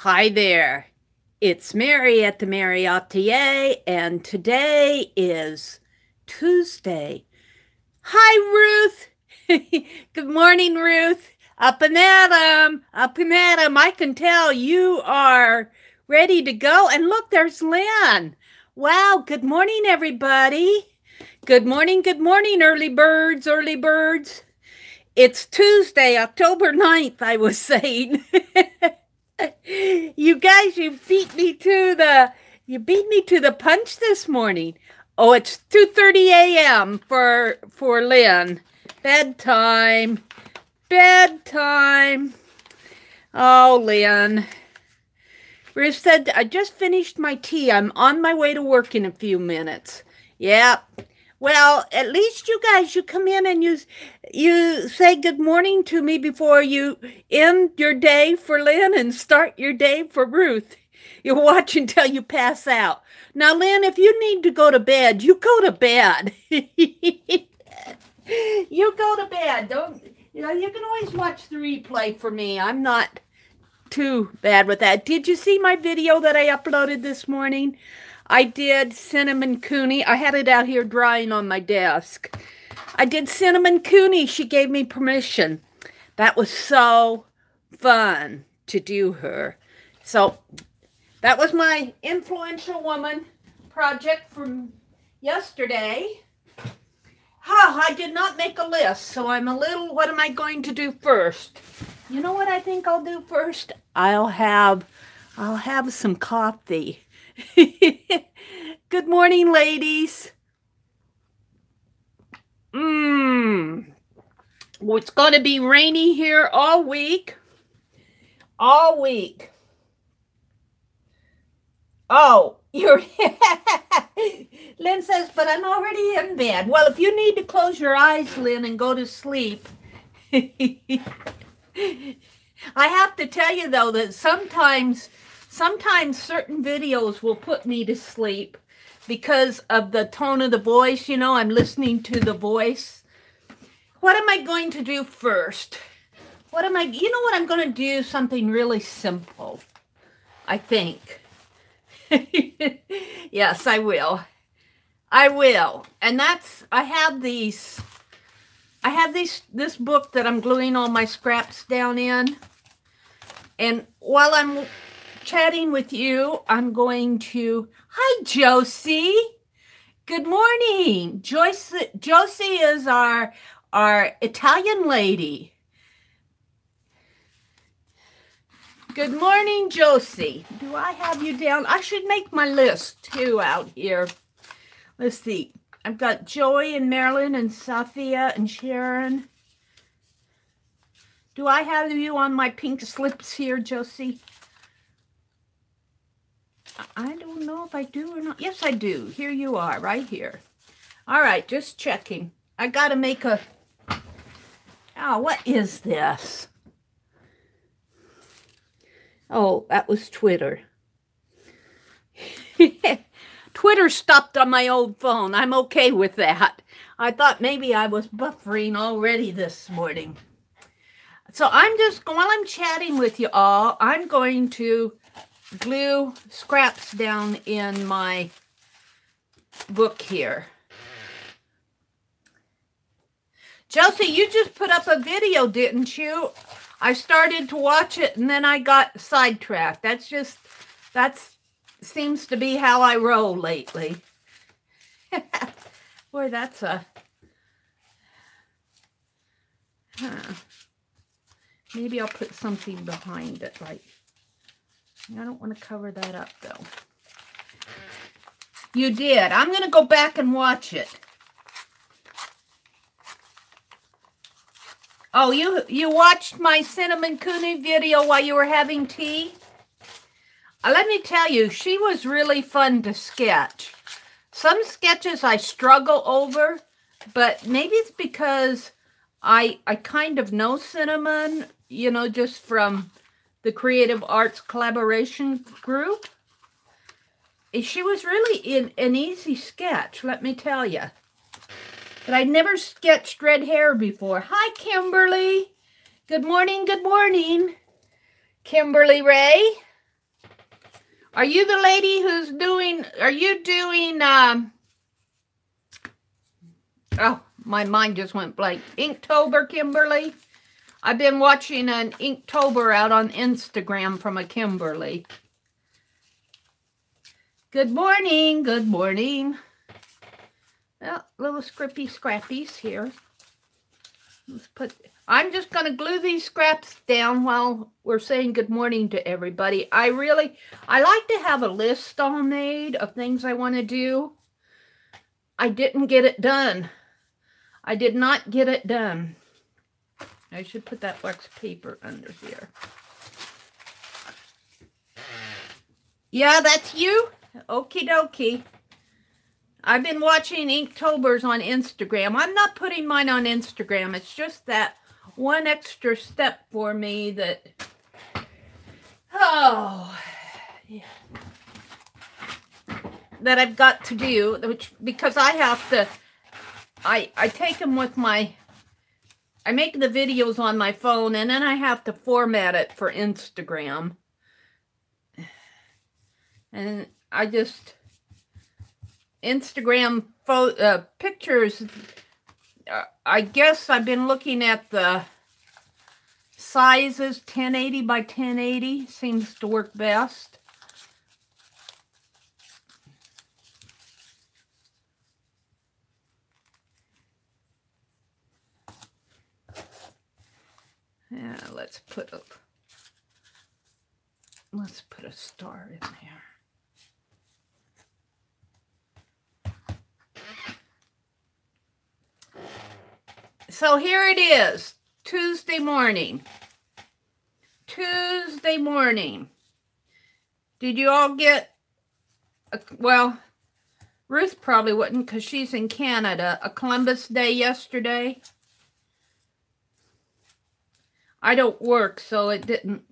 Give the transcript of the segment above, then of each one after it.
Hi there. It's Mary at the.meri.atelier, and today is Tuesday. Hi, Ruth. Good morning, Ruth. Up and at 'em. Up and at 'em. I can tell you are ready to go. And look, there's Lynn. Wow. Good morning, everybody. Good morning, early birds, early birds. It's Tuesday, October 9th, I was saying. You guys, you beat me to the punch this morning. Oh, it's 2:30 a.m. for Lynn. Bedtime. Bedtime. Oh, Lynn. Ruth said, I just finished my tea. I'm on my way to work in a few minutes. Yeah. Well, at least you guys, you come in and you say good morning to me before you end your day for Lynn and start your day for Ruth. You watch until you pass out. Now, Lynn, if you need to go to bed, you go to bed. You go to bed. You can always watch the replay for me. I'm not too bad with that. Did you see my video that I uploaded this morning? I did cinnamon cooney. I had it out here drying on my desk. I did cinnamon cooney. She gave me permission. That was so fun to do her. So that was my influential woman project from yesterday. I did not make a list, so I'm a little, what am I going to do first? You know what I think I'll do first? I'll have some coffee. Good morning, ladies. Well, it's going to be rainy here all week. All week. Oh, you're... Lynn says, but I'm already in bed. Well, if you need to close your eyes, Lynn, and go to sleep. I have to tell you, though, that sometimes certain videos will put me to sleep because of the tone of the voice. You know, I'm listening to the voice. What am I going to do first? You know what I'm going to do? Something really simple, I think. Yes, I will. I will. And I have this book that I'm gluing all my scraps down in. And while I'm chatting with you, I'm going to... Hi, Josie. Good morning. Josie is our Italian lady. Good morning, Josie. Do I have you down? I should make my list, too, out here. Let's see. I've got Joy and Marilyn and Sophia and Sharon. Do I have you on my pink slips here, Josie? I don't know if I do or not. Yes, I do. Here you are, right here. All right, just checking. I got to make a... Oh, what is this? Oh, that was Twitter. Twitter stopped on my old phone. I'm okay with that. I thought maybe I was buffering already this morning. So while I'm chatting with you all, I'm going to glue scraps down in my book here. Josie, you just put up a video, didn't you? I started to watch it and then I got sidetracked. That seems to be how I roll lately. Boy, that's a... Maybe I'll put something behind it, like... I don't want to cover that up, though. You did. I'm going to go back and watch it. Oh, you watched my cinnamon cooney video while you were having tea? Let me tell you, she was really fun to sketch. Some sketches I struggle over, but maybe it's because I kind of know cinnamon, you know, just from the Creative Arts Collaboration Group. She was really an easy sketch, let me tell you. But I'd never sketched red hair before. Hi, Kimberly. Good morning, good morning. Kimberly Ray. Are you the lady who's doing, are you doing, oh, my mind just went blank. Inktober, Kimberly? I've been watching an Inktober out on Instagram from a Kimberly. Good morning, good morning. Well, little scrippy scrappies here. Let's put, I'm just going to glue these scraps down while we're saying good morning to everybody. I like to have a list all made of things I want to do. I didn't get it done. I did not get it done. I should put that wax paper under here. Yeah, that's you? Okie dokie. I've been watching Inktobers on Instagram. I'm not putting mine on Instagram. It's just that one extra step for me that, oh, yeah, that I've got to do, which, because I have to, I take them with my, I make the videos on my phone and then I have to format it for Instagram. And I just, Instagram pictures, I guess I've been looking at the sizes. 1080 by 1080 seems to work best. Yeah, let's put a star in there. So here it is, Tuesday morning. Tuesday morning. Did you all get, well, Ruth probably wouldn't because she's in Canada, a Columbus Day yesterday? I don't work, so it didn't,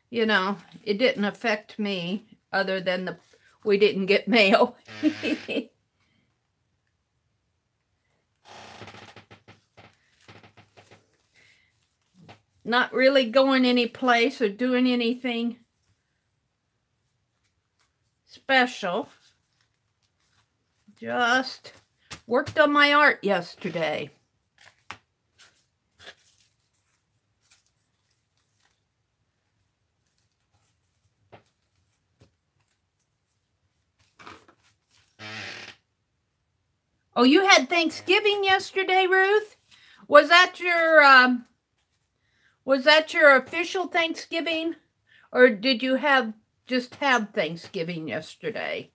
you know, it didn't affect me other than we didn't get mail. Not really going any place or doing anything special. Just worked on my art yesterday. Oh, you had Thanksgiving yesterday, Ruth? Was that your official Thanksgiving? Or did you just have Thanksgiving yesterday?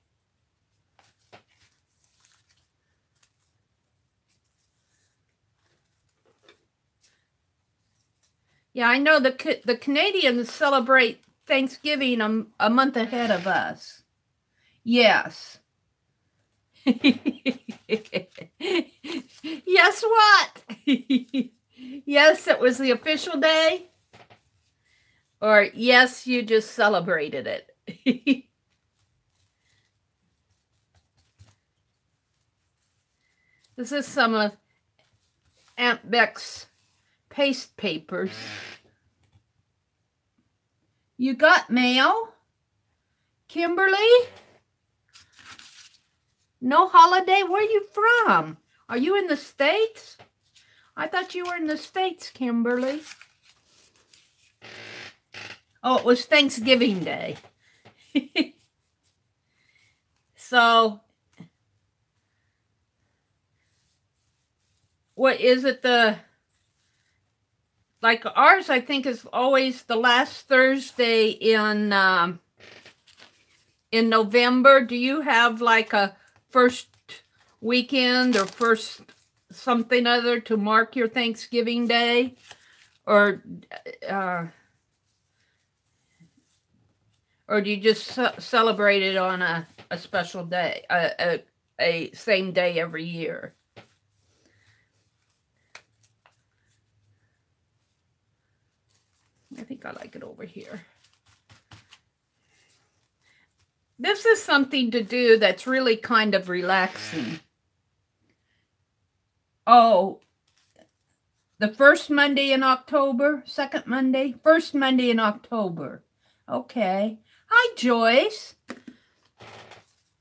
Yeah, I know the Canadians celebrate Thanksgiving a month ahead of us. Yes. Yes, what? Yes, it was the official day? Or yes, you just celebrated it? This is some of Auntbec's paste papers. You got mail? Kimberly? No holiday? Where are you from? Are you in the States? I thought you were in the States, Kimberly. Oh, it was Thanksgiving Day. So, what is it, like ours, I think, is always the last Thursday in November. Do you have like a first weekend or first something other to mark your Thanksgiving Day? Or do you just celebrate it on a special day, a same day every year? I think I like it over here. This is something to do that's really kind of relaxing. Oh, the first Monday in October, second Monday, first Monday in October. Okay. Hi, Joyce.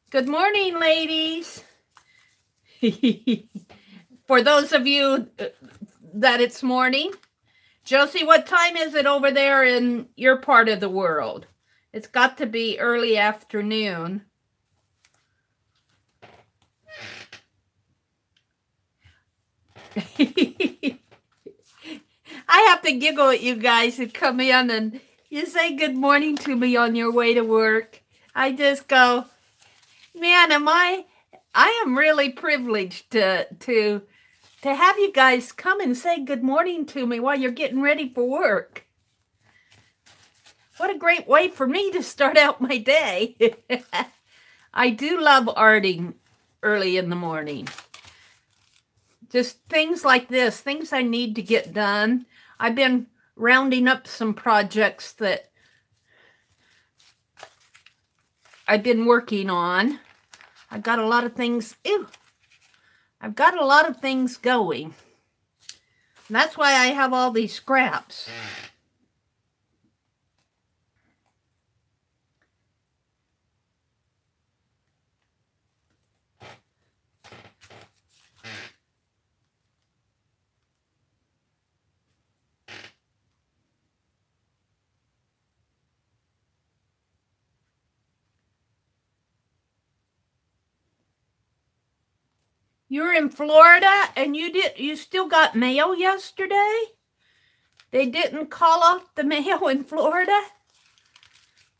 Good morning, ladies. For those of you that it's morning. Josie, what time is it over there in your part of the world? It's got to be early afternoon. I have to giggle at you guys who come in and you say good morning to me on your way to work. I just go, man, I am really privileged to have you guys come and say good morning to me while you're getting ready for work. What a great way for me to start out my day. I do love arting early in the morning. Just things like this, things I need to get done. I've been rounding up some projects that I've been working on. I've got a lot of things. I've got a lot of things going. And that's why I have all these scraps. You're in Florida and you still got mail yesterday? They didn't call off the mail in Florida?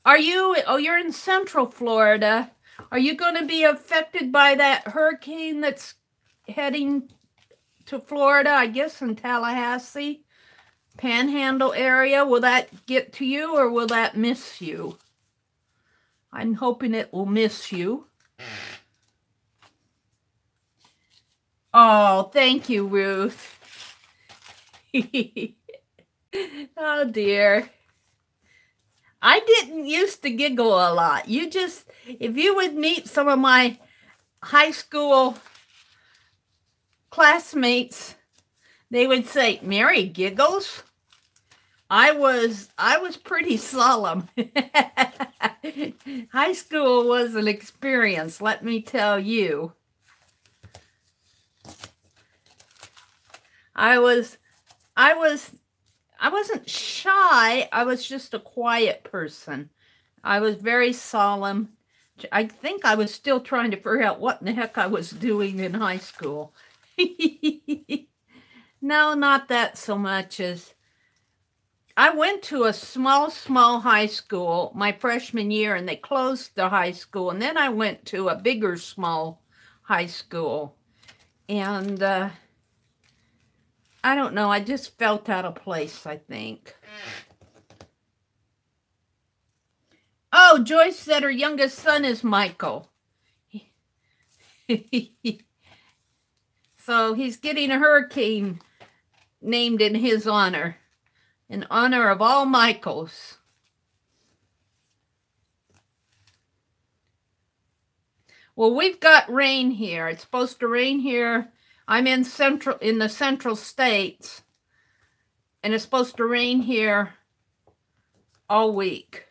Are you, oh, you're in Central Florida. Are you going to be affected by that hurricane that's heading to Florida, I guess in Tallahassee, Panhandle area? Will that get to you or will that miss you? I'm hoping it will miss you. Oh, thank you, Ruth. Oh, dear. I didn't used to giggle a lot. If you would meet some of my high school classmates, they would say, Mary giggles? I was pretty solemn. High school was an experience, let me tell you. I wasn't shy. I was just a quiet person. I was very solemn. I think I was still trying to figure out what in the heck I was doing in high school. No, not that so much as I went to a small high school my freshman year and they closed the high school. And then I went to a bigger small high school. And I don't know. I just felt out of place, I think. Oh, Joyce said her youngest son is Michael. So he's getting a hurricane named in his honor, in honor of all Michaels. Well, we've got rain here. It's supposed to rain here. I'm in the central states, and it's supposed to rain here all week.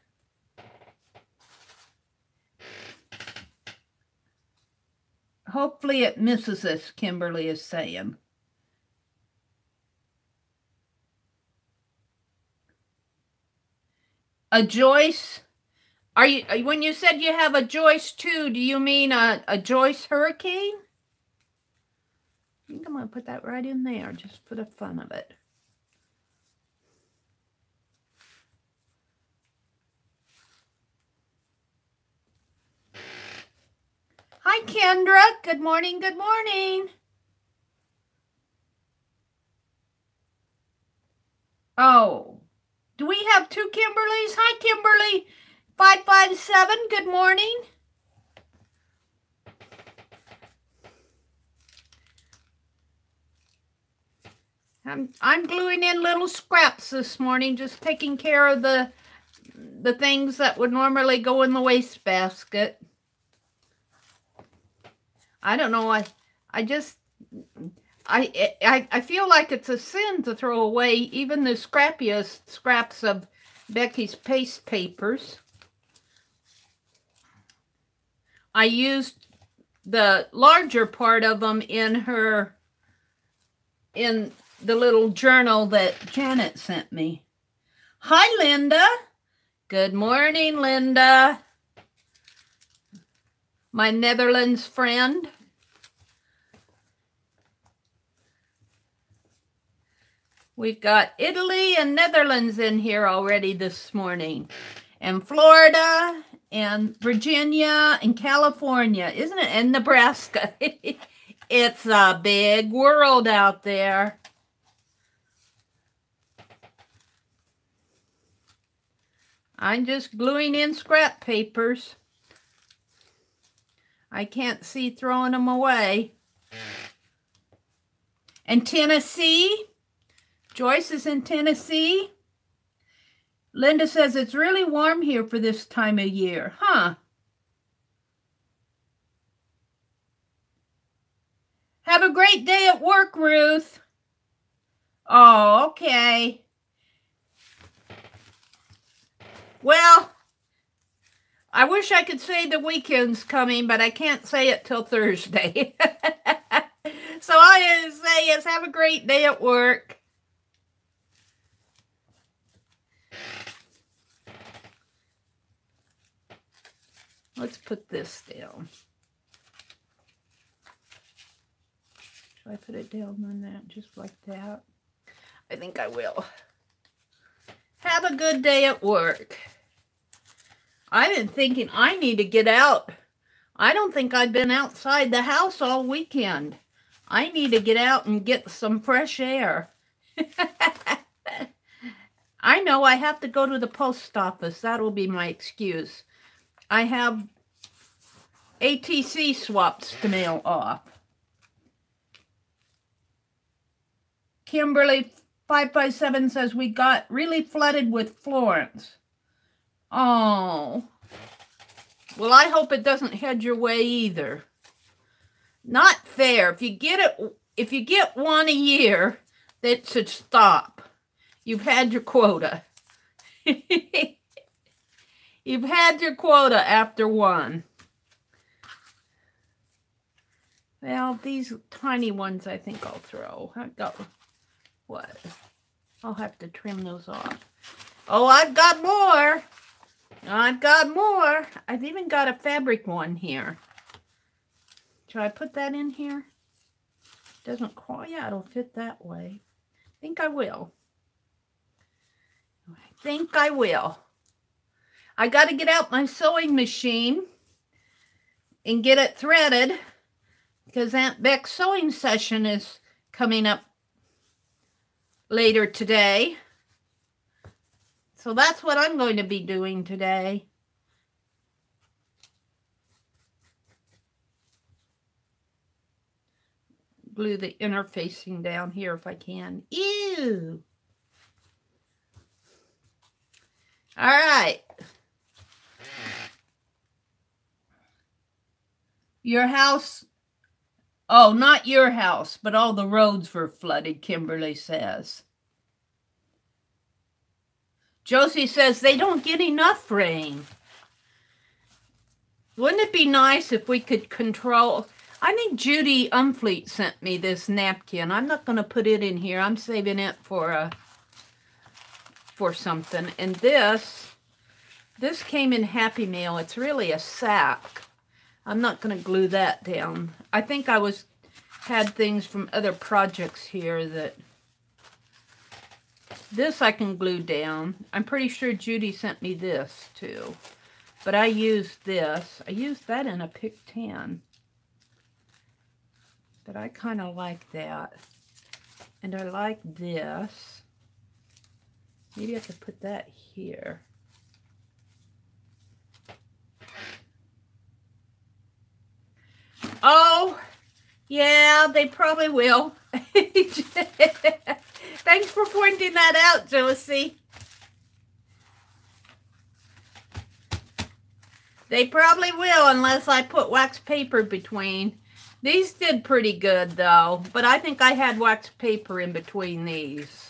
Hopefully it misses us, Kimberly is saying. A Joyce? When you said you have a Joyce too, do you mean a Joyce hurricane? I think I'm going to put that right in there, just for the fun of it. Hi, Kendra. Good morning, good morning. Oh, do we have two Kimberlys? Hi, Kimberly. 557, good morning. I'm gluing in little scraps this morning, just taking care of the things that would normally go in the wastebasket. I don't know. I feel like it's a sin to throw away even the scrappiest scraps of Becky's paste papers. I used the larger part of them in the little journal that Janet sent me. Hi, Linda. Good morning, Linda. My Netherlands friend. We've got Italy and Netherlands in here already this morning. And Florida and Virginia and California, isn't it? And Nebraska. It's a big world out there. I'm just gluing in scrap papers. I can't see throwing them away. And Tennessee. Joyce is in Tennessee. Linda says it's really warm here for this time of year. Huh. Have a great day at work, Ruth. Oh, okay. Well, I wish I could say the weekend's coming, but I can't say it till Thursday. So all I say is have a great day at work. Let's put this down. Should I put it down on that just like that? I think I will. Have a good day at work. I've been thinking I need to get out. I don't think I've been outside the house all weekend. I need to get out and get some fresh air. I know I have to go to the post office. That'll be my excuse. I have ATC swaps to mail off. Kimberly 557 says we got really flooded with Florence. Oh. Well, I hope it doesn't head your way either. Not fair. If you get one a year, that should stop. You've had your quota. You've had your quota after one. Well, these tiny ones I think I'll throw. I've got, what? I'll have to trim those off. Oh, I've got more. I've got more. I've even got a fabric one here. Should I put that in here? Doesn't quite, yeah, it'll fit that way. I think I will. I think I will. I got to get out my sewing machine and get it threaded because Auntbec's sewing session is coming up later today. So that's what I'm going to be doing today. Glue the interfacing down here if I can. Ew! All right. Your house, oh, not your house, but all the roads were flooded, Kimberly says. Josie says they don't get enough rain. Wouldn't it be nice if we could control... I think Judy Umfleet sent me this napkin. I'm not going to put it in here. I'm saving it for something. And this came in Happy Mail. It's really a sack. I'm not going to glue that down. I think I had things from other projects here that... This I can glue down. I'm pretty sure Judy sent me this too. But I used this. I used that in a Pick 10. But I kind of like that. And I like this. Maybe I could put that here. Oh, yeah, they probably will. Thanks for pointing that out, Josie. They probably will unless I put wax paper between. These did pretty good, though, but I think I had wax paper in between these.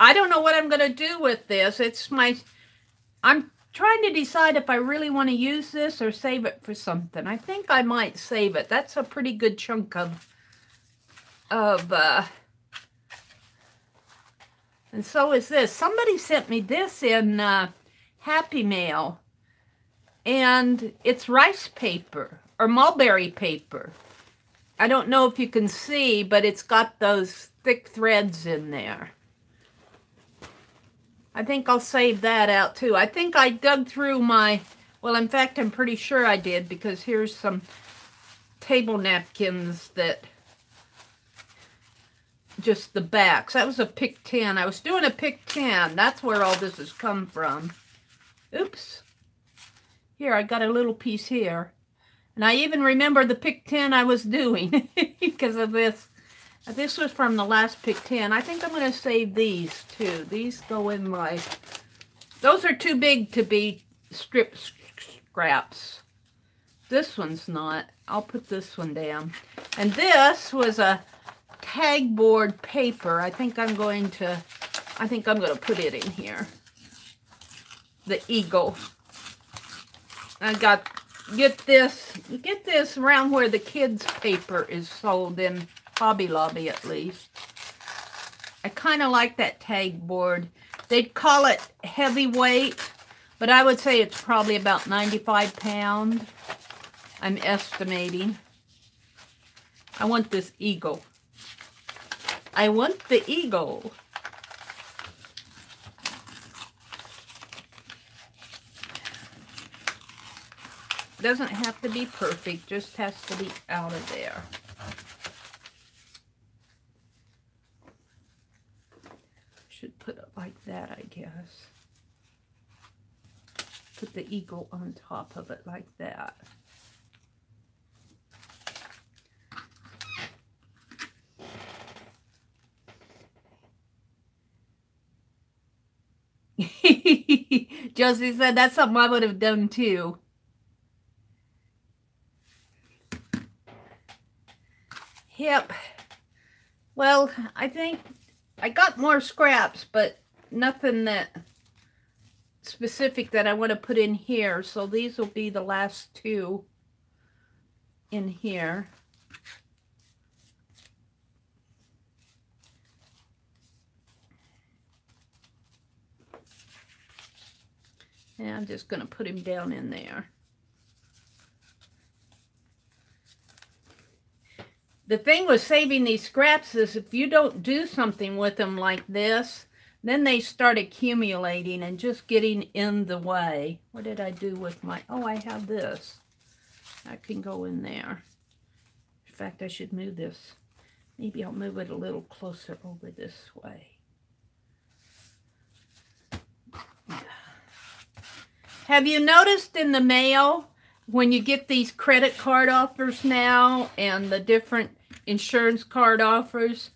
I don't know what I'm going to do with this. I'm trying to decide if I really want to use this or save it for something. I think I might save it. That's a pretty good chunk of and so is this. Somebody sent me this in Happy Mail, and it's rice paper or mulberry paper. I don't know if you can see, but it's got those thick threads in there. I think I'll save that out too. I think I dug through my, well, in fact, I'm pretty sure I did, because here's some table napkins that, just the backs. That was a pick 10. I was doing a pick 10. That's where all this has come from. Oops. Here, I got a little piece here. And I even remember the pick 10 I was doing because of this. This was from the last pick 10. I think I'm going to save these too. These go in my... Those are too big to be strip scraps. This one's not. I'll put this one down. And this was a tag board paper. I think I'm going to put it in here. The eagle. I get this around where the kids' paper is sold, in Hobby Lobby at least. I kind of like that tag board. They'd call it heavyweight, but I would say it's probably about 95 pounds. I'm estimating. I want this eagle. I want the eagle. Doesn't have to be perfect, just has to be out of there. Should put it like that, I guess. Put the eagle on top of it like that. Josie said that's something I would have done too. Yep. Well, I think I got more scraps, but nothing that specific that I want to put in here. So these will be the last two in here. And I'm just going to put him down in there. The thing with saving these scraps is if you don't do something with them like this, then they start accumulating and just getting in the way. What did I do with my... Oh, I have this. That can go in there. In fact, I should move this. Maybe I'll move it a little closer over this way. Have you noticed in the mail, when you get these credit card offers now and the different insurance card offers,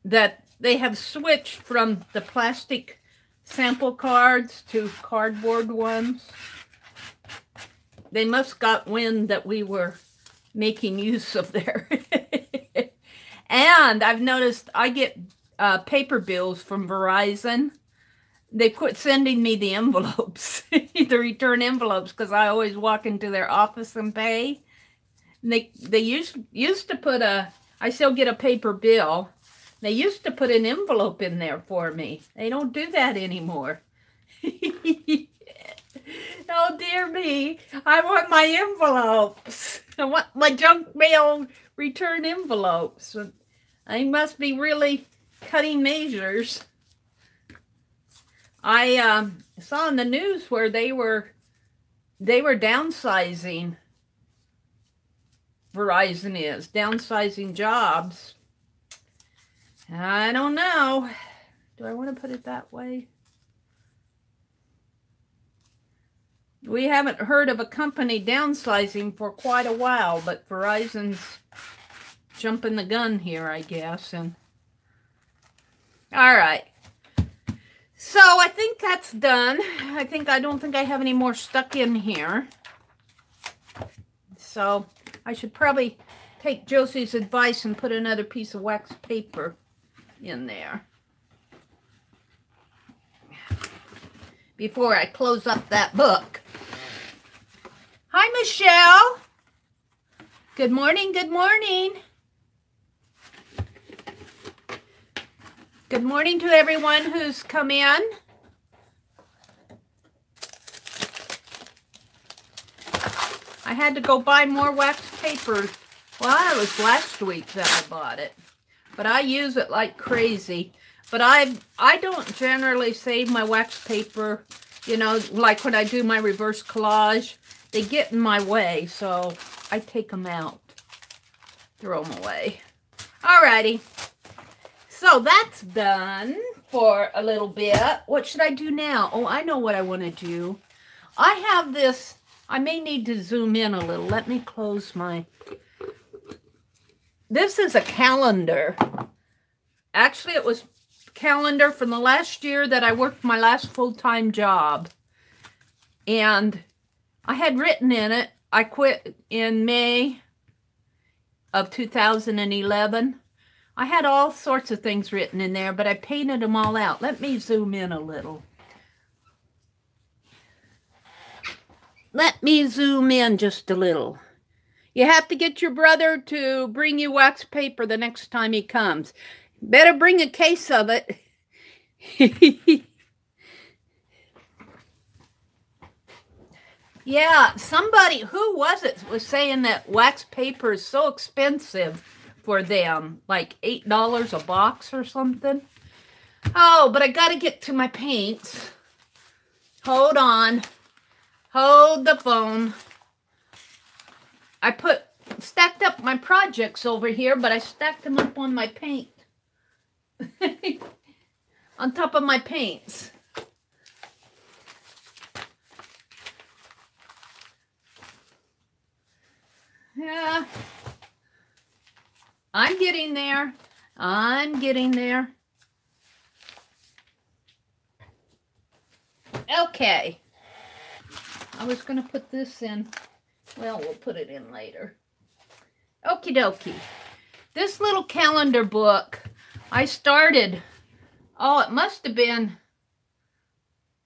that they have switched from the plastic sample cards to cardboard ones? They must got wind that we were making use of their... And I've noticed I get paper bills from Verizon. They quit sending me the envelopes, the return envelopes, because I always walk into their office and pay. And they used to put I still get a paper bill. They used to put an envelope in there for me. They don't do that anymore. Oh, dear me. I want my envelopes. I want my junk mail return envelopes. I must be really cutting measures. I saw in the news where they were downsizing. Verizon is downsizing jobs. I don't know. Do I want to put it that way? We haven't heard of a company downsizing for quite a while, but Verizon's jumping the gun here, I guess. And all right. So I think that's done. I don't think I have any more stuck in here. So I should probably take Josie's advice and put another piece of wax paper in there. before I close up that book. Hi, Michelle. Good morning, good morning. Good morning to everyone who's come in. I had to go buy more wax paper. Well, it was last week that I bought it, but I use it like crazy. But I don't generally save my wax paper, you know, like when I do my reverse collage. They get in my way, so I take them out, throw them away. Alrighty, so that's done for a little bit. What should I do now? Oh, I know what I want to do. I have this, I may need to zoom in a little. Let me close my, this is a calendar. Actually, it was calendar from the last year that I worked my last full-time job. And I had written in it, I quit in May of 2011. I had all sorts of things written in there, but I painted them all out. Let me zoom in a little. Let me zoom in just a little. You have to get your brother to bring you wax paper the next time he comes. Better bring a case of it. Yeah, somebody, who was it, was saying that wax paper is so expensive for them, like $8 a box or something. Oh, but I got to get to my paints. Hold on. Hold the phone. I stacked up my projects over here, but I stacked them up on my paint. On top of my paints. Yeah, I'm getting there. I'm getting there. Okay. I was going to put this in. Well, we'll put it in later. Okie dokie. This little calendar book, I started, oh, it must have been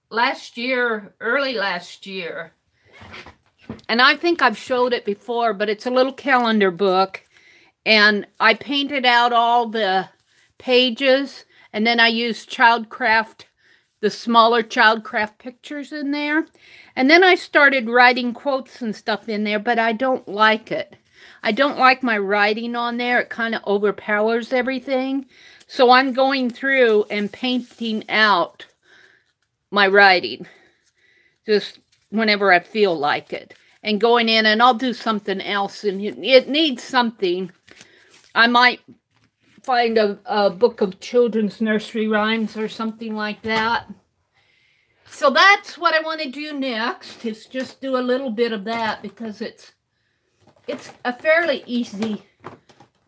last year, early last year. And I think I've showed it before, but it's a little calendar book. And I painted out all the pages. And then I used Childcraft, the smaller Childcraft pictures in there. And then I started writing quotes and stuff in there, but I don't like it. I don't like my writing on there. It kind of overpowers everything. So I'm going through and painting out my writing. Just whenever I feel like it. And going in, and I'll do something else, and it needs something. I might find a book of children's nursery rhymes or something like that. So that's what I want to do next, is just do a little bit of that, because it's a fairly easy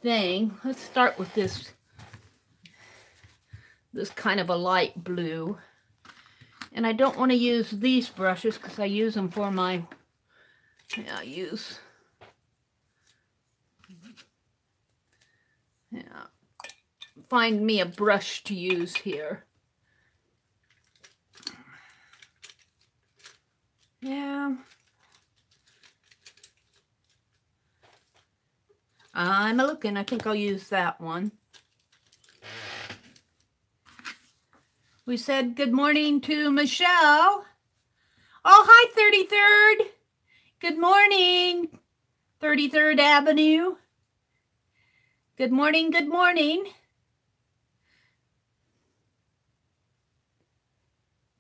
thing. Let's start with this kind of a light blue. And I don't want to use these brushes because I use them for my, find me a brush to use here. Yeah. I'm looking. I think I'll use that one. We said good morning to Michelle. Oh, hi, 33rd. Good morning, 33rd Avenue. Good morning, good morning.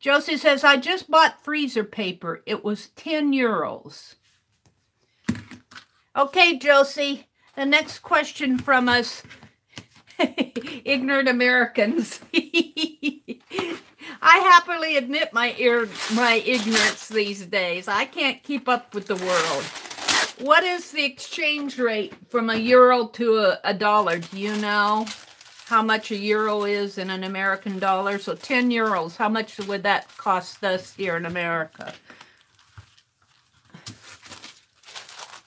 Josie says, I just bought freezer paper. It was 10 euros. Okay, Josie, the next question from us ignorant Americans. I happily admit my ignorance these days. I can't keep up with the world. What is the exchange rate from a euro to a dollar? Do you know how much a euro is in an American dollar? So 10 euros, how much would that cost us here in America?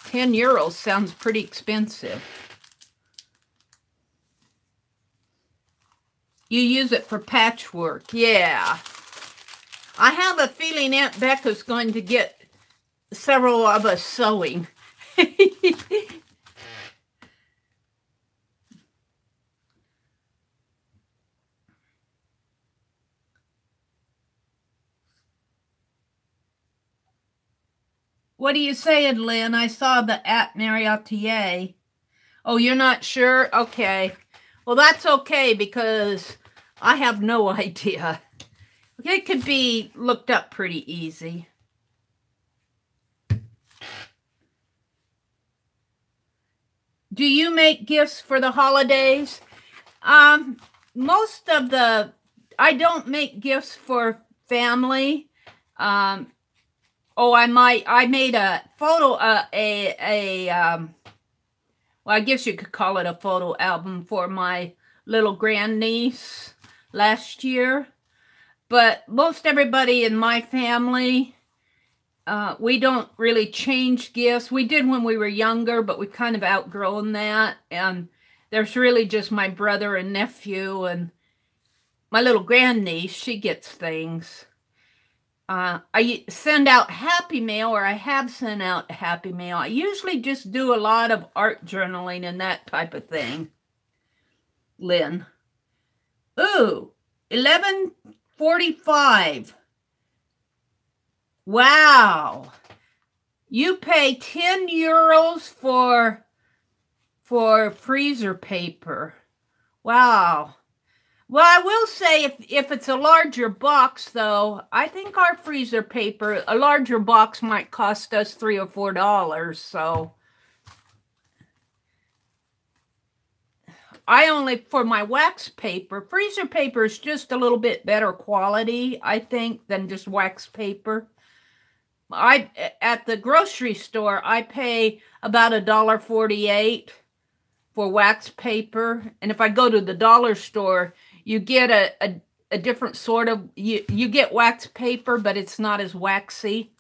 10 euros sounds pretty expensive. You use it for patchwork, yeah. I have a feeling Aunt Becca's going to get several of us sewing. What are you saying, Lynn? I saw the @TheMeriAtelier. Oh, you're not sure? Okay. Well, that's okay because I have no idea. It could be looked up pretty easy. Do you make gifts for the holidays? Most of the, I don't make gifts for family. Oh, I made a photo, well, I guess you could call it a photo album for my little grandniece last year. But most everybody in my family, we don't really change gifts. We did when we were younger, but we've kind of outgrown that. And there's really just my brother and nephew and my little grandniece. She gets things. I send out Happy Mail, or I have sent out Happy Mail. I usually just do a lot of art journaling and that type of thing. Lynn. Ooh, 11:45. Wow. You pay 10 euros for freezer paper. Wow. Well, I will say if it's a larger box, though, I think our freezer paper, a larger box might cost us $3 or $4. So I only, for my wax paper, freezer paper is just a little bit better quality, I think, than just wax paper. At the grocery store, I pay about $1.48 for wax paper. And if I go to the dollar store, you get a different sort of, you get wax paper, but it's not as waxy.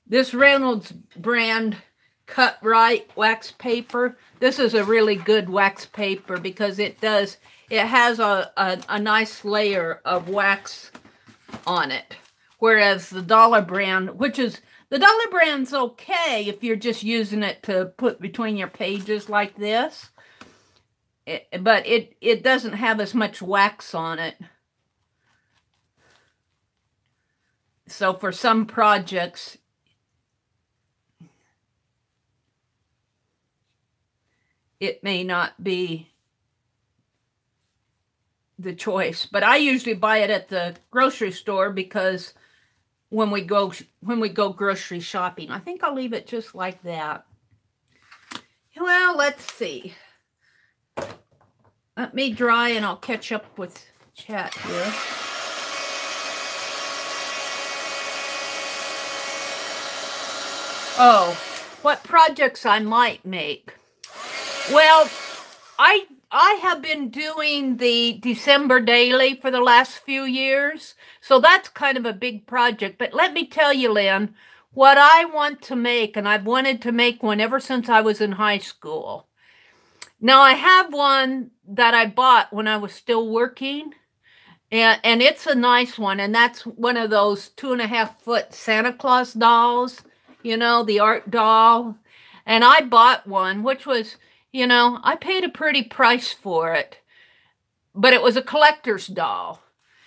This Reynolds brand Cut Right wax paper, this is a really good wax paper because it has a nice layer of wax on it. Whereas the dollar brand, the dollar brand's okay if you're just using it to put between your pages like this. But it doesn't have as much wax on it. So for some projects, it may not be the choice. But I usually buy it at the grocery store because when we go grocery shopping, I think I'll leave it just like that. Well, let's see. Let me dry and I'll catch up with chat here. Oh, what projects I might make. Well, I have been doing the December daily for the last few years, so that's kind of a big project. But let me tell you, Lynn, what I want to make, and I've wanted to make one ever since I was in high school. Now, I have one that I bought when I was still working, and it's a nice one, and that's one of those 2.5-foot Santa Claus dolls, you know, the art doll. And I bought one, which was, you know, I paid a pretty price for it, but it was a collector's doll.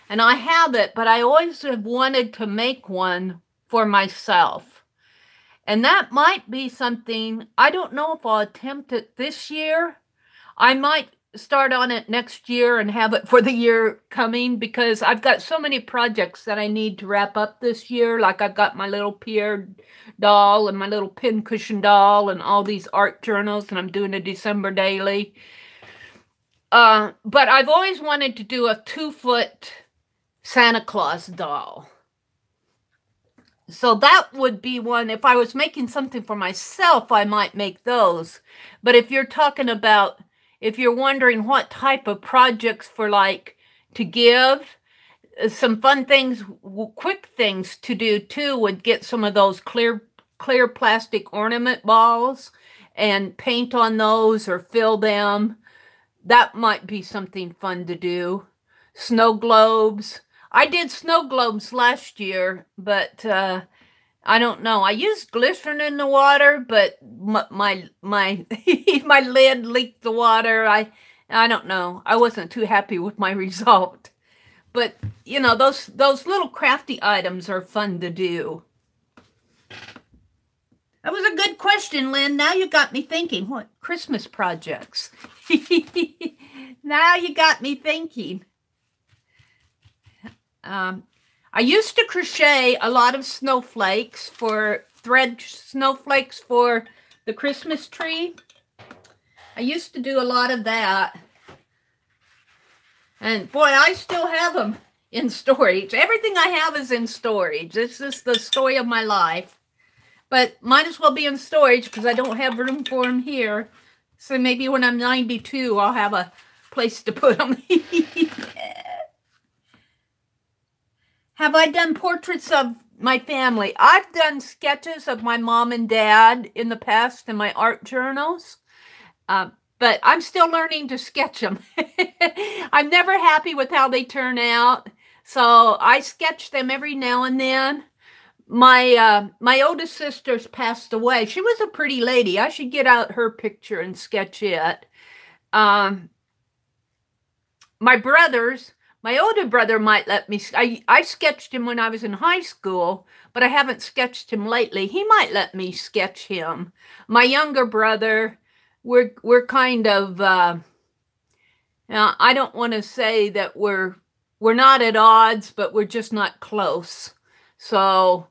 And I have it, but I always have wanted to make one for myself. And that might be something, I don't know if I'll attempt it this year. I might start on it next year and have it for the year coming because I've got so many projects that I need to wrap up this year. Like I've got my little Pierre doll and my little pincushion doll and all these art journals, and I'm doing a December daily. But I've always wanted to do a 2-foot Santa Claus doll. So that would be one. If I was making something for myself, I might make those. But if you're talking about, if you're wondering what type of projects for like to give, some fun things, quick things to do too would get some of those clear plastic ornament balls and paint on those or fill them. That might be something fun to do. Snow globes. I did snow globes last year, but I don't know. I used glycerin in the water, but my my lid leaked the water. I don't know. I wasn't too happy with my result. But you know, those little crafty items are fun to do. That was a good question, Lynn. Now you got me thinking. What Christmas projects? Now you got me thinking. I used to crochet a lot of snowflakes thread snowflakes for the Christmas tree. I used to do a lot of that. And boy, I still have them in storage. Everything I have is in storage. This is the story of my life. But might as well be in storage because I don't have room for them here. So maybe when I'm 92, I'll have a place to put them. Have I done portraits of my family? I've done sketches of my mom and dad in the past in my art journals. But I'm still learning to sketch them. I'm never happy with how they turn out. So I sketch them every now and then. My oldest sister's passed away. She was a pretty lady. I should get out her picture and sketch it. My brothers, my older brother might let me. I sketched him when I was in high school, but I haven't sketched him lately. He might let me sketch him. My younger brother, we're kind of. Now I don't want to say that we're not at odds, but we're just not close. So.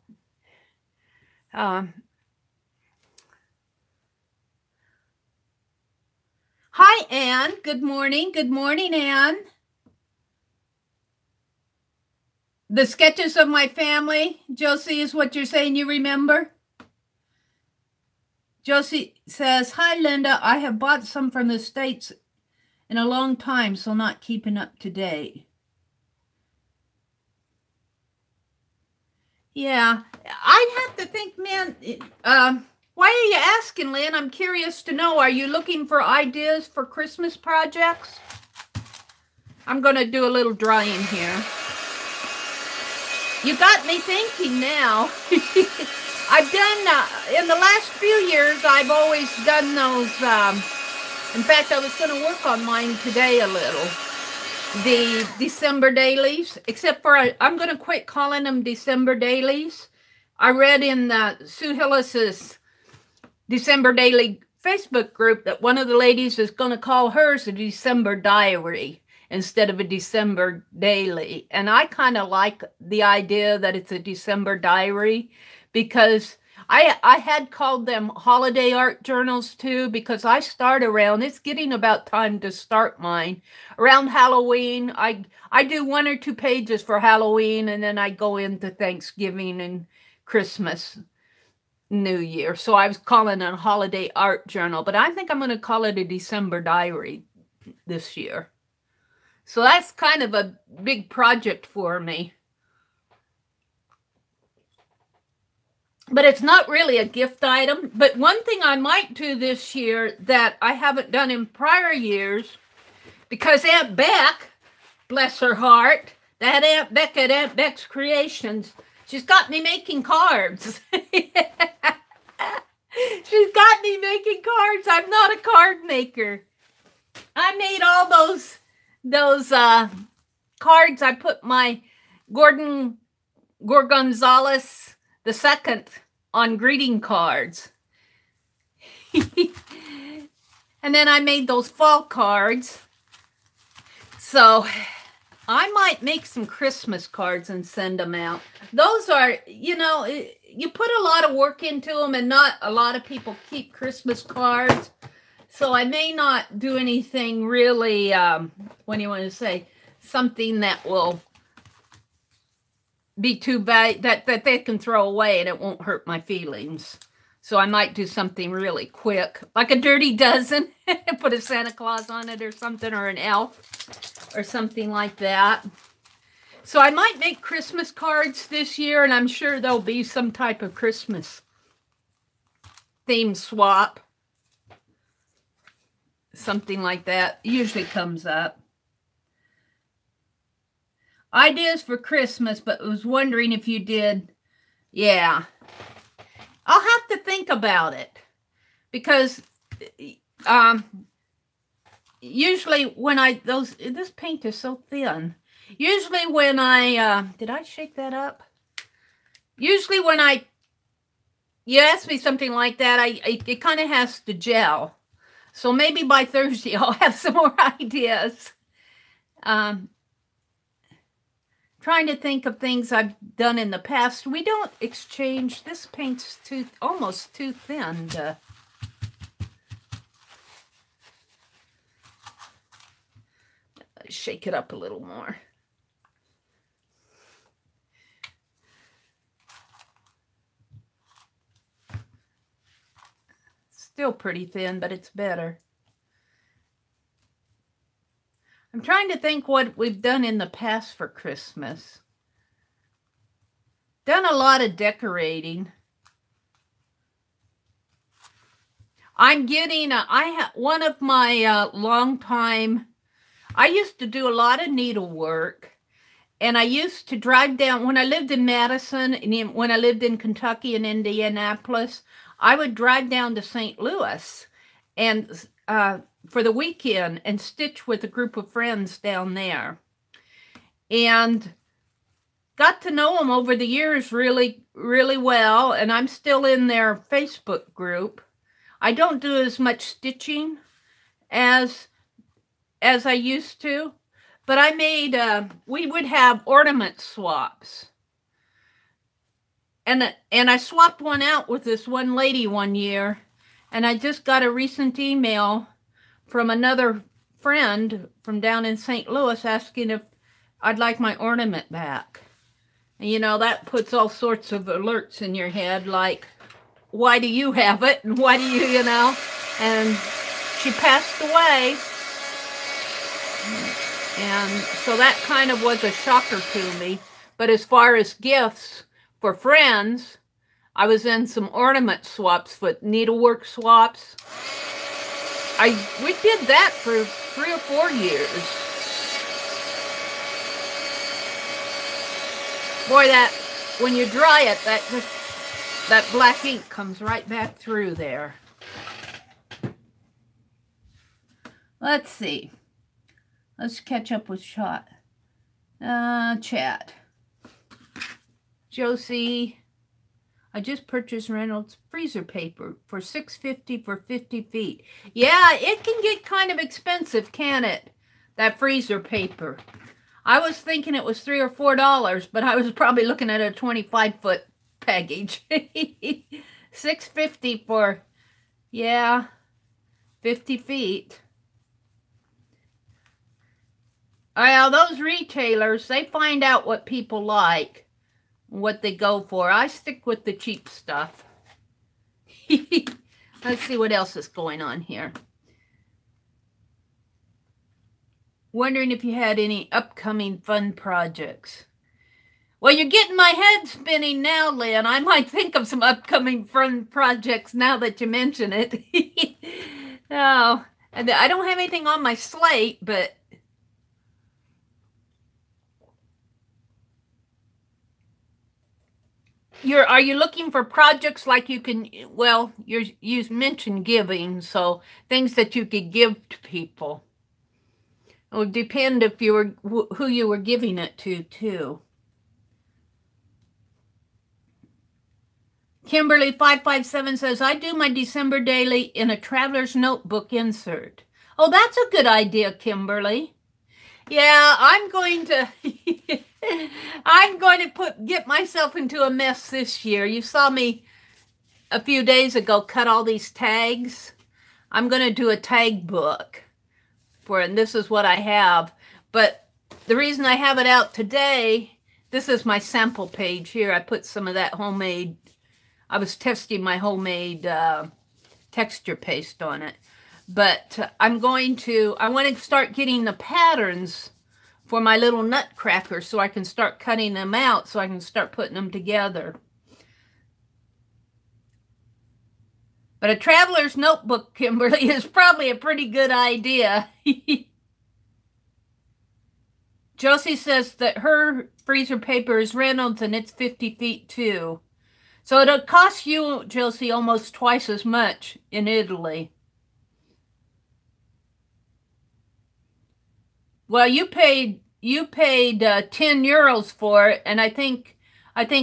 Hi, Anne. Good morning. Good morning, Anne. The sketches of my family, Josie, is what you're saying you remember? Josie says, hi, Linda. I have bought some from the States in a long time, so not keeping up to date. Yeah, I'd have to think, man, why are you asking, Lynn? I'm curious to know. Are you looking for ideas for Christmas projects? I'm going to do a little drying here. You got me thinking now. I've done, in the last few years, I've always done those, in fact, I was going to work on mine today a little. The December dailies, except for I'm going to quit calling them December dailies. I read in Sue Hillis's December daily Facebook group that one of the ladies is going to call hers a December diary instead of a December daily. And I kind of like the idea that it's a December diary because I had called them holiday art journals too, because I start around, it's getting about time to start mine. Around Halloween, I do 1 or 2 pages for Halloween, and then I go into Thanksgiving and Christmas, New Year. So I was calling it a holiday art journal, but I think I'm going to call it a December diary this year. So that's kind of a big project for me. But it's not really a gift item. But one thing I might do this year that I haven't done in prior years, because Aunt Beck, bless her heart, that Aunt Beck at Aunt Beck's Creations, she's got me making cards. She's got me making cards. I'm not a card maker. I made all those cards. I put my Gorgonzales II on greeting cards. And then I made those fall cards. So I might make some Christmas cards and send them out. Those are, you know, you put a lot of work into them, and not a lot of people keep Christmas cards. So I may not do anything really, what do you want to say, something that will be too bad, that they can throw away and it won't hurt my feelings. So I might do something really quick, like a dirty dozen, put a Santa Claus on it or something, or an elf or something like that. So I might make Christmas cards this year, and I'm sure there'll be some type of Christmas theme swap. Something like that usually comes up. Ideas for Christmas, but was wondering if you did. Yeah. I'll have to think about it. Because usually when this paint is so thin. Usually when did I shake that up? Usually when you ask me something like that, it kind of has to gel. So maybe by Thursday I'll have some more ideas. Trying to think of things I've done in the past. We don't exchange. This paint's almost too thin to... Shake it up a little more. Still pretty thin, but it's better. I'm trying to think what we've done in the past for Christmas. Done a lot of decorating. I'm getting one of my longtime... I used to do a lot of needlework, and I used to drive down, when I lived in Madison, and when I lived in Kentucky and Indianapolis, I would drive down to St. Louis and for the weekend and stitch with a group of friends down there. And got to know them over the years really, really well, and I'm still in their Facebook group. I don't do as much stitching as I used to, but I made, we would have ornament swaps. And I swapped one out with this one lady one year, and I just got a recent email from another friend from down in St. Louis asking if I'd like my ornament back. And you know, that puts all sorts of alerts in your head, like, why do you have it? And why do you know? And she passed away. And so that kind of was a shocker to me. But as far as gifts for friends, I was in some ornament swaps with needlework swaps. We did that for 3 or 4 years. Boy, that when you dry it, that black ink comes right back through there. Let's see. Let's catch up with chat. Josie, I just purchased Reynolds freezer paper for $6.50 for 50 feet. Yeah, it can get kind of expensive, can it? That freezer paper. I was thinking it was $3 or $4, but I was probably looking at a 25-foot package. $6.50 for, yeah, 50 feet. Well, those retailers, they find out what people like, what they go for. I stick with the cheap stuff. Let's see what else is going on here. Wondering if you had any upcoming fun projects. Well, you're getting my head spinning now, Lynn. I might think of some upcoming fun projects now that you mention it. No, I don't have anything on my slate, but... Are you looking for projects like you can, well, you mentioned giving, so things that you could give to people. It would depend if you were, who you were giving it to, too. Kimberly 557 says, I do my December daily in a traveler's notebook insert. Oh, that's a good idea, Kimberly. Yeah, I'm going to get myself into a mess this year. You saw me a few days ago cut all these tags. I'm going to do a tag book and this is what I have. But the reason I have it out today, this is my sample page here. I put some of that homemade, I was testing my homemade texture paste on it. But I want to start getting the patterns for my little nutcrackers so I can start cutting them out so I can start putting them together. But a traveler's notebook, Kimberly, is probably a pretty good idea. Josie says that her freezer paper is Reynolds and it's 50 feet too. So it'll cost you, Josie, almost twice as much in Italy. Well, you paid 10 euros for it, and I think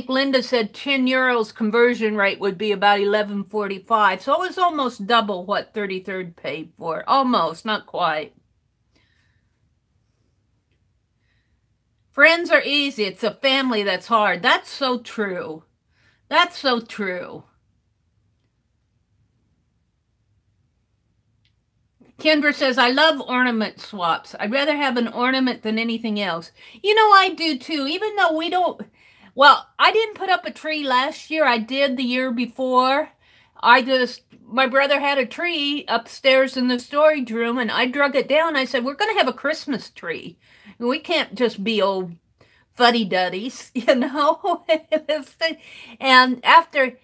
Linda said 10 euros conversion rate would be about 11.45. So it was almost double what 33rd paid for. Almost, not quite. Friends are easy. It's a family that's hard. That's so true. That's so true. Kendra says, I love ornament swaps. I'd rather have an ornament than anything else. You know, I do too, even though we don't. Well, I didn't put up a tree last year. I did the year before. My brother had a tree upstairs in the storage room, and I drug it down. I said, we're going to have a Christmas tree. We can't just be old fuddy-duddies, you know? And after...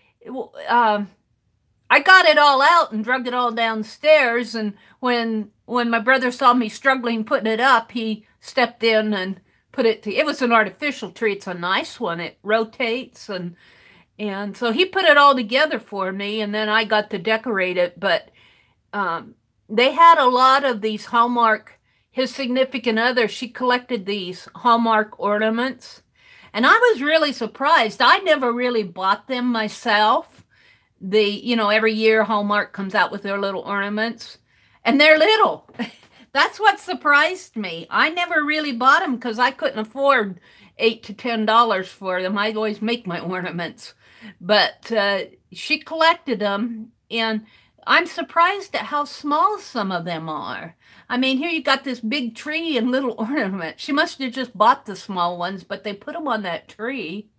I got it all out and drug it all downstairs, and when my brother saw me struggling putting it up, he stepped in and put it to, it was an artificial tree. It's a nice one. It rotates, and so he put it all together for me, and then I got to decorate it. But they had a lot of these Hallmark, his significant other, she collected these Hallmark ornaments, and I was really surprised. I never really bought them myself. Every year Hallmark comes out with their little ornaments, and they're little. That's what surprised me. I never really bought them because I couldn't afford $8 to $10 for them. I always make my ornaments. But she collected them, and I'm surprised at how small some of them are. I mean, here you got this big tree and little ornaments. She must have just bought the small ones, but they put them on that tree.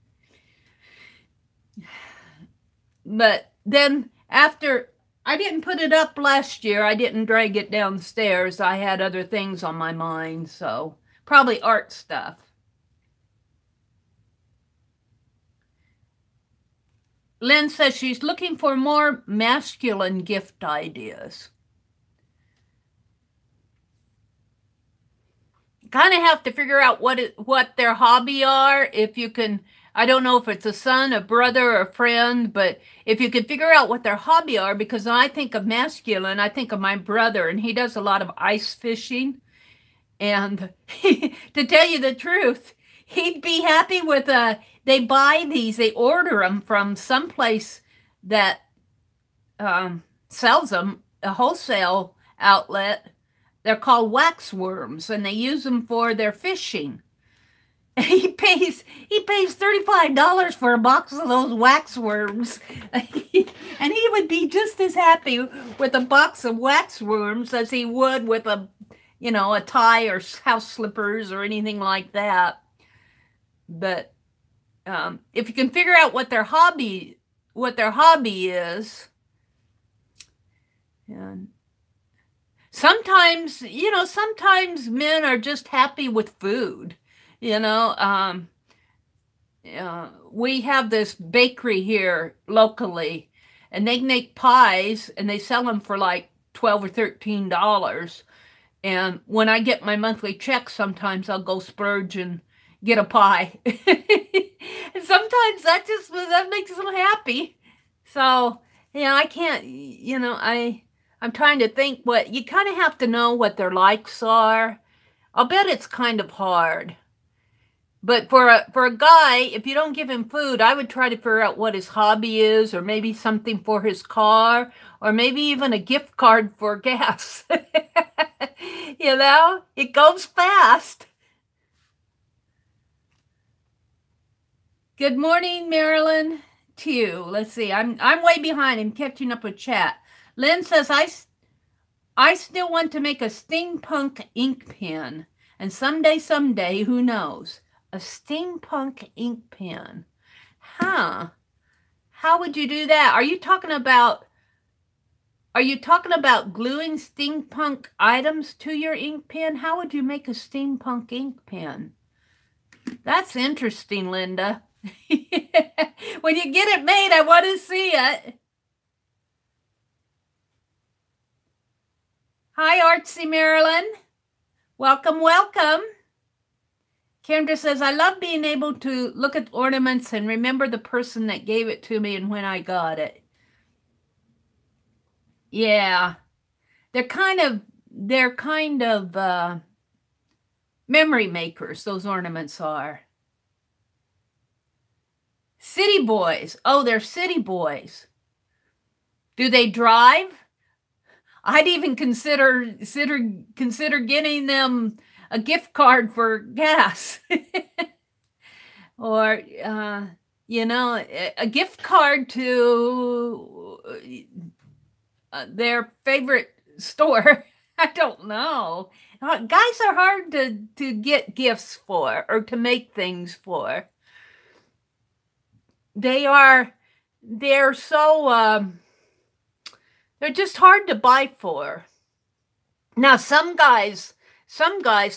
But then after, I didn't put it up last year. I didn't drag it downstairs. I had other things on my mind, so probably art stuff. Lynn says she's looking for more masculine gift ideas. Kind of have to figure out what their hobby are. If you can, I don't know if it's a son, a brother, or a friend, but if you could figure out what their hobby are, because when I think of masculine, I think of my brother, and he does a lot of ice fishing. And to tell you the truth, he'd be happy with they buy these, they order them from someplace that sells them, a wholesale outlet. They're called wax worms, and they use them for their fishing. He pays $35 for a box of those wax worms, and he would be just as happy with a box of wax worms as he would with a tie or house slippers or anything like that. But if you can figure out what their hobby is, and sometimes men are just happy with food. We have this bakery here locally, and they make pies, and they sell them for like $12 or $13. And when I get my monthly check, sometimes I'll go splurge and get a pie. And sometimes that makes them happy. So, I can't, I'm trying to think what, you kind of have to know what their likes are. I'll bet it's kind of hard. But for a guy, if you don't give him food, I would try to figure out what his hobby is, or maybe something for his car, or maybe even a gift card for gas. It goes fast. Good morning, Marilyn. Too. Let's see. I'm way behind. I'm catching up with chat. Lynn says I still want to make a steampunk ink pen, and someday, who knows? A steampunk ink pen. Huh. How would you do that? Are you talking about gluing steampunk items to your ink pen? How would you make a steampunk ink pen? That's interesting, Linda. When you get it made, I want to see it. Hi, Artsy Marilyn. Welcome, welcome. Kendra says, I love being able to look at ornaments and remember the person that gave it to me and when I got it. Yeah. They're kind of memory makers, those ornaments are. City boys. Oh, they're city boys. Do they drive? I'd even consider getting them a gift card for gas. Or, you know, a gift card to their favorite store. I don't know. Guys are hard to get gifts for or to make things for. They're so, they're just hard to buy for. Now, some guys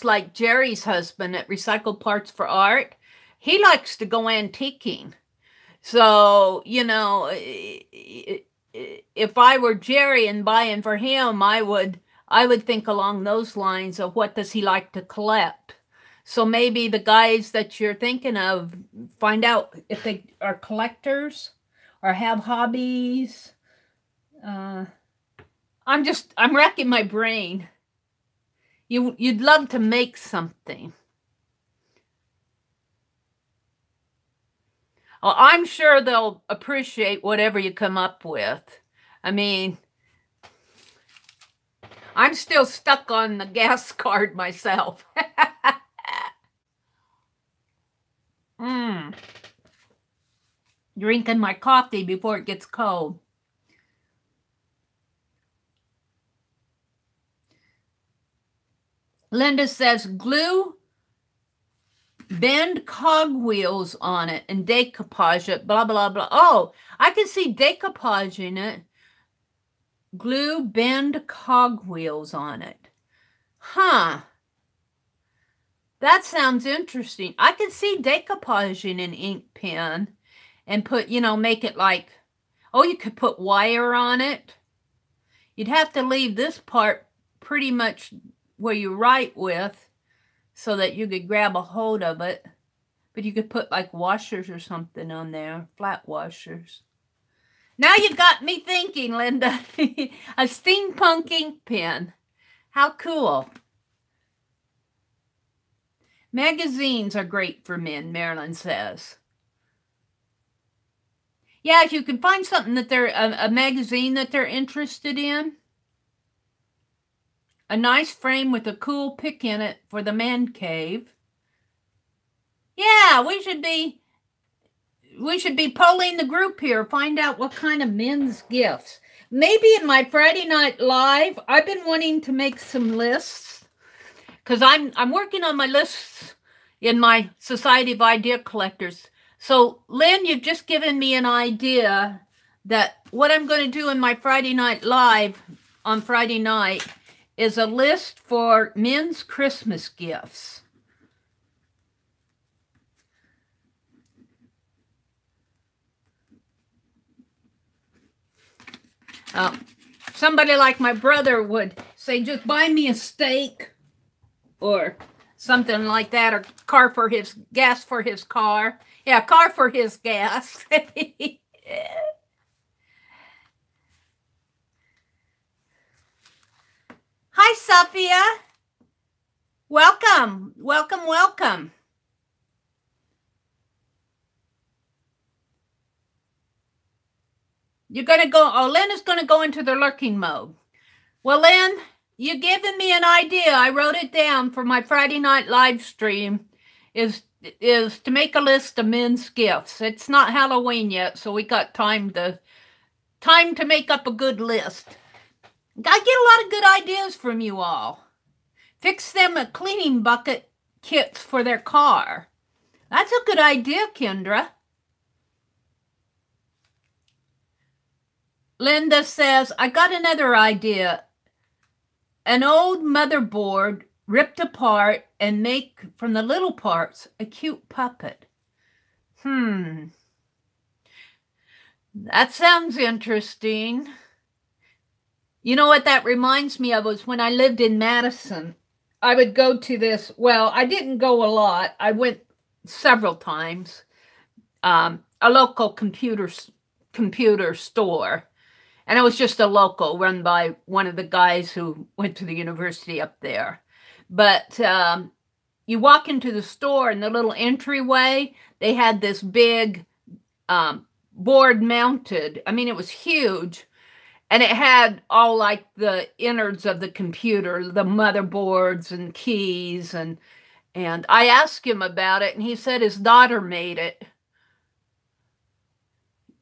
like Jerry's husband at Recycled Parts for Art, he likes to go antiquing. So, you know, if I were Jerry and buying for him, I would think along those lines of what does he like to collect. So maybe the guys that you're thinking of, find out if they are collectors or have hobbies. I'm racking my brain. You'd love to make something. Well, I'm sure they'll appreciate whatever you come up with. I mean, I'm still stuck on the gas card myself. Drinking my coffee before it gets cold. Linda says, glue, bend cogwheels on it and decoupage it, blah, blah, blah. Oh, I can see decoupaging it. Glue, bend cogwheels on it. Huh. That sounds interesting. I can see decoupaging an ink pen and put, you know, make it like, oh, you could put wire on it. You'd have to leave this part pretty much where you write with so that you could grab a hold of it. But you could put like washers or something on there, flat washers. Now you got me thinking, Linda. A steampunk ink pen. How cool. Magazines are great for men, Marilyn says. Yeah, if you can find something that they're, a magazine that they're interested in. A nice frame with a cool pic in it for the man cave. Yeah, we should be polling the group here. Find out what kind of men's gifts. Maybe in my Friday Night Live, I've been wanting to make some lists. Because I'm working on my lists in my Society of Idea Collectors. So, Lynn, you've just given me an idea that what I'm going to do in my Friday Night Live on Friday night is a list for men's Christmas gifts. Somebody like my brother would say, just buy me a steak or something like that, or car for his gas for his car. Yeah, car for his gas. Hi, Sophia. Welcome, welcome, welcome. You're going to go, oh, Lynn is going to go into the lurking mode. Well, Lynn, you've given me an idea. I wrote it down for my Friday night live stream, is to make a list of men's gifts. It's not Halloween yet, so we got time to make up a good list. I get a lot of good ideas from you all. Fix them a cleaning bucket kits for their car. That's a good idea, Kendra. Linda says, I got another idea. An old motherboard ripped apart and make from the little parts a cute puppet. That sounds interesting. You know what that reminds me of was when I lived in Madison. I would go to this. Well, I didn't go a lot. I went several times. A local computer store. And it was just a local run by one of the guys who went to the university up there. But you walk into the store, and the little entryway, they had this big board mounted. I mean, it was huge. And it had all like the innards of the computer, the motherboards and keys. And I asked him about it, and he said his daughter made it.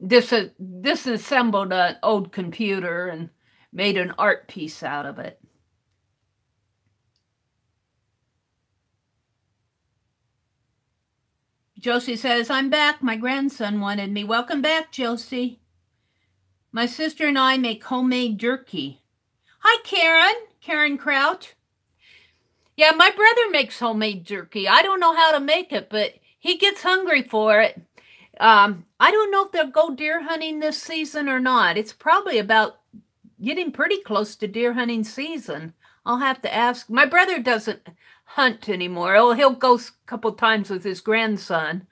Disassembled an old computer and made an art piece out of it. Josie says, I'm back. My grandson wanted me. Welcome back, Josie. My sister and I make homemade jerky. Hi, Karen Crouch. Yeah, my brother makes homemade jerky. I don't know how to make it, but he gets hungry for it. I don't know if they'll go deer hunting this season or not. It's probably about getting pretty close to deer hunting season. I'll have to ask. My brother doesn't hunt anymore. Oh, he'll go a couple times with his grandson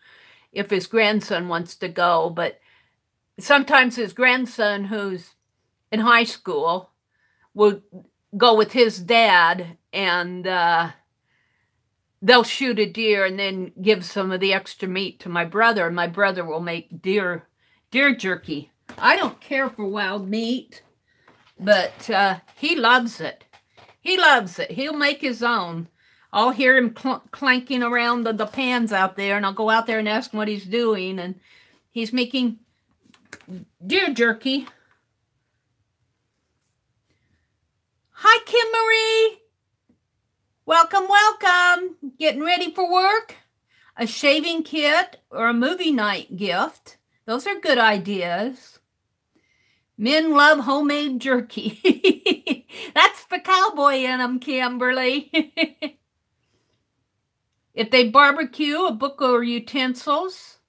if his grandson wants to go. But sometimes his grandson, who's in high school, will go with his dad, and they'll shoot a deer and then give some of the extra meat to my brother. And my brother will make deer jerky. I don't care for wild meat, but he loves it. He loves it. He'll make his own. I'll hear him clanking around the pans out there, and I'll go out there and ask him what he's doing, and he's making deer jerky. Hi, Kim Marie. Welcome, welcome. Getting ready for work? A shaving kit or a movie night gift. Those are good ideas. Men love homemade jerky. That's the cowboy in them, Kimberly. If they barbecue, a book or utensils.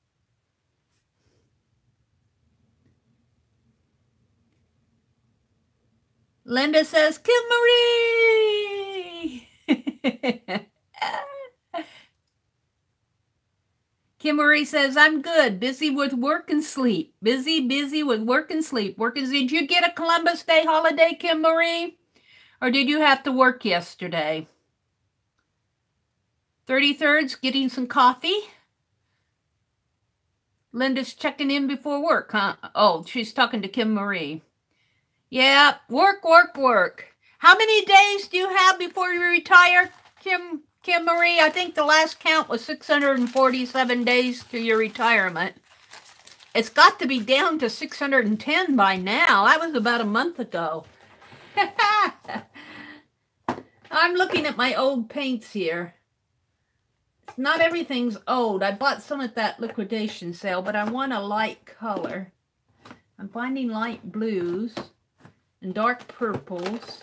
Linda says, Kim Marie. Kim Marie says, I'm good. Busy with work and sleep. Busy with work and sleep. Did you get a Columbus Day holiday, Kim Marie? Or did you have to work yesterday? 33rd's getting some coffee. Linda's checking in before work, huh? Oh, she's talking to Kim Marie. Yeah, work. How many days do you have before you retire, Kim Marie? I think the last count was 647 days to your retirement. It's got to be down to 610 by now. That was about a month ago. I'm looking at my old paints here. Not everything's old. I bought some at that liquidation sale, but I want a light color. I'm finding light blues and dark purples.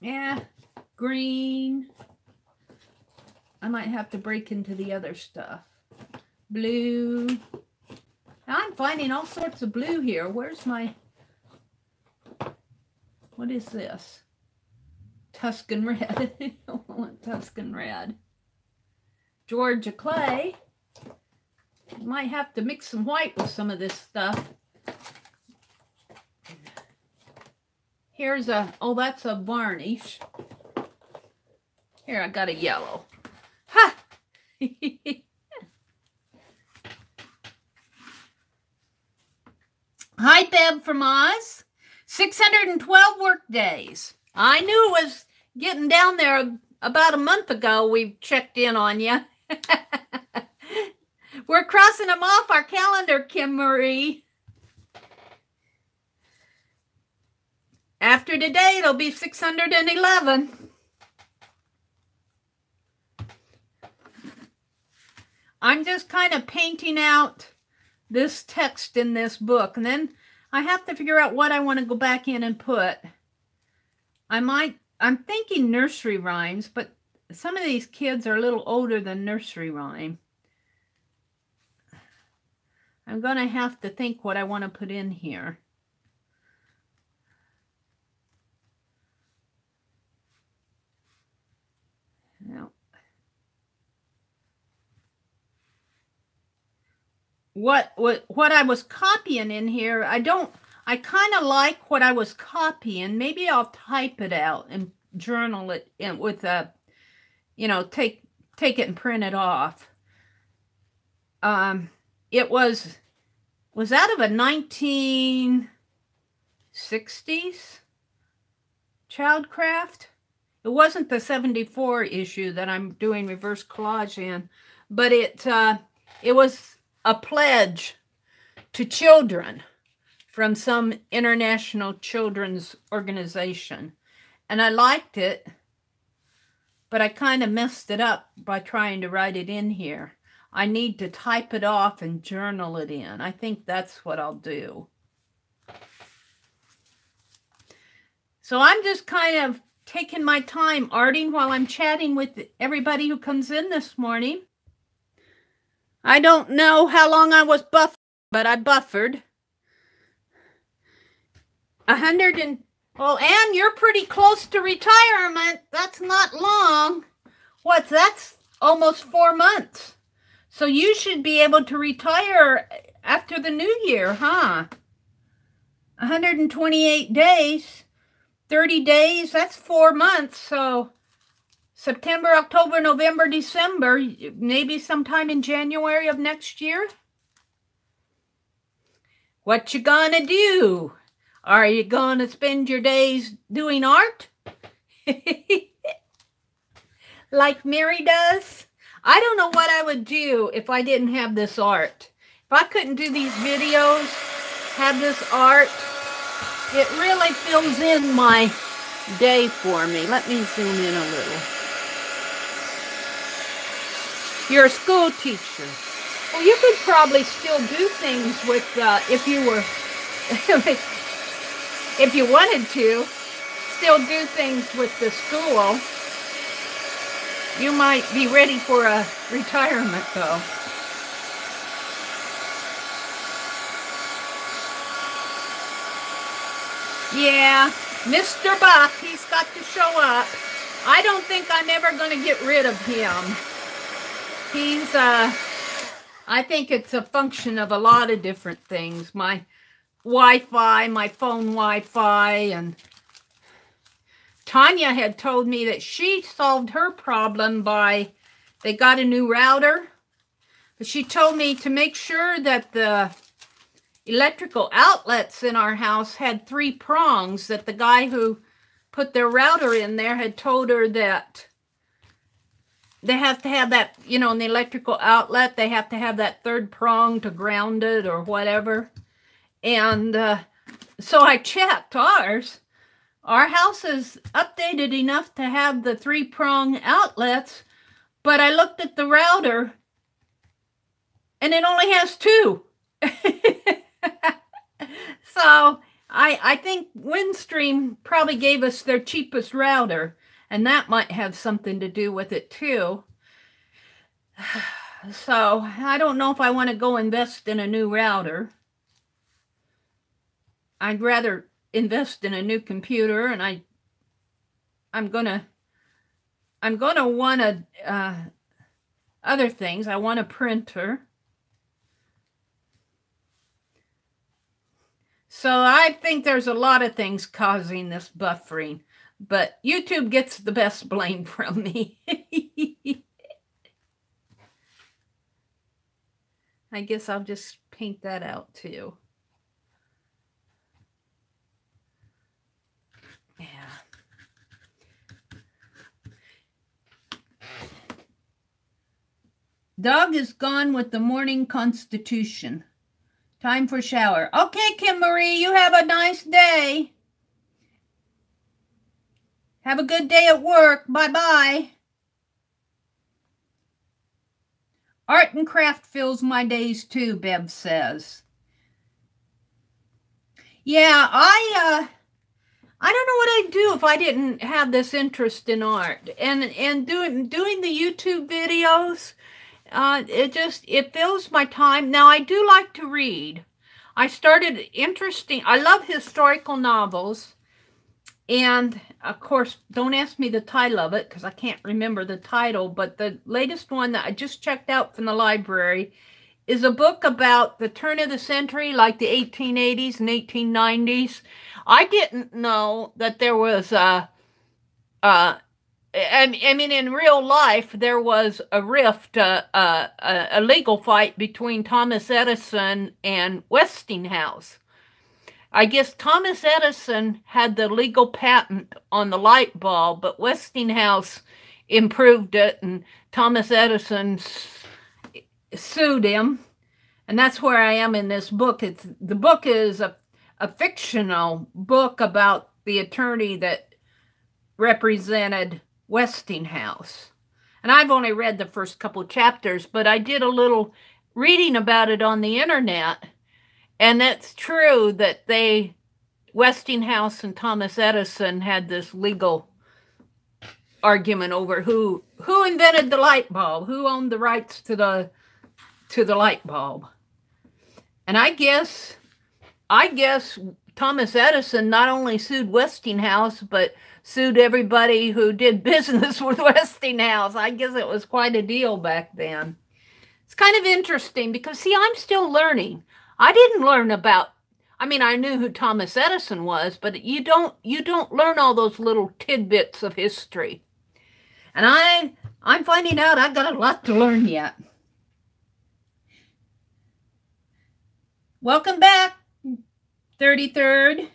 Yeah, green. I might have to break into the other stuff. Blue. I'm finding all sorts of blue here. Where's my... What is this? Tuscan red. I don't want Tuscan red. Georgia clay. Might have to mix some white with some of this stuff. Here's a, oh, that's a varnish. Here, I got a yellow. Ha! Hi, Deb from Oz. 612 work days. I knew it was getting down there about a month ago. We checked in on you. We're crossing them off our calendar, Kim Marie. After today, it'll be 611. I'm just kind of painting out this text in this book, and then I have to figure out what I want to go back in and put. I'm thinking nursery rhymes, but some of these kids are a little older than nursery rhyme. I'm going to have to think what I want to put in here. what I was copying in here. I kind of like what I was copying. Maybe I'll type it out and journal it in with a, you know, take it and print it off. It was out of a 1960s Childcraft. It wasn't the 74 issue that I'm doing reverse collage in, but it was a pledge to children from some international children's organization. And I liked it, but I kind of messed it up by trying to write it in here. I need to type it off and journal it in. I think that's what I'll do. So I'm just kind of taking my time arting while I'm chatting with everybody who comes in this morning. I don't know how long I was buffering, but I buffered. 100 and, well, Anne, you're pretty close to retirement. That's not long. That's almost 4 months. So you should be able to retire after the new year, huh? 128 days, 30 days, that's 4 months. So September, October, November, December, maybe sometime in January of next year. What you gonna do? Are you gonna spend your days doing art? Like Mary does? I don't know what I would do if I didn't have this art. If I couldn't do these videos, have this art, it really fills in my day for me. Let me zoom in a little. You're a school teacher. Well, you could probably still do things with, if you were, if you wanted to, still do things with the school. You might be ready for a retirement, though. Yeah, Mr. Buck, he's got to show up. I don't think I'm ever going to get rid of him. He's, I think it's a function of a lot of different things. My Wi-Fi, my phone Wi-Fi, and Tanya had told me that she solved her problem by, they got a new router. But she told me to make sure that the electrical outlets in our house had 3 prongs, that the guy who put their router in there had told her that they have to have that, you know, in the electrical outlet, they have to have that 3rd prong to ground it or whatever. And so I checked ours. Our house is updated enough to have the 3-prong outlets, but I looked at the router and it only has 2. So I think Windstream probably gave us their cheapest router, and that might have something to do with it too. So I don't know if I want to go invest in a new router. I'd rather invest in a new computer, and I'm gonna want other things. I want a printer. So I think there's a lot of things causing this buffering, but YouTube gets the best blame from me. I guess I'll just paint that out too. Yeah. Dog is gone with the morning constitution. Time for shower. Okay, Kim Marie, you have a nice day. Have a good day at work. Bye-bye. Art and craft fills my days too, Bev says. Yeah, I don't know what I'd do if I didn't have this interest in art. And doing the YouTube videos, it fills my time. Now, I do like to read. I love historical novels. And, of course, don't ask me the title of it because I can't remember the title. But the latest one that I just checked out from the library is a book about the turn of the century, like the 1880s and 1890s. I didn't know that there was I mean, in real life, there was a rift, a legal fight between Thomas Edison and Westinghouse. I guess Thomas Edison had the legal patent on the light bulb, but Westinghouse improved it, and Thomas Edison sued him. And that's where I am in this book. The book is a fictional book about the attorney that represented Westinghouse. And I've only read the first couple chapters, but I did a little reading about it on the internet. And that's true that Westinghouse and Thomas Edison had this legal argument over who invented the light bulb, who owned the rights to the light bulb. And I guess Thomas Edison not only sued Westinghouse, but sued everybody who did business with Westinghouse. I guess it was quite a deal back then. It's kind of interesting because, see, I'm still learning. I didn't learn about, I mean, I knew who Thomas Edison was, but you don't learn all those little tidbits of history. And I'm finding out I've got a lot to learn yet. Welcome back, 33rd.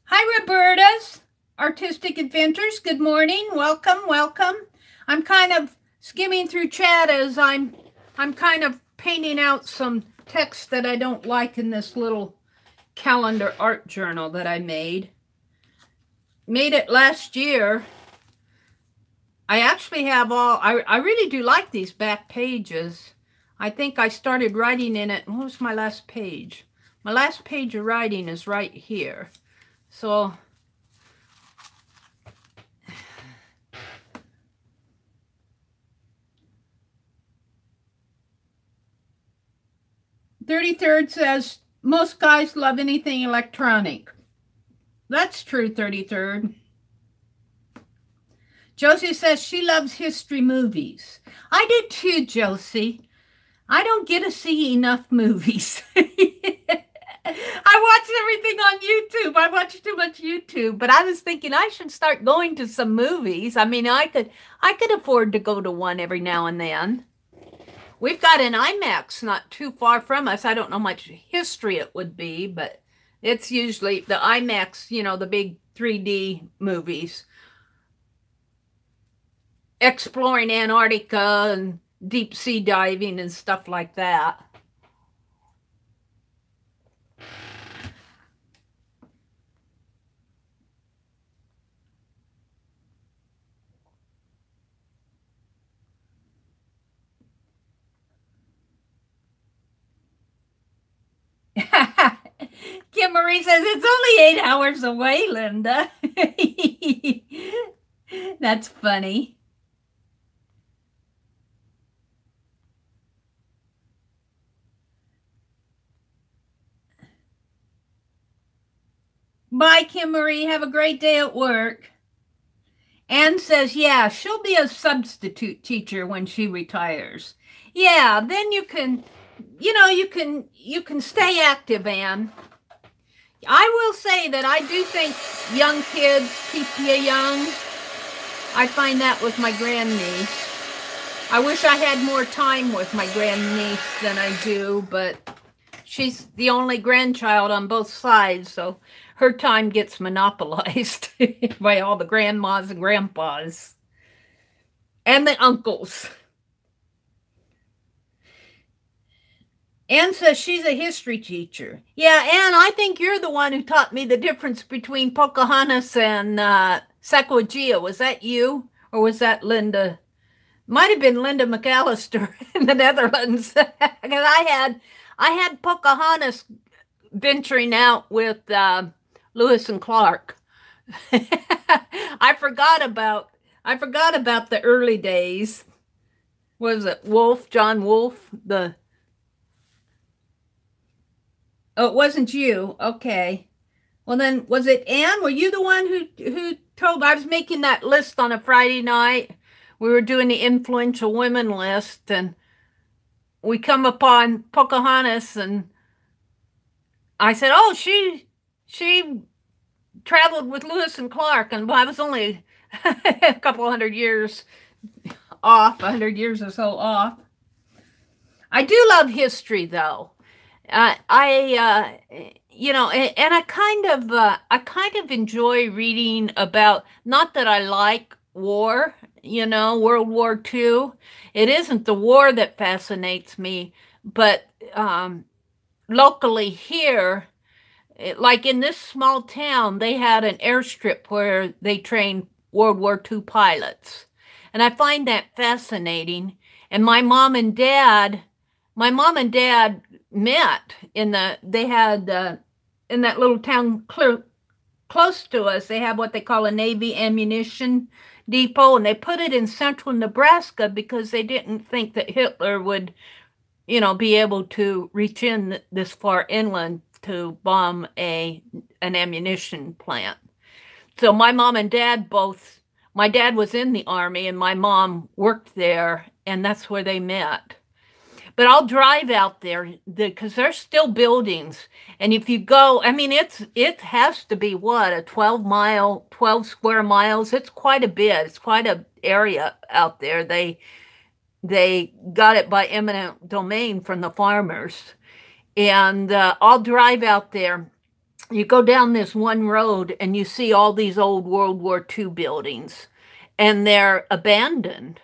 Hi, Roberta's Artistic Adventures. Good morning. Welcome, welcome. I'm kind of skimming through chat as I'm kind of painting out some text that I don't like in this little calendar art journal that I made. Made it last year. I actually have I really do like these back pages. I think I started writing in it. What was my last page? My last page of writing is right here. So, "33rd says, most guys love anything electronic." That's true, 33rd. Josie says she loves history movies. I do too, Josie. I don't get to see enough movies. I watch everything on YouTube. I watch too much YouTube, but I was thinking I should start going to some movies. I mean, I could afford to go to one every now and then. We've got an IMAX not too far from us. I don't know how much history it would be, but it's usually the IMAX, you know, the big 3D movies. Exploring Antarctica and deep sea diving and stuff like that. Kim Marie says, it's only 8 hours away, Linda. That's funny. Bye, Kim Marie. Have a great day at work. Anne says, yeah, she'll be a substitute teacher when she retires. Yeah, then you can, you know, you can stay active, Anne. I will say that I do think young kids keep you young. I find that with my grandniece. I wish I had more time with my grandniece than I do, but she's the only grandchild on both sides, so her time gets monopolized by all the grandmas and grandpas and the uncles. Anne says she's a history teacher. Yeah, Anne, I think you're the one who taught me the difference between Pocahontas and Sacagawea. Was that you? Or was that Linda? Might have been Linda McAllister in the Netherlands. Because I had Pocahontas venturing out with Lewis and Clark. I forgot about the early days. Was it Wolfe, John Wolfe? Oh, it wasn't you. Okay. Well, then, was it Anne? Were you the one who told? I was making that list on a Friday night. We were doing the influential women list, and we come upon Pocahontas, and I said, "Oh, she traveled with Lewis and Clark," and I was only a couple hundred years off, 100 years or so off. I do love history, though. You know, and I kind of enjoy reading about, not that I like war, you know, World War II. It isn't the war that fascinates me, but locally here, like in this small town, they had an airstrip where they trained World War II pilots. And I find that fascinating. And my mom and dad met they had, in that little town close to us, they have what they call a Navy ammunition depot, and they put it in central Nebraska because they didn't think that Hitler would, you know, be able to reach in this far inland to bomb an ammunition plant. So my mom and dad both, my dad was in the Army and my mom worked there, and that's where they met. But I'll drive out there because there's still buildings. And if you go, I mean, it has to be what, a 12 square miles. It's quite a bit. It's quite an area out there. They got it by eminent domain from the farmers. And I'll drive out there. You go down this one road and you see all these old World War II buildings, and they're abandoned.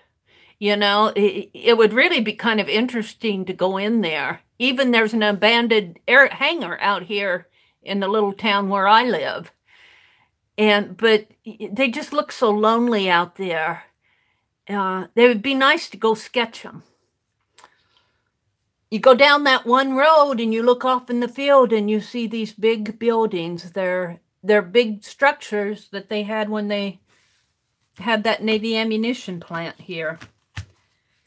You know, it would really be kind of interesting to go in there. Even there's an abandoned hangar out here in the little town where I live. But they just look so lonely out there. They would be nice to go sketch them. You go down that one road and you look off in the field and you see these big buildings. They're big structures that they had when they had that Navy ammunition plant here.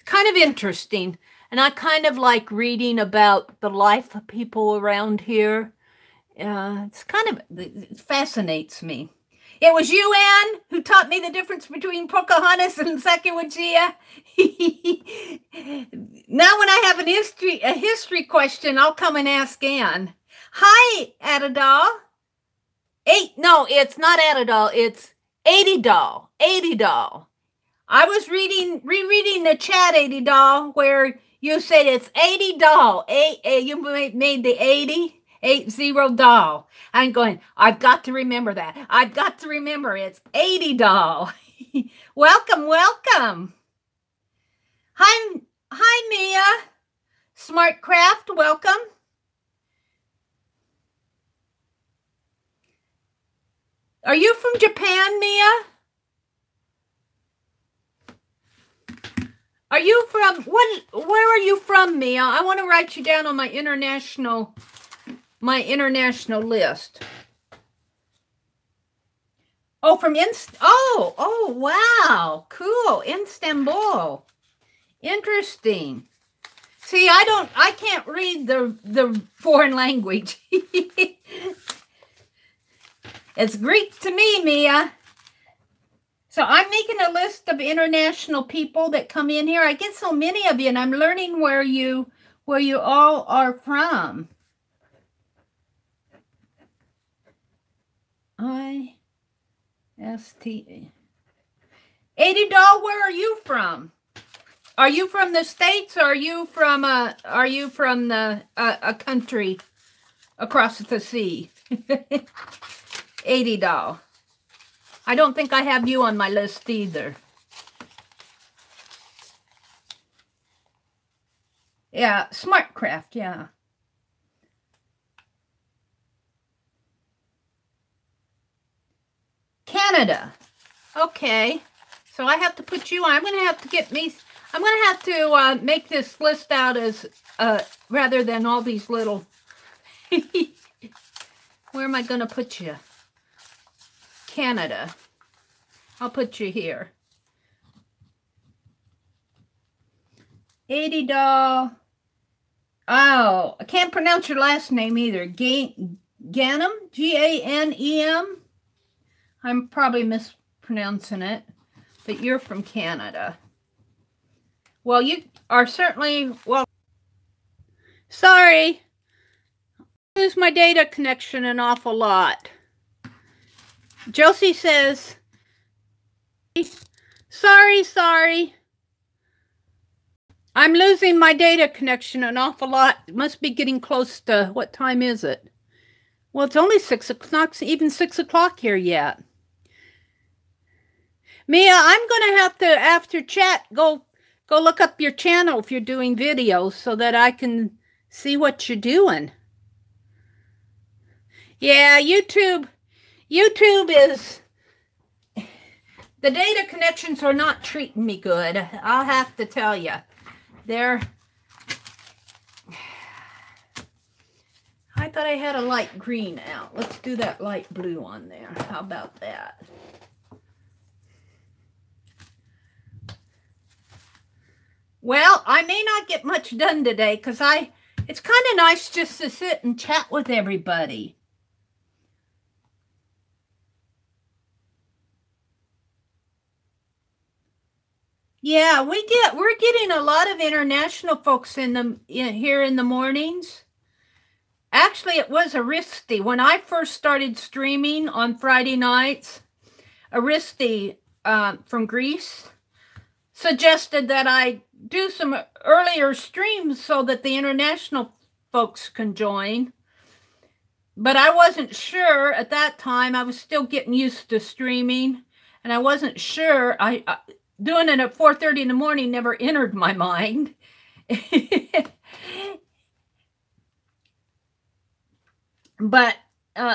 Kind of interesting, and I kind of like reading about the life of people around here. It fascinates me. It was you, Anne, who taught me the difference between Pocahontas and Sacagawea. Now when I have a history question, I'll come and ask Anne. Hi, Adidal. No, it's not Adidal, it's Adidal. Adidal. I was rereading the chat, Adidal, where you said it's $80. You made the 80 doll. I'm going, I've got to remember that. I've got to remember it's $80. Welcome, welcome. Hi, Mia. Smartcraft, welcome. Are you from Japan, Mia? Are you from, where are you from, Mia? I want to write you down on my international list. Oh, from oh, wow. Cool. Istanbul. Interesting. See, I can't read the foreign language. It's Greek to me, Mia. So I'm making a list of international people that come in here. I get so many of you, and I'm learning where you all are from. IST. $80, where are you from? Are you from the States, or are you from a country across the sea? $80. I don't think I have you on my list either. Yeah, Smartcraft, yeah. Canada. Okay. So I have to put you on. I'm going to have to make this list out as, rather than all these little, where am I going to put you? Canada. I'll put you here. $80. Oh, I can't pronounce your last name either. Ganem, G-A-N-E-M. I'm probably mispronouncing it, but you're from Canada. Well, you are certainly, well, sorry. I lose my data connection an awful lot. Josie says, sorry. I'm losing my data connection an awful lot. It must be getting close to, what time is it? Well, it's only 6 o'clock, not even 6 o'clock here yet. Mia, I'm going to have to, after chat, go look up your channel if you're doing videos so that I can see what you're doing. Yeah, YouTube is, the data connections are not treating me good. I'll have to tell you. I thought I had a light green out. Let's do that light blue on there. How about that? Well, I may not get much done today because it's kind of nice just to sit and chat with everybody. Yeah, we're getting a lot of international folks here in the mornings. Actually, it was Aristi. When I first started streaming on Friday nights, Aristi from Greece suggested that I do some earlier streams so that the international folks can join. But I wasn't sure at that time. I was still getting used to streaming, and I wasn't sure. Doing it at 4:30 in the morning never entered my mind. But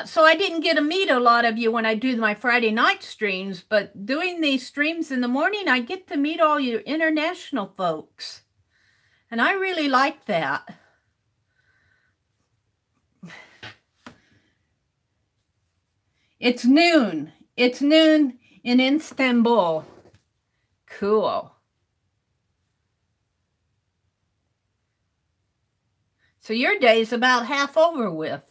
so I didn't get to meet a lot of you when I do my Friday night streams, but doing these streams in the morning, I get to meet all you international folks. And I really like that. It's noon. It's noon in Istanbul. Cool. So your day's about half over with.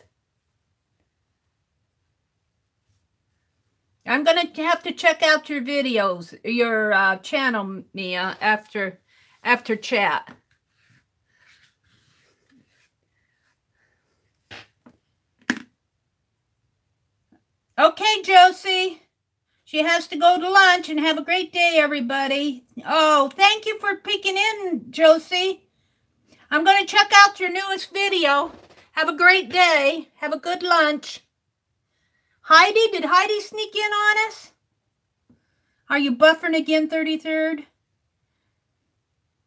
I'm going to have to check out your videos, your channel, Mia, after chat. Okay, Josie. She has to go to lunch, and have a great day, everybody. Oh, thank you for peeking in, Josie. I'm going to check out your newest video. Have a great day. Have a good lunch. Heidi, did Heidi sneak in on us? Are you buffering again, 33rd?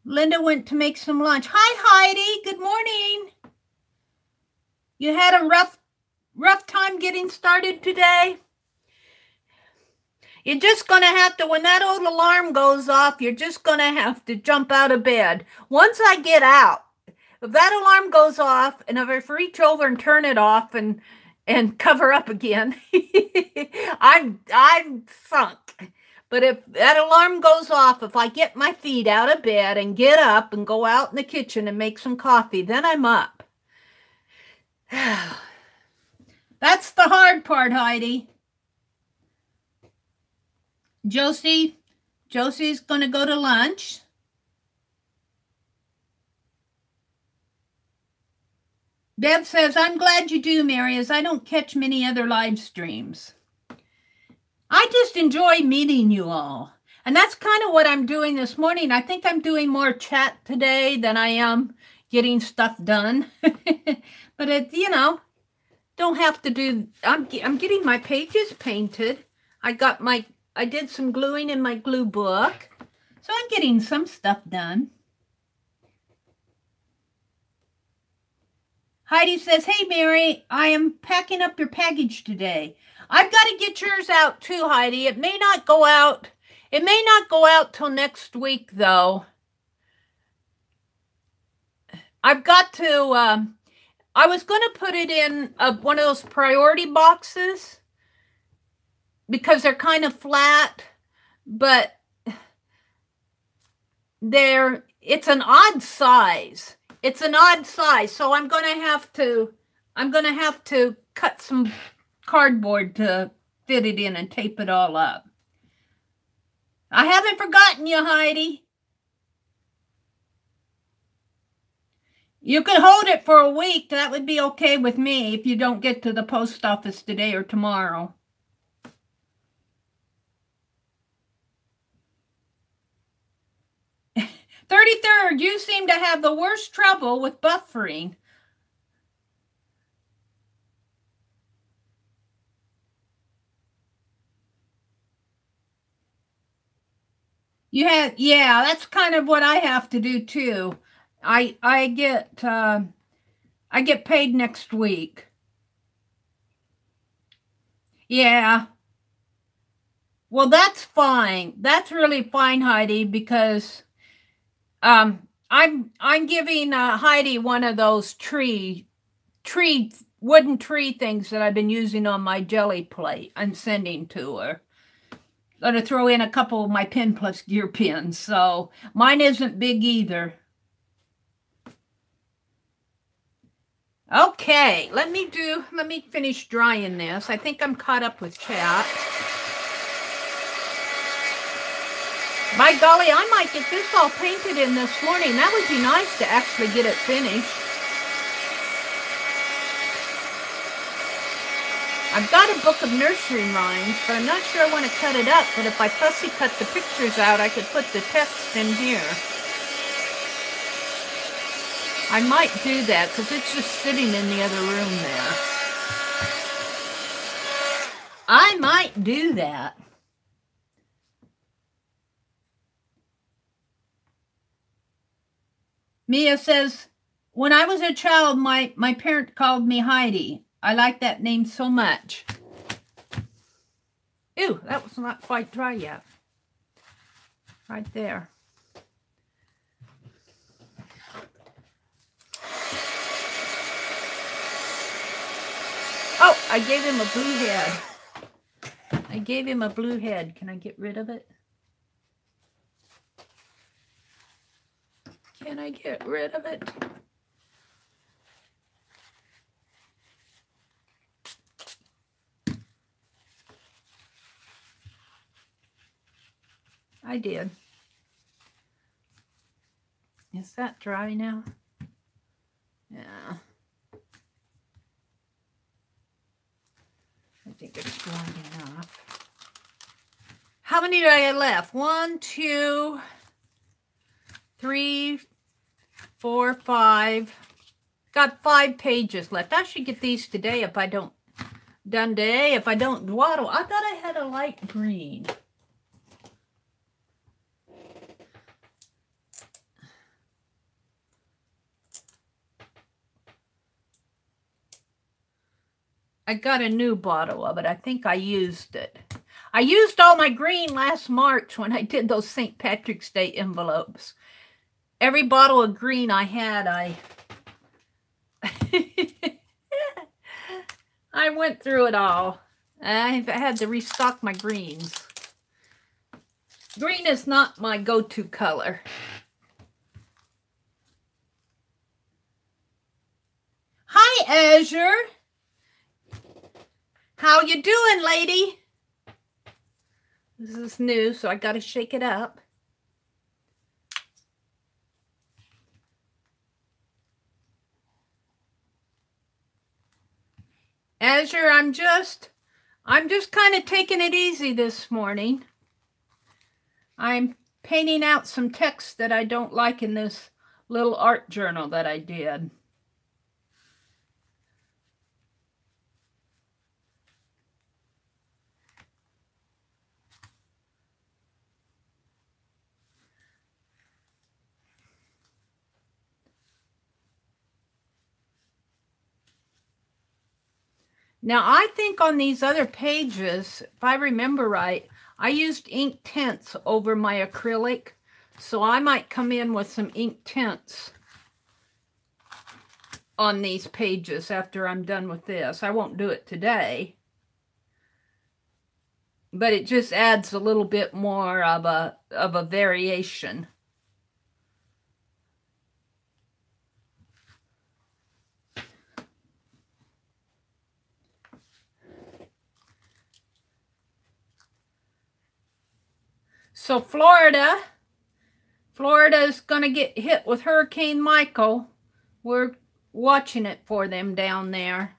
Linda went to make some lunch. Hi, Heidi. Good morning. You had a rough time getting started today? You're just going to have to, when that old alarm goes off, you're just going to have to jump out of bed. Once I get out, if that alarm goes off, and if I reach over and turn it off and cover up again, I'm sunk. But if that alarm goes off, if I get my feet out of bed and get up and go out in the kitchen and make some coffee, then I'm up. That's the hard part, Heidi. Josie's going to go to lunch. Bev says, I'm glad you do, Mary, as I don't catch many other live streams. I just enjoy meeting you all. And that's kind of what I'm doing this morning. I think I'm doing more chat today than I am getting stuff done. But it's, you know, don't have to do, I'm getting my pages painted. I did some gluing in my glue book. So I'm getting some stuff done. Heidi says, hey, Mary, I am packing up your package today. I've got to get yours out too, Heidi. It may not go out. It may not go out till next week, though. I've got to, I was going to put it in one of those priority boxes because they're kind of flat, but it's an odd size. It's an odd size, so I'm going to have to I'm going to have to cut some cardboard to fit it in and tape it all up. I haven't forgotten you, Heidi. You could hold it for a week. That would be okay with me if you don't get to the post office today or tomorrow. 33rd, you seem to have the worst trouble with buffering. You had, yeah, that's kind of what I have to do too. I get paid next week. Yeah. Well, that's fine. That's really fine, Heidi, because I'm giving Heidi one of those wooden tree things that I've been using on my jelly plate. I'm sending to her. Going to throw in a couple of my Pen Plus gear pins. So mine isn't big either. Okay, let me finish drying this. I think I'm caught up with chat. By golly, I might get this all painted in this morning. That would be nice to actually get it finished. I've got a book of nursery rhymes, but I'm not sure I want to cut it up. But if I fussy cut the pictures out, I could put the text in here. I might do that because it's just sitting in the other room there. I might do that. Mia says, when I was a child, my parent called me Heidi. I like that name so much. Ew, that was not quite dry yet. Right there. Oh, I gave him a blue head. I gave him a blue head. Can I get rid of it? Can I get rid of it? I did. Is that dry now? Yeah. I think it's dry enough. How many do I have left? 1, 2, 3, 4, 5. Got 5 pages left. I should get these today if I don't done today. If I don't dwaddle. I thought I had a light green. I got a new bottle of it. I think I used it. I used all my green last March when I did those St. Patrick's Day envelopes. Every bottle of green I had, I went through it all. I had to restock my greens. Green is not my go-to color. Hi, Azure. How you doing, lady? This is new, so I got to shake it up. Azure, I'm just kind of taking it easy this morning. I'm painting out some text that I don't like in this little art journal that I did. Now, I think on these other pages, if I remember right, I used ink tints over my acrylic. So I might come in with some ink tints on these pages after I'm done with this. I won't do it today. But it just adds a little bit more of a variation. So Florida's going to get hit with Hurricane Michael. We're watching it for them down there.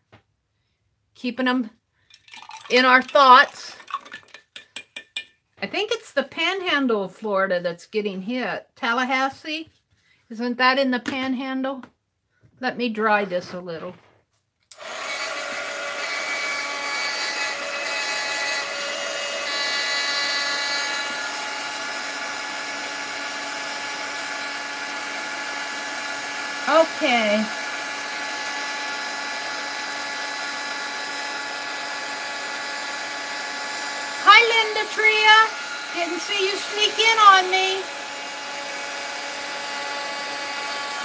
Keeping them in our thoughts. I think it's the panhandle of Florida that's getting hit. Tallahassee? Isn't that in the panhandle? Let me dry this a little. Okay. Hi, Linda Tria. Didn't see you sneak in on me.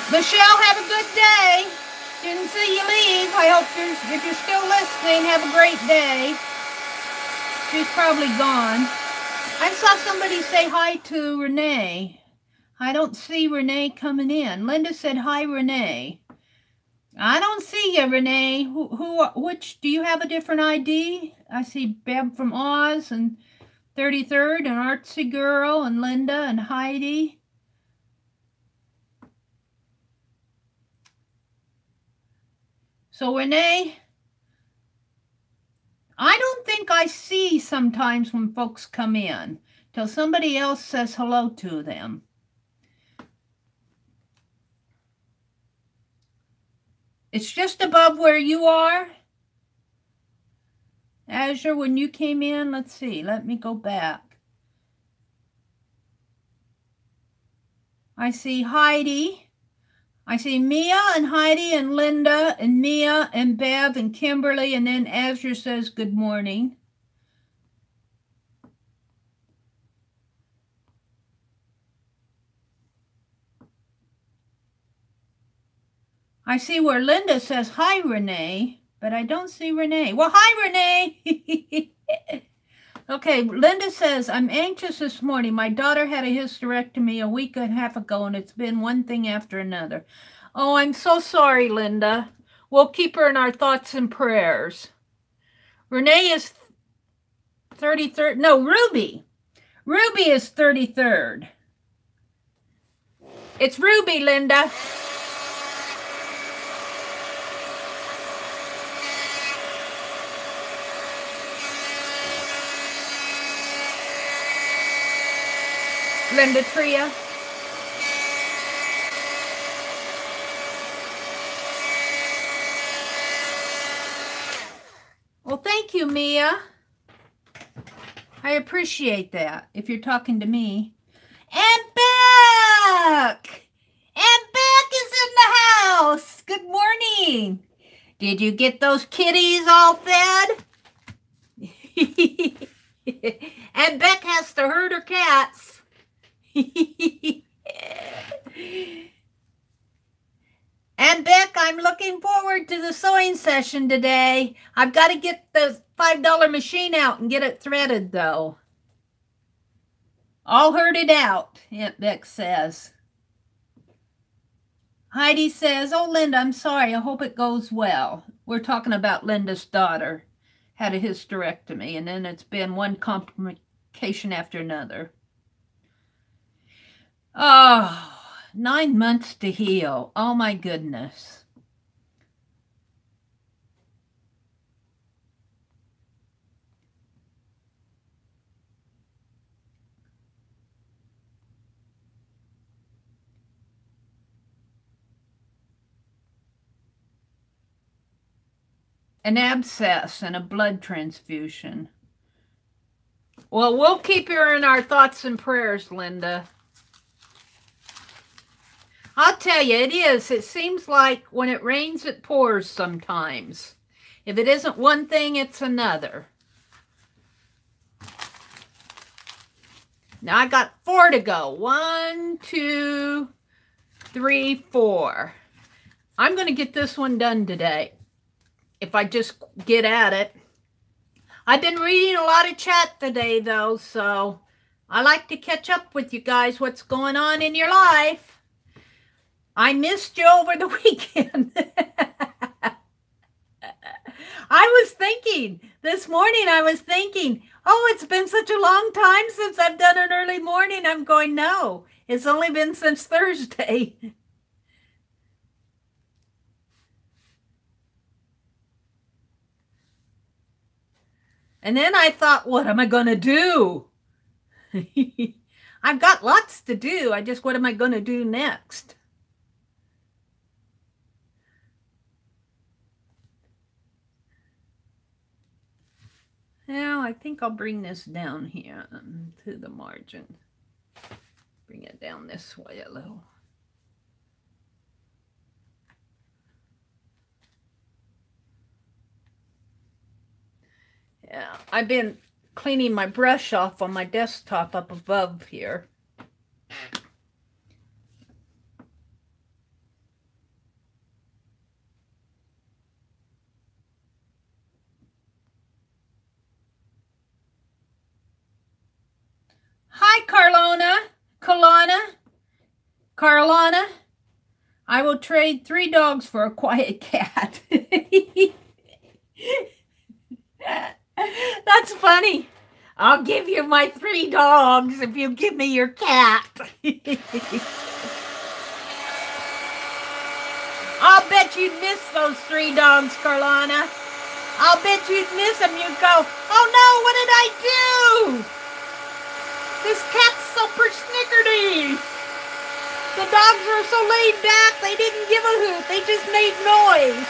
Michelle, have a good day. Didn't see you leave. I hope if you're still listening, have a great day. She's probably gone. I saw somebody say hi to Renee. I don't see Renee coming in. Linda said, hi, Renee. I don't see you, Renee. Which, do you have a different ID? I see Beb from Oz and 33rd and Artsy Girl and Linda and Heidi. So, Renee, I don't think I see sometimes when folks come in till somebody else says hello to them. It's just above where you are. Azure, when you came in, let's see, let me go back. I see Heidi. I see Mia and Heidi and Linda and Mia and Bev and Kimberly, and then Azure says good morning. I see where Linda says, hi, Renee, but I don't see Renee. Well, hi, Renee. Okay, Linda says, I'm anxious this morning. My daughter had a hysterectomy a week and a half ago, and it's been one thing after another. Oh, I'm so sorry, Linda. We'll keep her in our thoughts and prayers. Renee is 33rd. No, Ruby. Ruby is 33rd. It's Ruby, Linda. Linda Tria. Well, thank you, Mia. I appreciate that, if you're talking to me. Auntbec! Auntbec is in the house. Good morning. Did you get those kitties all fed? Auntbec has to herd her cats. Auntbec, I'm looking forward to the sewing session today. I've got to get the $5 machine out and get it threaded, though. All herded out, Auntbec says. Heidi says, oh, Linda, I'm sorry. I hope it goes well. We're talking about Linda's daughter. Had a hysterectomy, and then it's been one complication after another. Oh, 9 months to heal. Oh, my goodness. An abscess and a blood transfusion. Well, we'll keep her in our thoughts and prayers, Linda. I'll tell you, it is. It seems like when it rains, it pours sometimes. If it isn't one thing, it's another. Now I got 4 to go. 1, 2, 3, 4. I'm going to get this one done today, if I just get at it. I've been reading a lot of chat today, though, so I like to catch up with you guys, what's going on in your life. I missed you over the weekend. I was thinking, this morning I was thinking, oh, it's been such a long time since I've done an early morning. I'm going, no, it's only been since Thursday. And then I thought, what am I going to do? I've got lots to do. What am I going to do next? Now, I think I'll bring this down here to the margin. Bring it down this way a little. Yeah, I've been cleaning my brush off on my desktop up above here. Hi, Carlana. I will trade 3 dogs for a quiet cat. That's funny. I'll give you my 3 dogs if you give me your cat. I'll bet you'd miss those 3 dogs, Carlana. I'll bet you'd miss them. You'd go, oh no, what did I do? This cat's so persnickerty. The dogs are so laid back, they didn't give a hoot. They just made noise.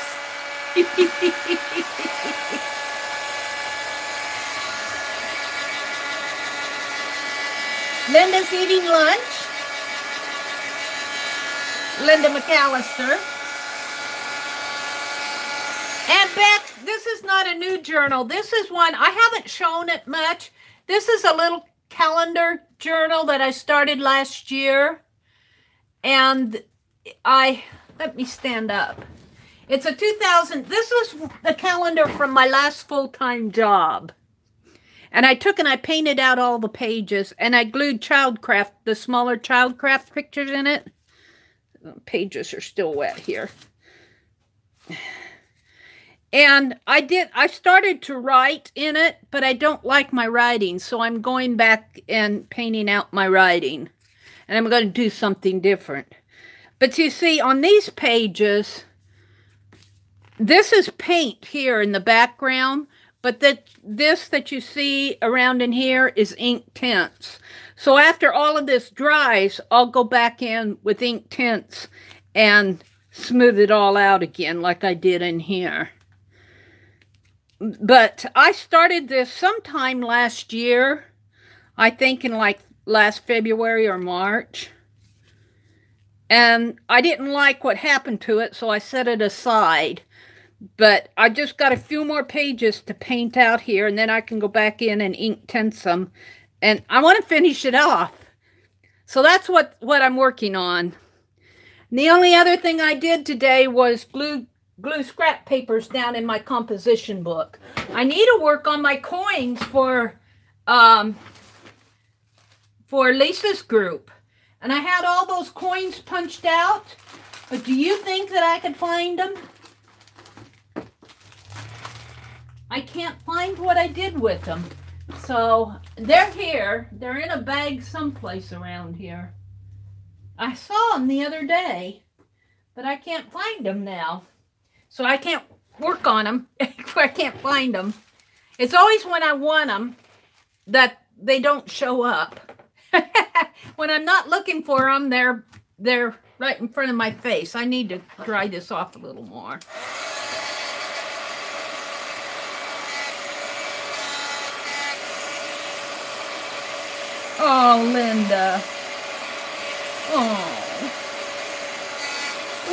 Linda's eating lunch. Linda McAllister. And Beck, this is not a new journal. This is one, I haven't shown it much. This is a little calendar journal that I started last year. And let me stand up. It's a 2000, this was the calendar from my last full-time job. And I took and I painted out all the pages and I glued childcraft, the smaller childcraft pictures in it. The pages are still wet here. And I started to write in it, but I don't like my writing. So I'm going back and painting out my writing. And I'm going to do something different. But you see, on these pages, this is paint here in the background. But this that you see around in here is ink tints. So after all of this dries, I'll go back in with ink tints and smooth it all out again like I did in here. But I started this sometime last year, I think in like last February or March. And I didn't like what happened to it, so I set it aside. But I just got a few more pages to paint out here, and then I can go back in and ink tint some. And I want to finish it off. So that's what I'm working on. And the only other thing I did today was glue scrap papers down in my composition book. I need to work on my coins for Lisa's group. And I had all those coins punched out. But do you think that I could find them? I can't find what I did with them. So they're here. They're in a bag someplace around here. I saw them the other day, but I can't find them now. So I can't work on them if I can't find them. It's always when I want them that they don't show up. When I'm not looking for them, they're right in front of my face. I need to dry this off a little more. Oh, Linda. Oh.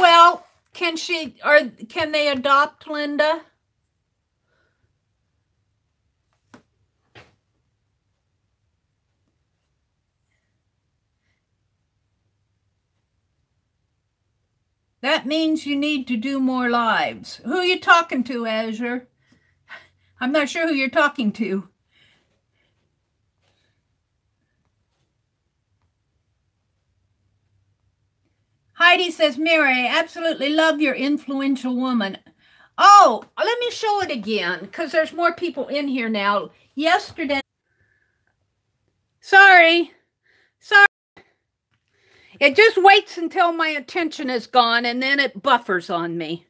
Well, can they adopt Linda? That means you need to do more lives. Who are you talking to, Azure? I'm not sure who you're talking to. Heidi says, Mary, I absolutely love your influential woman. Oh, let me show it again, because there's more people in here now. Yesterday, sorry. It just waits until my attention is gone, and then it buffers on me.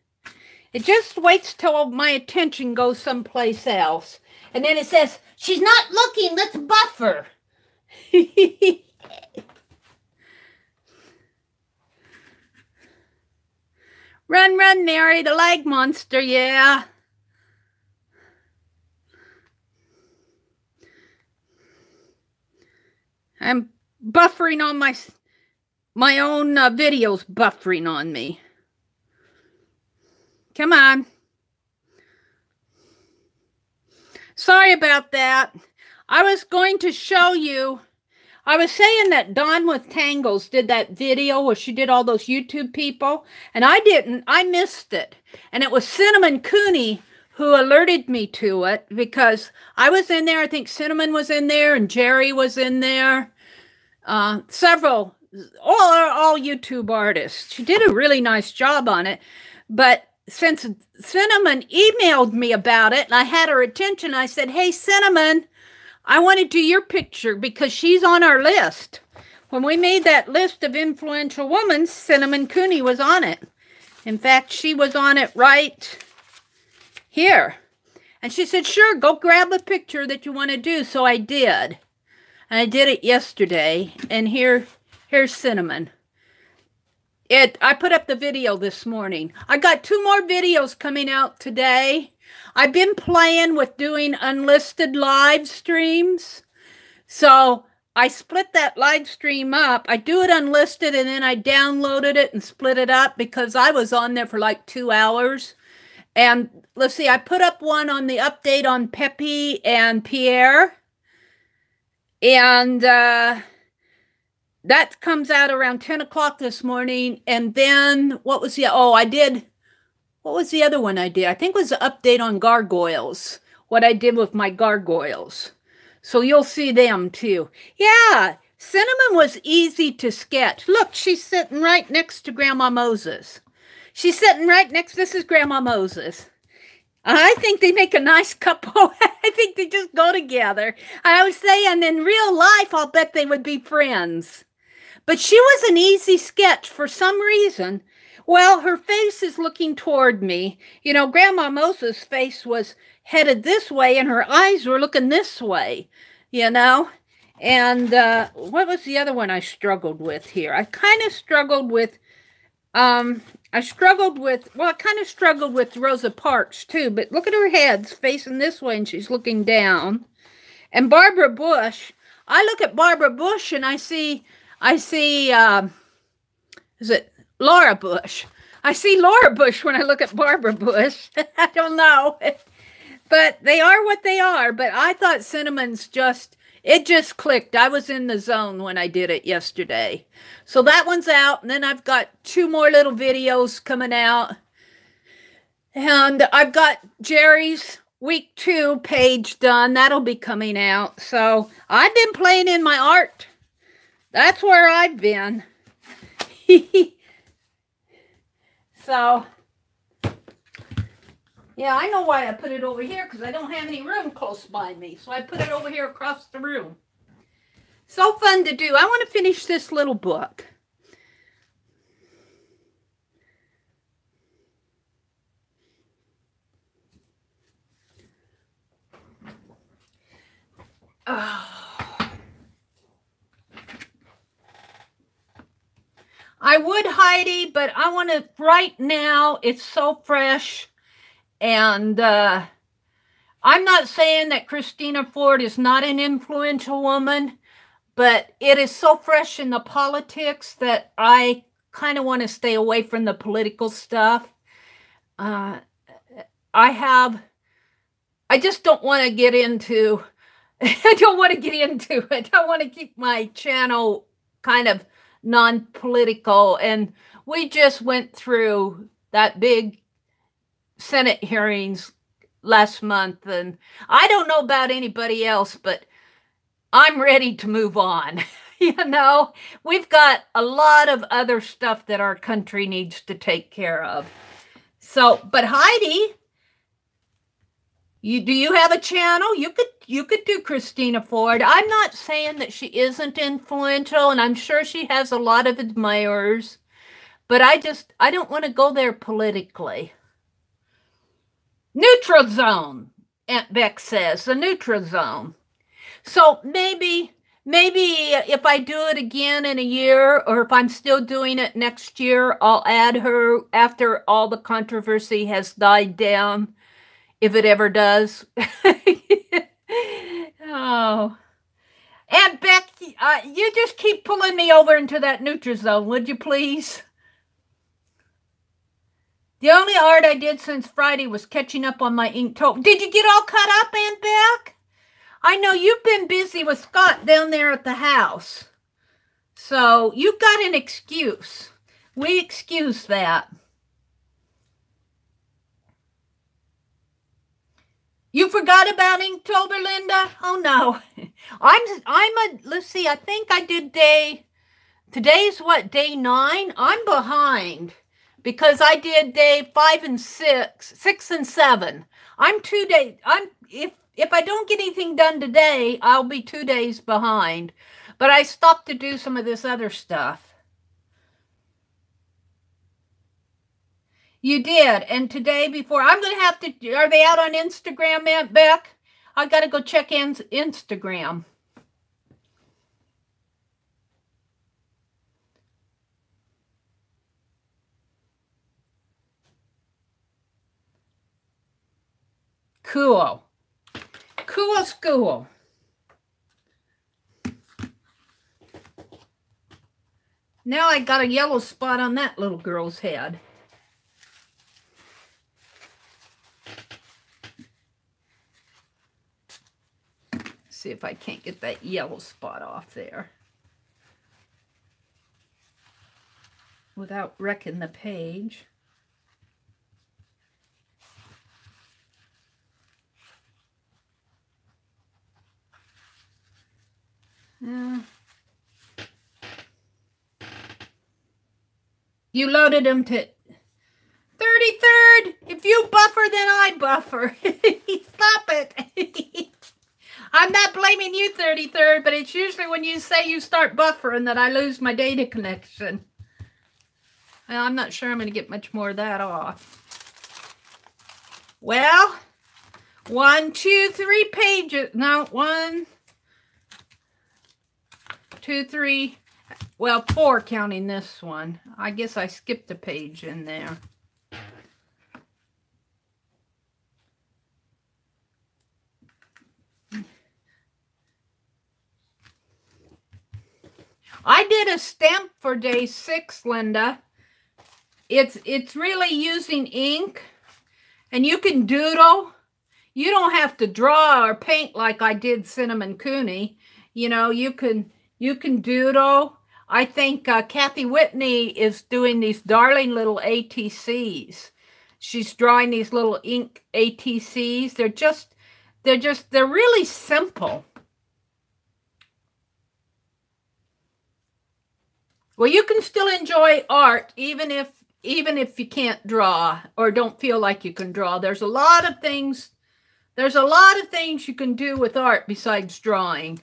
It just waits till my attention goes someplace else. And then it says, she's not looking, let's buffer. Run, run, Mary, the lag monster, yeah. I'm buffering on my own videos, buffering on me. Come on. Sorry about that. I was going to show you. I was saying that Dawn with Tangles did that video where she did all those YouTube people, and I didn't. I missed it. And it was Cinnamon Cooney who alerted me to it, because I was in there. I think Cinnamon was in there, and Jerry was in there. Several, all YouTube artists. She did a really nice job on it. But since Cinnamon emailed me about it, and I had her attention, I said, hey, Cinnamon, I want to do your picture because she's on our list. When we made that list of influential women, Cinnamon Cooney was on it. In fact, she was on it right here. And she said, sure, go grab a picture that you want to do. So I did. And I did it yesterday. And here's Cinnamon. I put up the video this morning. I got 2 more videos coming out today. I've been playing with doing unlisted live streams. So I split that live stream up. I do it unlisted, and then I downloaded it and split it up because I was on there for like 2 hours. And let's see, I put up one on the update on Pepe and Pierre. And that comes out around 10 o'clock this morning. And then what was the, what was the other one I did? I think it was the update on gargoyles, what I did with my gargoyles. So you'll see them too. Yeah, Cinnamon was easy to sketch. Look, she's sitting right next to Grandma Moses. She's sitting right next, this is Grandma Moses. I think they make a nice couple. I think they just go together. I was saying in real life, I'll bet they would be friends. But she was an easy sketch for some reason. Well, her face is looking toward me. You know, Grandma Moses' face was headed this way and her eyes were looking this way, you know. And what was the other one I struggled with here? I kind of struggled with, well, I kind of struggled with Rosa Parks too, but look at her head's facing this way and she's looking down. And Barbara Bush, I look at Barbara Bush and I see, is it Laura Bush? I see Laura Bush when I look at Barbara Bush. I don't know. But they are what they are. But I thought Cinnamon's it just clicked. I was in the zone when I did it yesterday. So that one's out. And then I've got 2 more little videos coming out. And I've got Jerry's week 2 page done. That'll be coming out. So I've been playing in my art. That's where I've been. So, yeah, I know why I put it over here, because I don't have any room close by me. So I put it over here across the room. So fun to do. I want to finish this little book. Oh. I would, Heidi, but I want to, right now, it's so fresh. And I'm not saying that Christina Ford is not an influential woman, but it is so fresh in the politics that I kind of want to stay away from the political stuff. I just don't want to get into, I don't want to get into it. I want to keep my channel kind of non-political. And we just went through that big Senate hearings last month, and I don't know about anybody else, but I'm ready to move on. You know, we've got a lot of other stuff that our country needs to take care of. So, but Heidi, do you have a channel? You could do Christina Ford. I'm not saying that she isn't influential, and I'm sure she has a lot of admirers, but I don't want to go there politically. Neutral zone, Auntbec says, the neutral zone. So maybe if I do it again in a year, or if I'm still doing it next year, I'll add her after all the controversy has died down, if it ever does. Oh. Auntbec, you just keep pulling me over into that neutral zone, would you please? The only art I did since Friday was catching up on my Inktober. Did you get all caught up, Auntbec? I know you've been busy with Scott down there at the house. So you've got an excuse. We excuse that. You forgot about Inktober, Linda? Oh no. Let's see, I think I did today's what, day 9? I'm behind because I did day 5 and 6 and 7. I'm 2 days, if I don't get anything done today, I'll be 2 days behind. But I stopped to do some of this other stuff. You did. And today before, I'm going to have to, are they out on Instagram, Auntbec? I got to go check Instagram. Cool. Cool school. Now I got a yellow spot on that little girl's head. See if I can't get that yellow spot off there without wrecking the page. You loaded them to 33rd. If you buffer, then I buffer. Stop it. I'm not blaming you, 33rd, but it's usually when you say you start buffering that I lose my data connection. Well, I'm not sure I'm going to get much more of that off. Well, 1, 2, 3 pages. No, 1, 2, 3. Well, 4 counting this one. I guess I skipped a page in there. I did a stamp for day 6, Linda. It's really using ink, and you can doodle. You don't have to draw or paint like I did Cinnamon Cooney. You know, you can doodle. I think Kathy Whitney is doing these darling little ATCs. She's drawing these little ink ATCs. They're really simple. Well, you can still enjoy art even if you can't draw or don't feel like you can draw. There's a lot of things you can do with art besides drawing.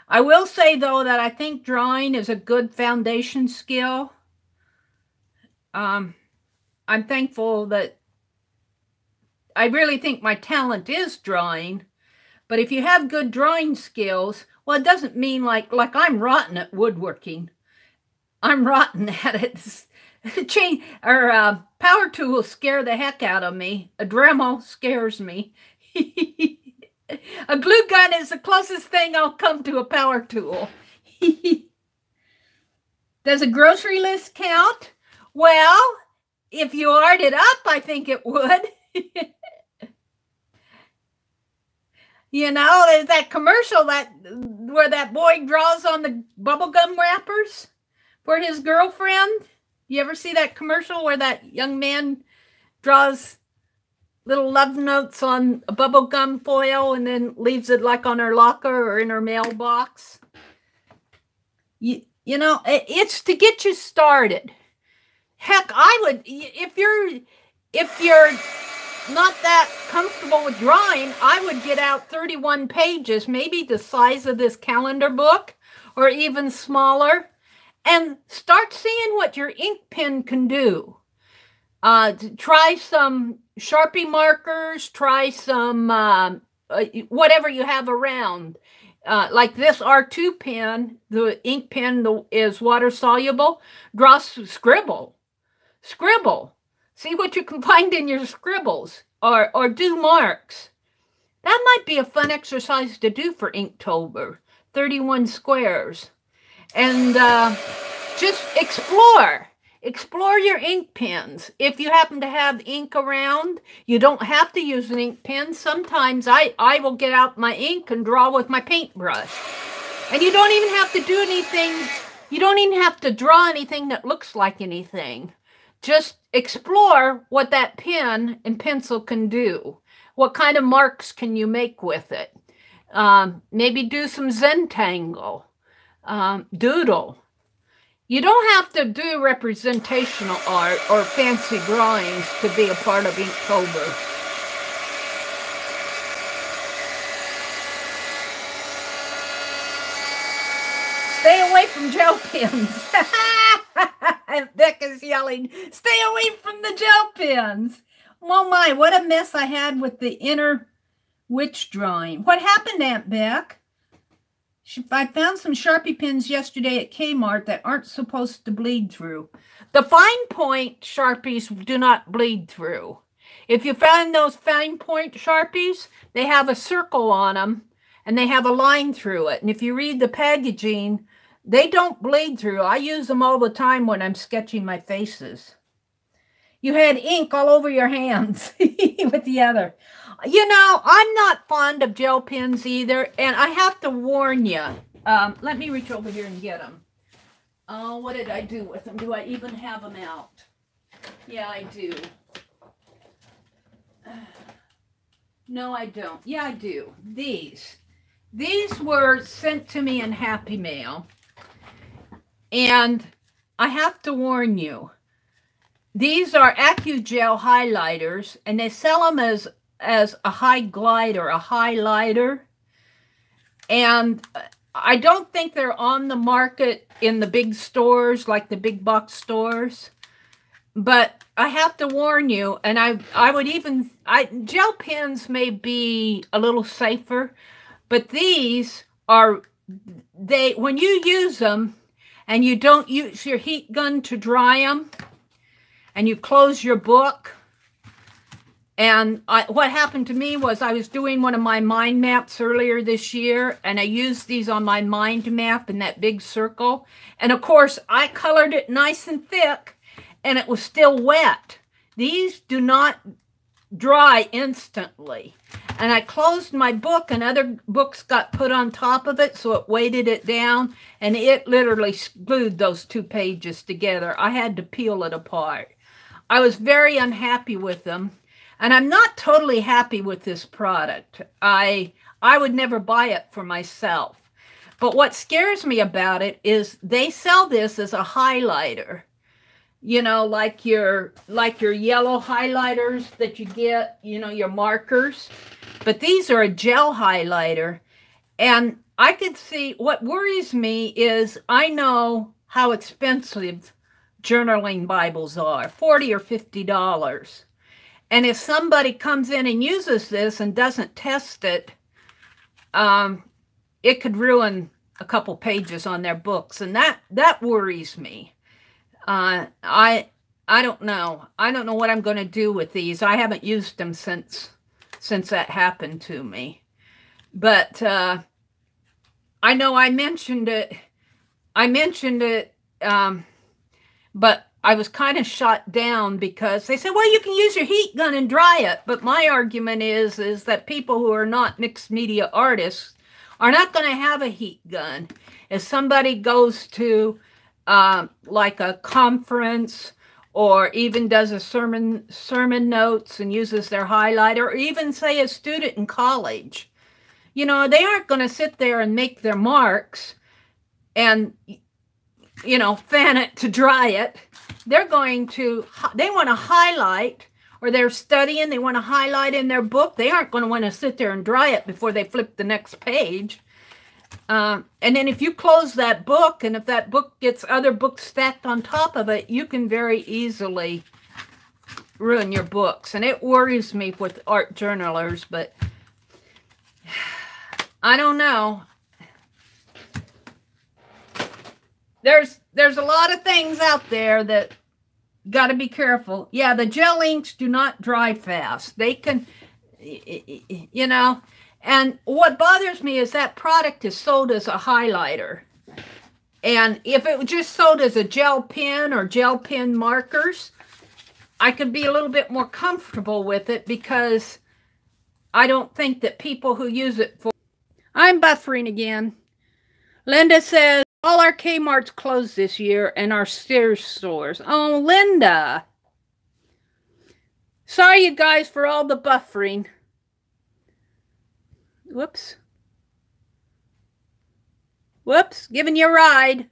I will say, though, that I think drawing is a good foundation skill. I'm thankful that I really think my talent is drawing. But if you have good drawing skills, well, it doesn't mean like I'm rotten at woodworking. I'm rotten at it. Power tools scare the heck out of me. A Dremel scares me. A glue gun is the closest thing I'll come to a power tool. Does a grocery list count? Well, if you art it up, I think it would. You know, there's that commercial where that boy draws on the bubblegum wrappers for his girlfriend. You ever see that commercial where that young man draws little love notes on a bubble gum foil and then leaves it like on her locker or in her mailbox? You know, it's to get you started. Heck, I would, if if you're not that comfortable with drawing, I would get out 31 pages, maybe the size of this calendar book or even smaller, and start seeing what your ink pen can do. Try some Sharpie markers, try some whatever you have around. Like this R2 pen, the ink pen is water soluble. Draw, scribble. See what you can find in your scribbles, or do marks. That might be a fun exercise to do for Inktober. 31 squares. And just explore. Explore your ink pens. If you happen to have ink around, you don't have to use an ink pen. Sometimes I will get out my ink and draw with my paintbrush. And you don't even have to do anything. You don't even have to draw anything that looks like anything. Just explore what that pen and pencil can do. What kind of marks can you make with it? Maybe do some Zentangle. Doodle. You don't have to do representational art or fancy drawings to be a part of Inktober. Stay away from gel pens. Beck is yelling, stay away from the gel pens. Oh my, what a mess I had with the inner witch drawing. What happened, Aunt Beck? I found some Sharpie pens yesterday at Kmart that aren't supposed to bleed through. The fine point Sharpies do not bleed through. If you find those fine point Sharpies, they have a circle on them and they have a line through it. And if you read the packaging, they don't bleed through. I use them all the time when I'm sketching my faces. You had ink all over your hands with the other. You know, I'm not fond of gel pens either, and I have to warn you. Let me reach over here and get them. Oh, what did I do with them? Do I even have them out? Yeah, I do. No, I don't. Yeah, I do. These were sent to me in Happy Mail, and I have to warn you. These are AccuGel highlighters, and they sell them as a high glide or a highlighter. And I don't think they're on the market in the big stores, like the big box stores. But I have to warn you, and I would even, gel pens may be a little safer, but these are, when you use them and you don't use your heat gun to dry them, and you close your book. And what happened to me was I was doing one of my mind maps earlier this year, and I used these on my mind map in that big circle. And of course, I colored it nice and thick, and it was still wet. These do not dry instantly. And I closed my book, and other books got put on top of it, so it weighted it down, and it literally glued those 2 pages together. I had to peel it apart. I was very unhappy with them, and I'm not totally happy with this product. I would never buy it for myself. But what scares me about it is they sell this as a highlighter. You know, like your yellow highlighters that you get, you know, your markers. But these are a gel highlighter. And I could see, what worries me is I know how expensive journaling Bibles are, $40 or $50. And if somebody comes in and uses this and doesn't test it, it could ruin a couple pages on their books. And that worries me. I don't know. I don't know what I'm going to do with these. I haven't used them since that happened to me. But I know I mentioned it. But I was kind of shot down because they said, well, you can use your heat gun and dry it. But my argument is that people who are not mixed media artists are not going to have a heat gun. If somebody goes to like a conference or even does a sermon notes and uses their highlighter, or even say a student in college, you know, they aren't going to sit there and make their marks and, you know, fan it to dry it. They want to highlight, or they're studying, they want to highlight in their book, they aren't going to want to sit there and dry it before they flip the next page. And then if you close that book, and if that book gets other books stacked on top of it, you can very easily ruin your books. And it worries me with art journalers, but I don't know. There's a lot of things out there that got to be careful. Yeah, the gel inks do not dry fast. They can, you know, and what bothers me is that product is sold as a highlighter. And if it was just sold as a gel pen or gel pen markers, I could be a little bit more comfortable with it, because I don't think that people who use it for... I'm buffering again. Linda says, all our Kmart's closed this year and our Sears stores. Oh, Linda. Sorry, you guys, for all the buffering. Whoops. Whoops, giving you a ride.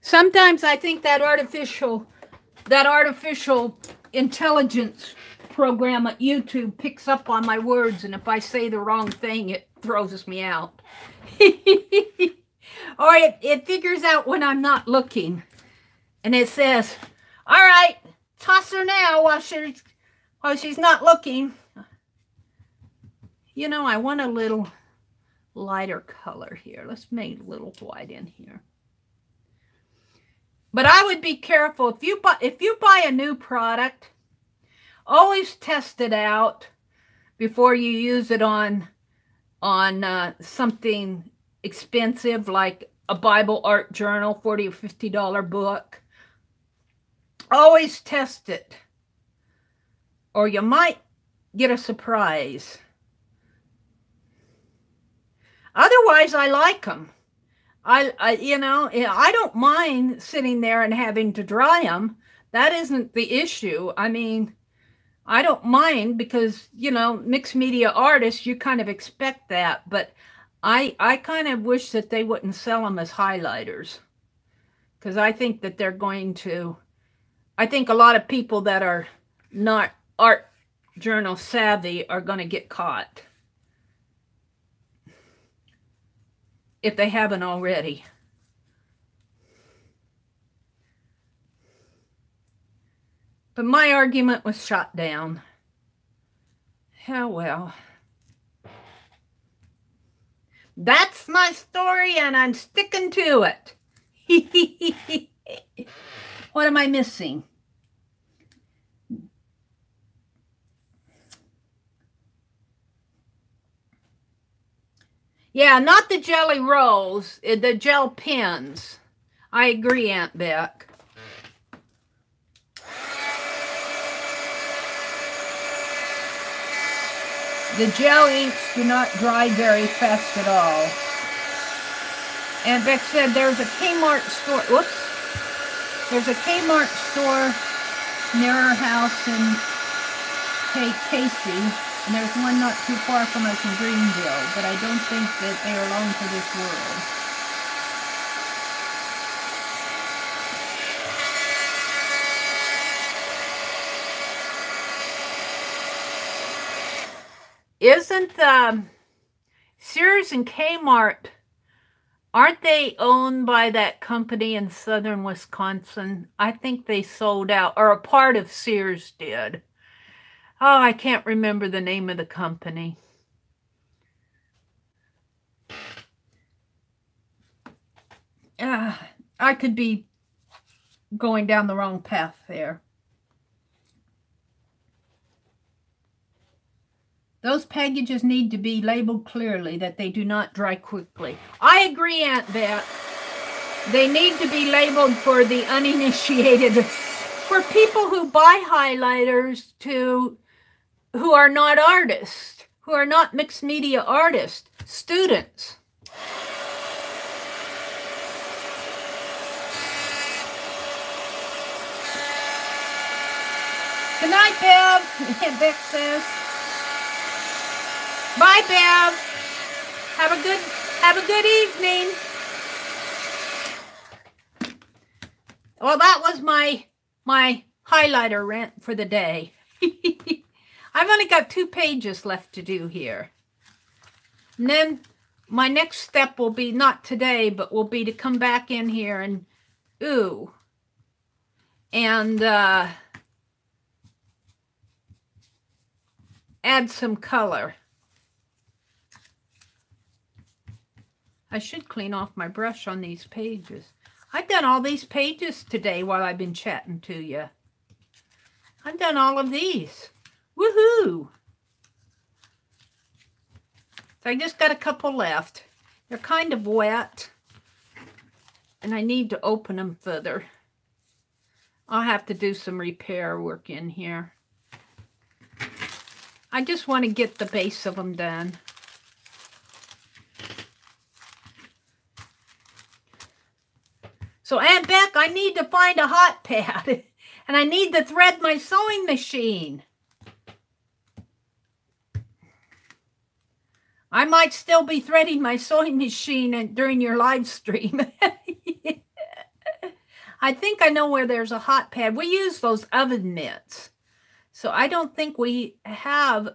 Sometimes I think that artificial intelligence program at YouTube picks up on my words, and if I say the wrong thing, it throws me out. Or it figures out when I'm not looking, and it says, all right, toss her now while she's not looking. You know, I want a little lighter color here. Let's make a little white in here. But I would be careful. If you buy a new product, always test it out before you use it on something expensive like a Bible art journal, $40 or $50 book. Always test it, or you might get a surprise. Otherwise, I like them. You know, I don't mind sitting there and having to dry them. That isn't the issue. I mean, I don't mind, because, you know, mixed media artists, you kind of expect that. But I kind of wish that they wouldn't sell them as highlighters, because I think that they're going to... I think a lot of people that are not art journal savvy are going to get caught, if they haven't already. But my argument was shot down. Oh, well. That's my story, and I'm sticking to it. What am I missing? Yeah, not the jelly rolls, the gel pens. I agree, Auntbec. The gel inks do not dry very fast at all. Auntbec said there's a Kmart store. Whoops. There's a Kmart store near our house in Casey. And there's one not too far from us in Greenville, but I don't think that they are long for this world. Isn't Sears and Kmart, aren't they owned by that company in southern Wisconsin? I think they sold out, or a part of Sears did. Oh, I can't remember the name of the company. I could be going down the wrong path there. Those packages need to be labeled clearly that they do not dry quickly. I agree, Auntbec. They need to be labeled for the uninitiated, for people who buy highlighters who are not artists, who are not mixed media artists, students. Good night, Bev, Beck says. Bye, Bev. Have a good evening. Well, that was my highlighter rant for the day. I've only got 2 pages left to do here. And then my next step will be, not today, but will be to come back in here and, and add some color. I should clean off my brush on these pages. I've done all these pages today while I've been chatting to you. I've done all of these. Woohoo! So I just got a couple left. They're kind of wet, and I need to open them further. I'll have to do some repair work in here. I just want to get the base of them done. So Auntbec, I need to find a hot pad, and I need to thread my sewing machine. I might still be threading my sewing machine during your live stream. I think I know where there's a hot pad. We use those oven mitts. So I don't think we have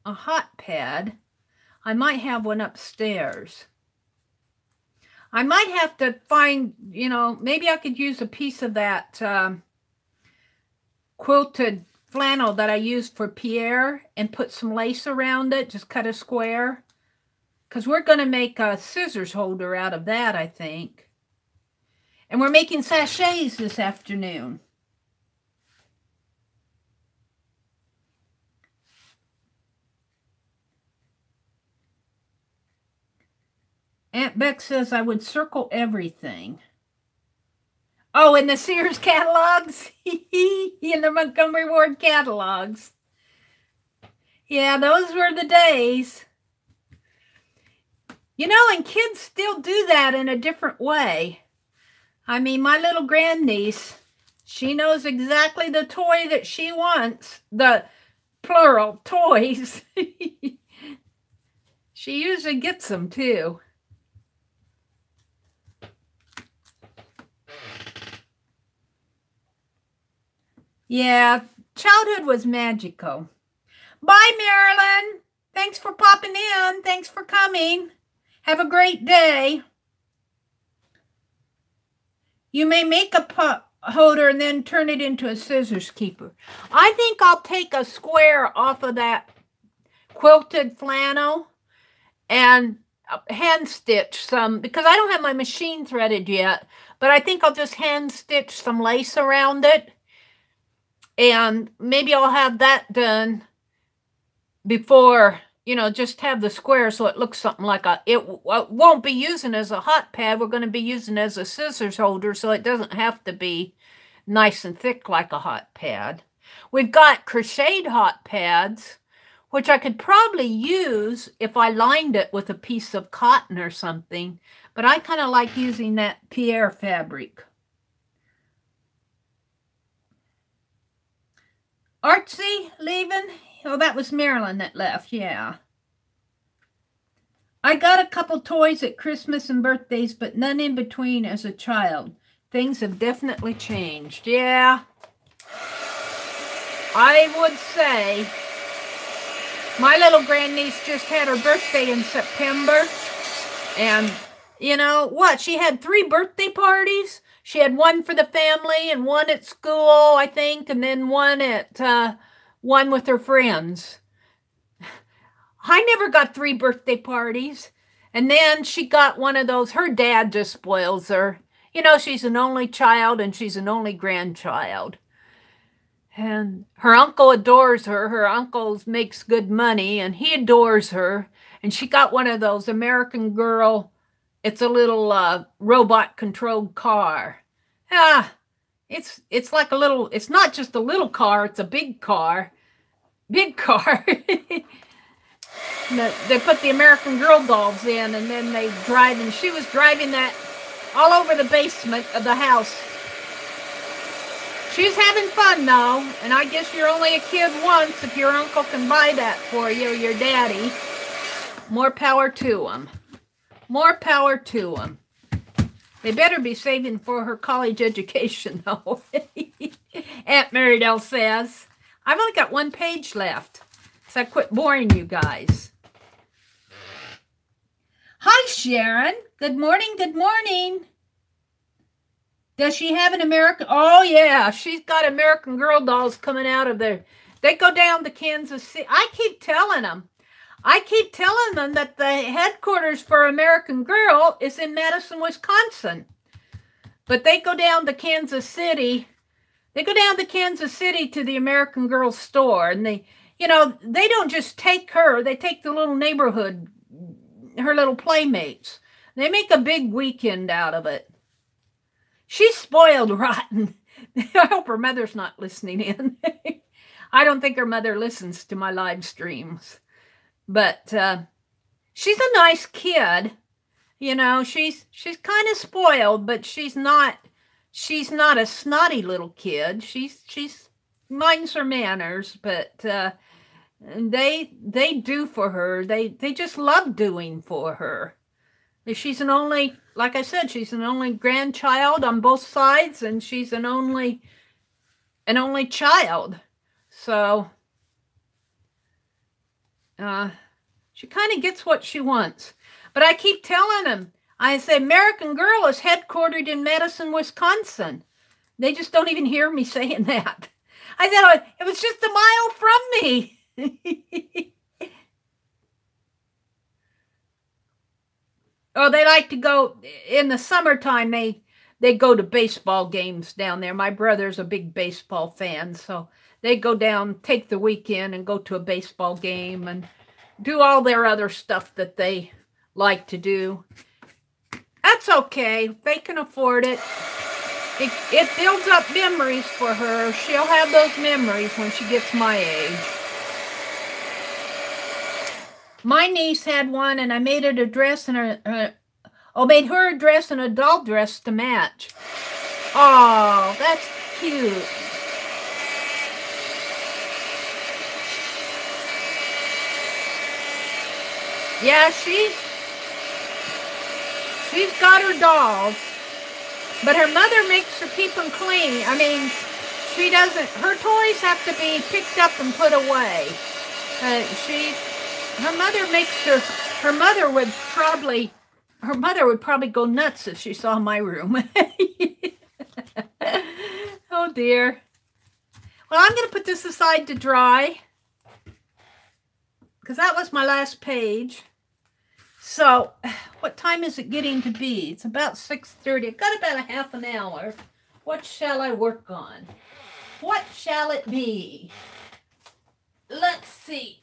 a hot pad. I might have one upstairs. I might have to find, you know, maybe I could use a piece of that quilted flannel that I used for Pierre and put some lace around it. Just cut a square. Because we're going to make a scissors holder out of that, I think. And we're making sachets this afternoon. Auntbec says I would circle everything. Oh, in the Sears catalogs? In the Montgomery Ward catalogs. Yeah, those were the days. You know, and kids still do that in a different way. I mean, my little grandniece, she knows exactly the toy that she wants. The plural, toys. She usually gets them, too. Yeah, childhood was magical. Bye, Marilyn. Thanks for popping in. Thanks for coming. Have a great day. You may make a pot holder and then turn it into a scissors keeper. I think I'll take a square off of that quilted flannel and hand stitch some, because I don't have my machine threaded yet, but I think I'll just hand stitch some lace around it. And maybe I'll have that done before, you know, just have the square so it looks something like it won't be using as a hot pad. We're going to be using as a scissors holder, so it doesn't have to be nice and thick like a hot pad. We've got crocheted hot pads, which I could probably use if I lined it with a piece of cotton or something. But I kind of like using that Pierre fabric. Artsy leaving? Oh, that was Marilyn that left, yeah. I got a couple toys at Christmas and birthdays, but none in between as a child. Things have definitely changed. Yeah. I would say my little grandniece just had her birthday in September. And, you know, what? She had 3 birthday parties. She had one for the family and one at school, I think, and then one at one with her friends. I never got 3 birthday parties. And then she got one of those. Her dad just spoils her. You know, she's an only child and she's an only grandchild. And her uncle adores her. Her uncle makes good money and he adores her. And she got one of those American Girl, it's a little robot-controlled car. It's like a little, it's not just a little car, it's a big car. Big car. They put the American Girl dolls in and then they drive, and she was driving that all over the basement of the house. She's having fun though, and I guess you're only a kid once if your uncle can buy that for you, or your daddy. More power to them. More power to them. They better be saving for her college education, though. Aunt Meridel says. I've only got one page left, so I quit boring you guys. Hi, Sharon. Good morning, good morning. Does she have an American? Oh, yeah. She's got American Girl dolls coming out of there. They go down to Kansas City. I keep telling them that the headquarters for American Girl is in Madison, Wisconsin. But they go down to Kansas City. They go down to Kansas City to the American Girl store. And they, you know, they don't just take her. They take the little neighborhood, her little playmates. They make a big weekend out of it. She's spoiled rotten. I hope her mother's not listening in. I don't think her mother listens to my live streams. But she's a nice kid. You know, she's kind of spoiled, but she's not a snotty little kid. She's minds her manners, but they do for her. They just love doing for her. She's an only, like I said, she's an only grandchild on both sides, and she's an only child. So she kind of gets what she wants. But I keep telling them, I say, American Girl is headquartered in Madison, Wisconsin. They just don't even hear me saying that. I said, oh, it was just a mile from me. Oh, they like to go, in the summertime, they go to baseball games down there. My brother's a big baseball fan, so they go down, take the weekend and go to a baseball game and do all their other stuff that they like to do. That's okay. They can afford it. It builds up memories for her. She'll have those memories when she gets my age. My niece had one, and I made it a dress and made her a dress and a doll dress to match. Oh, that's cute. Yeah, she's got her dolls, but her mother makes her keep them clean. I mean, she doesn't. Her toys have to be picked up and put away. Her mother makes her. Her mother would probably go nuts if she saw my room. Oh dear. Well, I'm going to put this aside to dry because that was my last page. So, what time is it getting to be? It's about 6:30. I've got about a half an hour. What shall I work on? What shall it be? Let's see.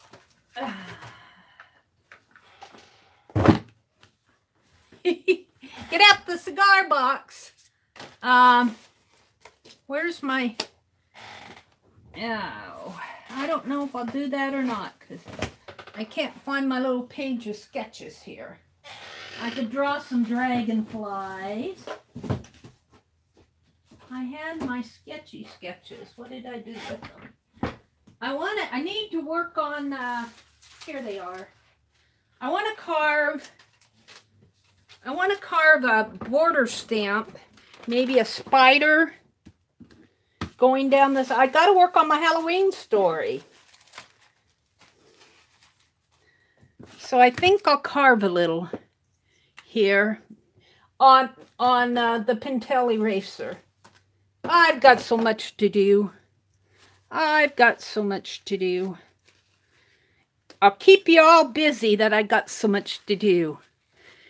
Get out the cigar box. Where's my... Oh, I don't know if I'll do that or not, because I can't find my little page of sketches here. I could draw some dragonflies. I had my sketchy sketches. What did I do with them? I need to work on, here they are. I want to carve a border stamp, maybe a spider going down this. I got to work on my Halloween story. So I think I'll carve a little here on the Pentel eraser. I've got so much to do. I've got so much to do. I'll keep you all busy that I got so much to do.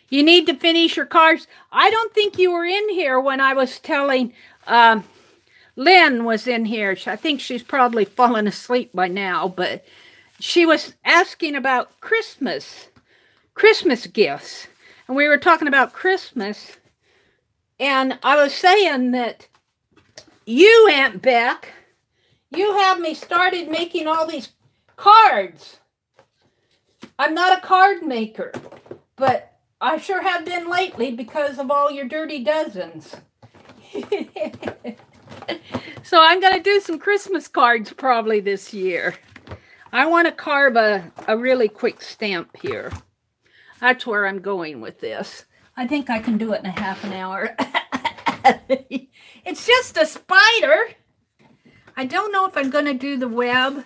You need to finish your cards. I don't think you were in here when I was telling, Lynn was in here. I think she's probably fallen asleep by now, but she was asking about Christmas gifts. And we were talking about Christmas. And I was saying that you, Auntbec, you have me started making all these cards. I'm not a card maker, but I sure have been lately because of all your dirty dozens. So I'm going to do some Christmas cards probably this year. I want to carve a really quick stamp here. That's where I'm going with this. I think I can do it in a half an hour. It's just a spider. I don't know if I'm going to do the web.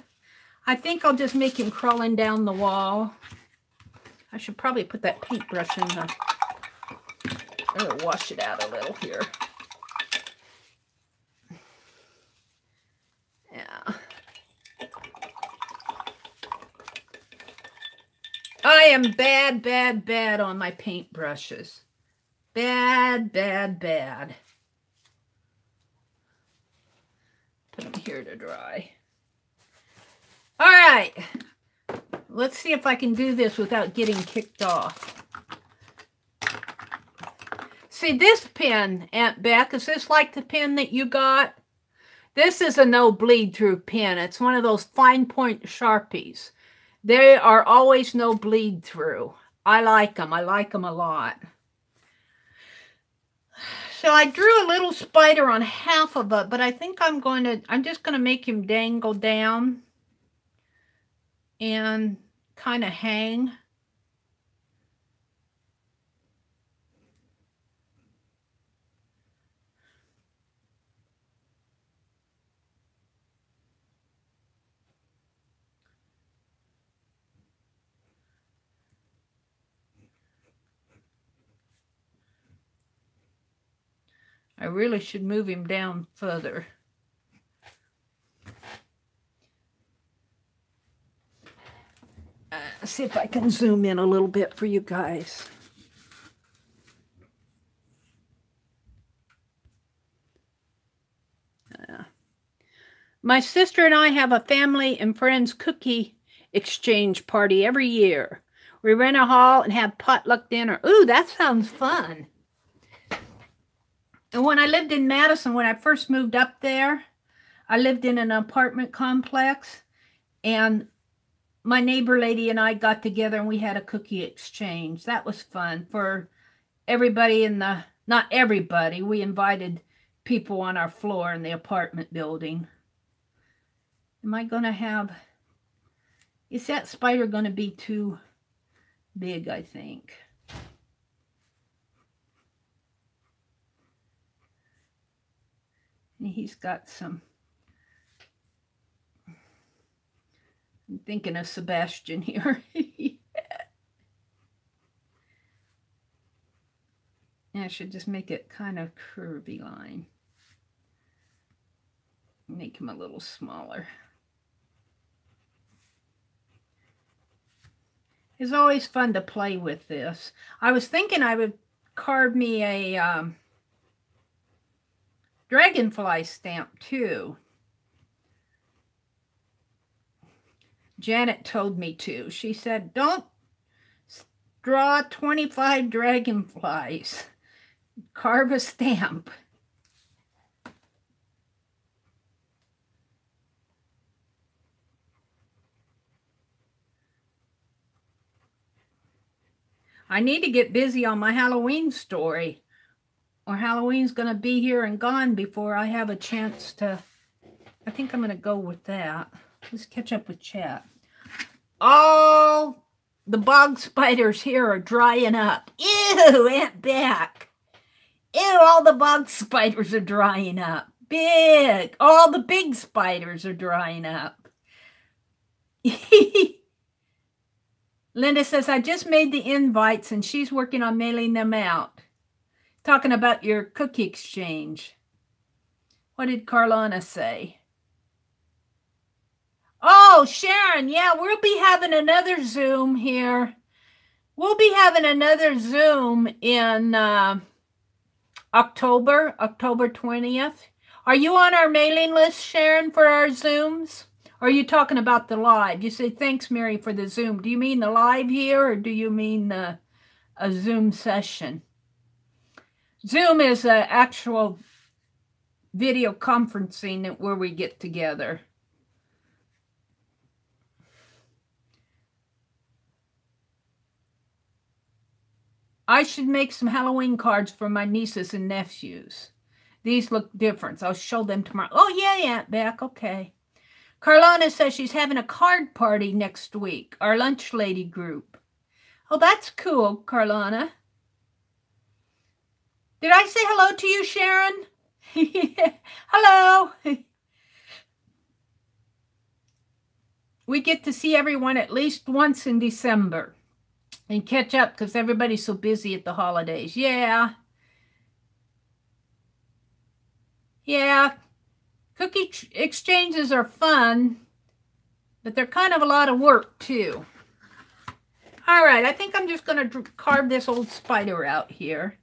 I think I'll just make him crawling down the wall. I should probably put that paintbrush in the... I'm going to wash it out a little here. Yeah. I am bad, bad, bad on my paintbrushes. Bad, bad, bad. Put them here to dry. All right. Let's see if I can do this without getting kicked off. See, this pen, Auntbec, is this like the pen that you got? This is a no bleed through pen. It's one of those fine point Sharpies. They are always no bleed through. I like them. I like them a lot. So I drew a little spider on half of it, but I think I'm just going to make him dangle down and kind of hang. I really should move him down further. See if I can zoom in a little bit for you guys. My sister and I have a family and friends cookie exchange party every year. We rent a hall and have potluck dinner. Ooh, that sounds fun. And when I lived in Madison, when I first moved up there, I lived in an apartment complex, and my neighbor lady and I got together and we had a cookie exchange. That was fun for everybody in the, not everybody, we invited people on our floor in the apartment building. Am I going to have, is that spider going to be too big, I think? And he's got some, I'm thinking of Sebastian here. And I should just make it kind of curvy line. Make him a little smaller. It's always fun to play with this. I was thinking I would carve me a dragonfly stamp too. Janet told me to. She said, don't draw 25 dragonflies. Carve a stamp. I need to get busy on my Halloween story, or Halloween's going to be here and gone before I have a chance to... I think I'm going to go with that. Let's catch up with chat. All the bog spiders here are drying up. Ew, Auntbec. Ew, all the bog spiders are drying up. Big. All the big spiders are drying up. Linda says, I just made the invites and she's working on mailing them out. Talking about your cookie exchange. What did Carlana say? Oh, Sharon, yeah, we'll be having another Zoom here. We'll be having another Zoom in October 20th. Are you on our mailing list, Sharon, for our Zooms? Or are you talking about the live? You say, thanks, Mary, for the Zoom. Do you mean the live here, or do you mean a Zoom session? Zoom is an actual video conferencing where we get together. I should make some Halloween cards for my nieces and nephews. These look different. I'll show them tomorrow. Oh, yeah, Auntbec. Okay. Carlana says she's having a card party next week, our lunch lady group. Oh, that's cool, Carlana. Did I say hello to you, Sharon? Hello. We get to see everyone at least once in December and catch up because everybody's so busy at the holidays. Yeah. Yeah. Cookie exchanges are fun, but they're kind of a lot of work too. All right, I think I'm just going to carve this old spider out here.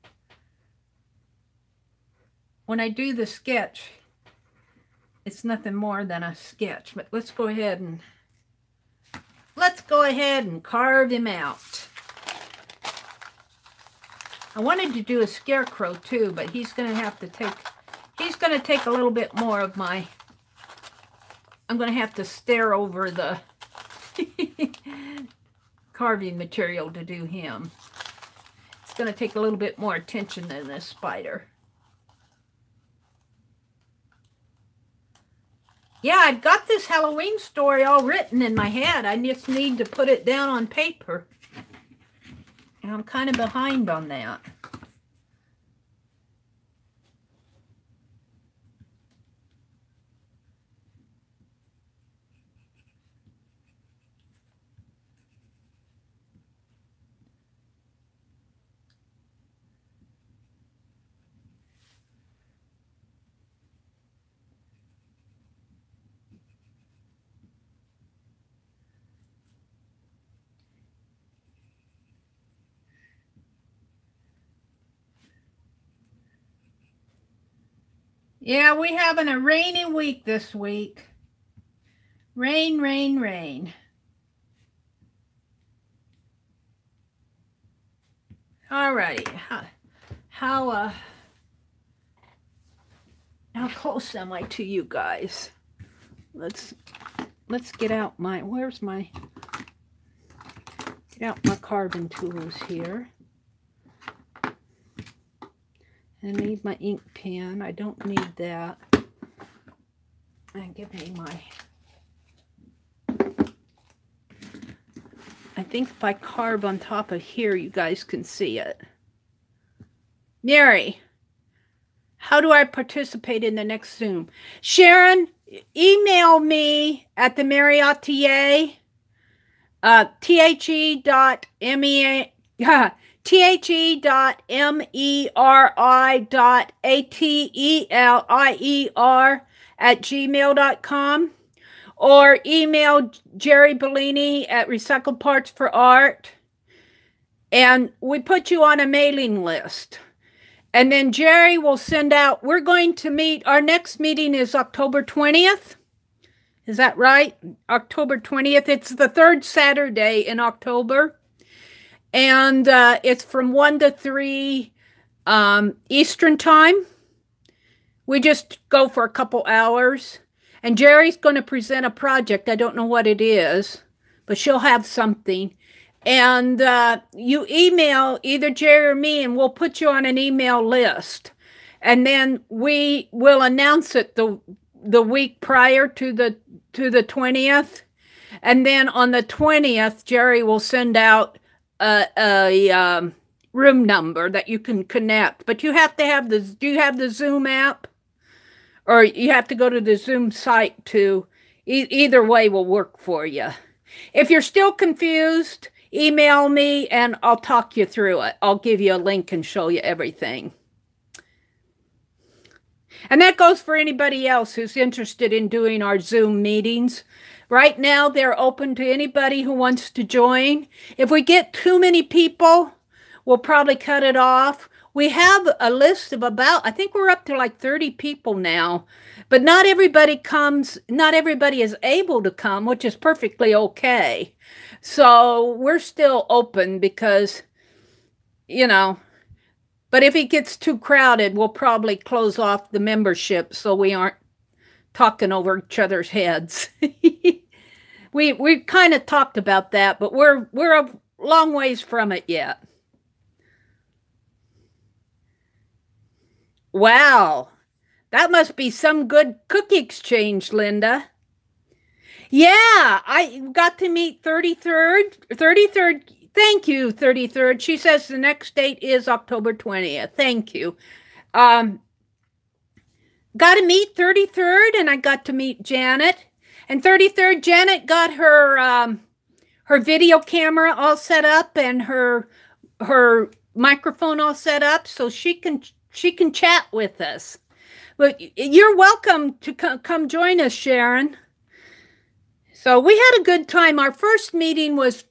When I do the sketch, it's nothing more than a sketch, but let's go ahead and carve him out. I wanted to do a scarecrow too, but he's going to take a little bit more of my, I'm going to have to stare over the carving material to do him. It's going to take a little bit more attention than this spider. Yeah, I've got this Halloween story all written in my head. I just need to put it down on paper. And I'm kind of behind on that. Yeah, we're having a rainy week this week. Rain, rain, rain. All righty. How close am I to you guys? Let's get out my, get out my carving tools here. I need my ink pen. I don't need that. And give me my... I think if I carve on top of here, you guys can see it. Mary, how do I participate in the next Zoom? Sharon, email me at the.meri.atelier, the.meri.atelier@gmail.com, or email Jerry Bellini at Recycled Parts for Art, and we put you on a mailing list. And then Jerry will send out, we're going to meet, our next meeting is October 20th. Is that right? October 20th. It's the third Saturday in October. And it's from 1 to 3 Eastern time. We just go for a couple hours. And Jerry's going to present a project. I don't know what it is, but she'll have something. And you email either Jerry or me, and we'll put you on an email list. And then we will announce it the week prior to the 20th. And then on the 20th, Jerry will send out a room number that you can connect. But you have to have do you have the Zoom app? Or you have to go to the Zoom site too. Either way will work for you. If you're still confused, email me and I'll talk you through it. I'll give you a link and show you everything. And that goes for anybody else who's interested in doing our Zoom meetings. Right now, they're open to anybody who wants to join. If we get too many people, we'll probably cut it off. We have a list of about, I think we're up to like 30 people now, but not everybody comes, not everybody is able to come, which is perfectly okay. So we're still open because, you know, but if it gets too crowded, we'll probably close off the membership so we aren't talking over each other's heads. We kind of talked about that, but we're a long ways from it yet. Wow, that must be some good cookie exchange, Linda. Yeah, I got to meet 33rd Thank you, 33rd. She says the next date is October 20th. Thank you. Got to meet 33rd, and I got to meet Janet. And 33rd, Janet got her her video camera all set up and her microphone all set up so she can chat with us. But you're welcome to come join us, Sharon. So we had a good time. Our first meeting was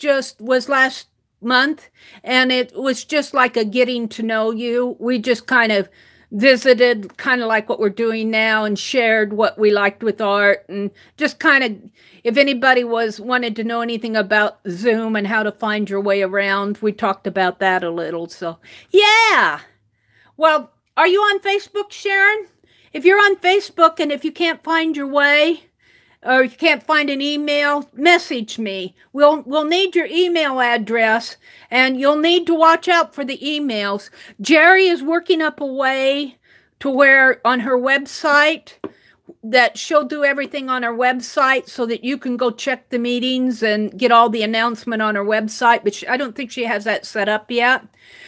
last month, and it was just like a getting to know you. We just kind of visited, kind of like what we're doing now, and shared what we liked with art, and just kind of, if anybody wanted to know anything about Zoom and how to find your way around, we talked about that a little. So yeah. Well, are you on Facebook, Sharon? If you're on Facebook and if you can't find your way, or you can't find an email, message me. We'll need your email address, and you'll need to watch out for the emails. Jerry is working up a way to where on her website that she'll do everything on her website so that you can go check the meetings and get all the announcement on her website, but I don't think she has that set up yet.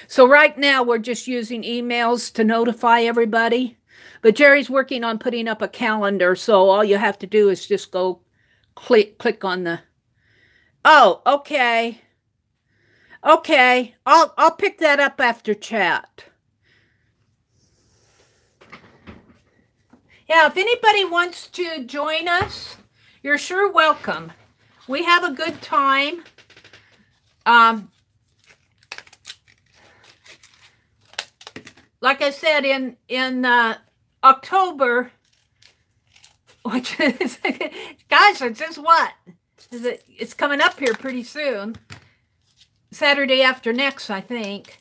So right now we're just using emails to notify everybody. But Jerry's working on putting up a calendar, so all you have to do is just go click on the... Oh, okay. Okay, I'll pick that up after chat. Yeah, if anybody wants to join us, you're sure welcome. We have a good time. Like I said, in October, which is, gosh, it's just what? It's coming up here pretty soon. Saturday after next, I think.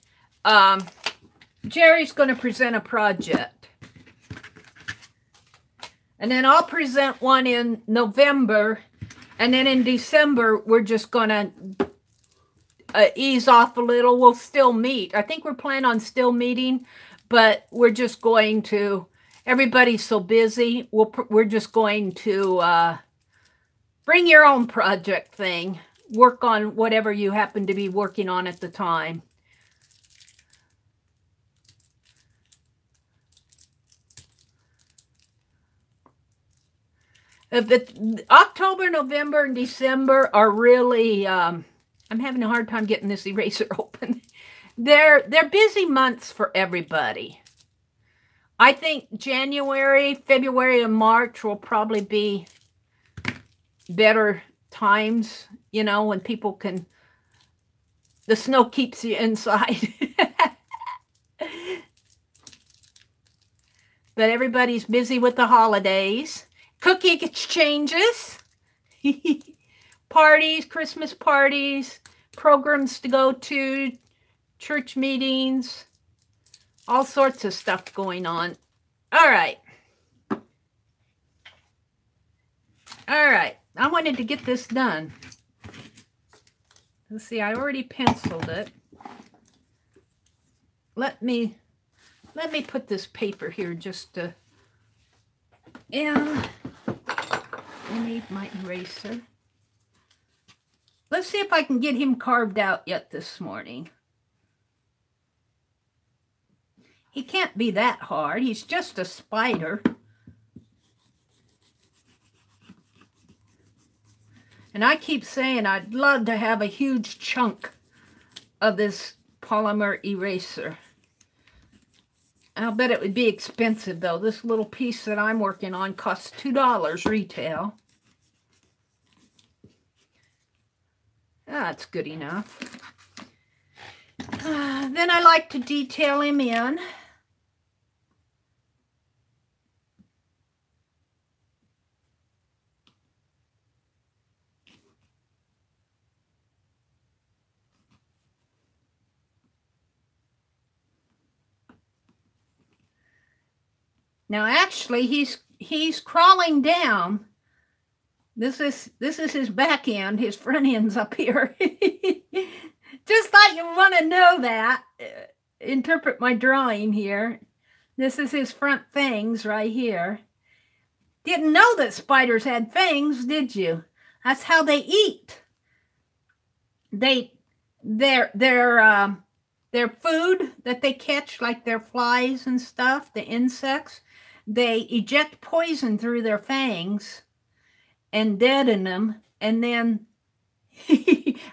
Jerry's going to present a project. And then I'll present one in November. And then in December, we're just going to ease off a little. We'll still meet. I think we're planning on still meeting, but we're just going to... Everybody's so busy. We're just going to bring your own project thing. Work on whatever you happen to be working on at the time. October, November, and December are really... I'm having a hard time getting this eraser open. They're busy months for everybody. I think January, February, and March will probably be better times, you know, when people can... The snow keeps you inside. But everybody's busy with the holidays. Cookie exchanges. Parties, Christmas parties, programs to go to, church meetings. All sorts of stuff going on. All right. All right. I wanted to get this done. Let's see, I already penciled it. Let me put this paper here just to... And I need my eraser. Let's see if I can get him carved out yet this morning. He can't be that hard. He's just a spider. And I keep saying I'd love to have a huge chunk of this polymer eraser. I'll bet it would be expensive, though. This little piece that I'm working on costs $2 retail. That's good enough. Then I like to detail him in. Now, actually, he's crawling down. This is his back end. His front end's up here. Just thought you want to know that. Interpret my drawing here. This is his front fangs right here. Didn't know that spiders had fangs, did you? That's how they eat. They their food that they catch, like their flies and stuff, the insects, they eject poison through their fangs and deaden them, and then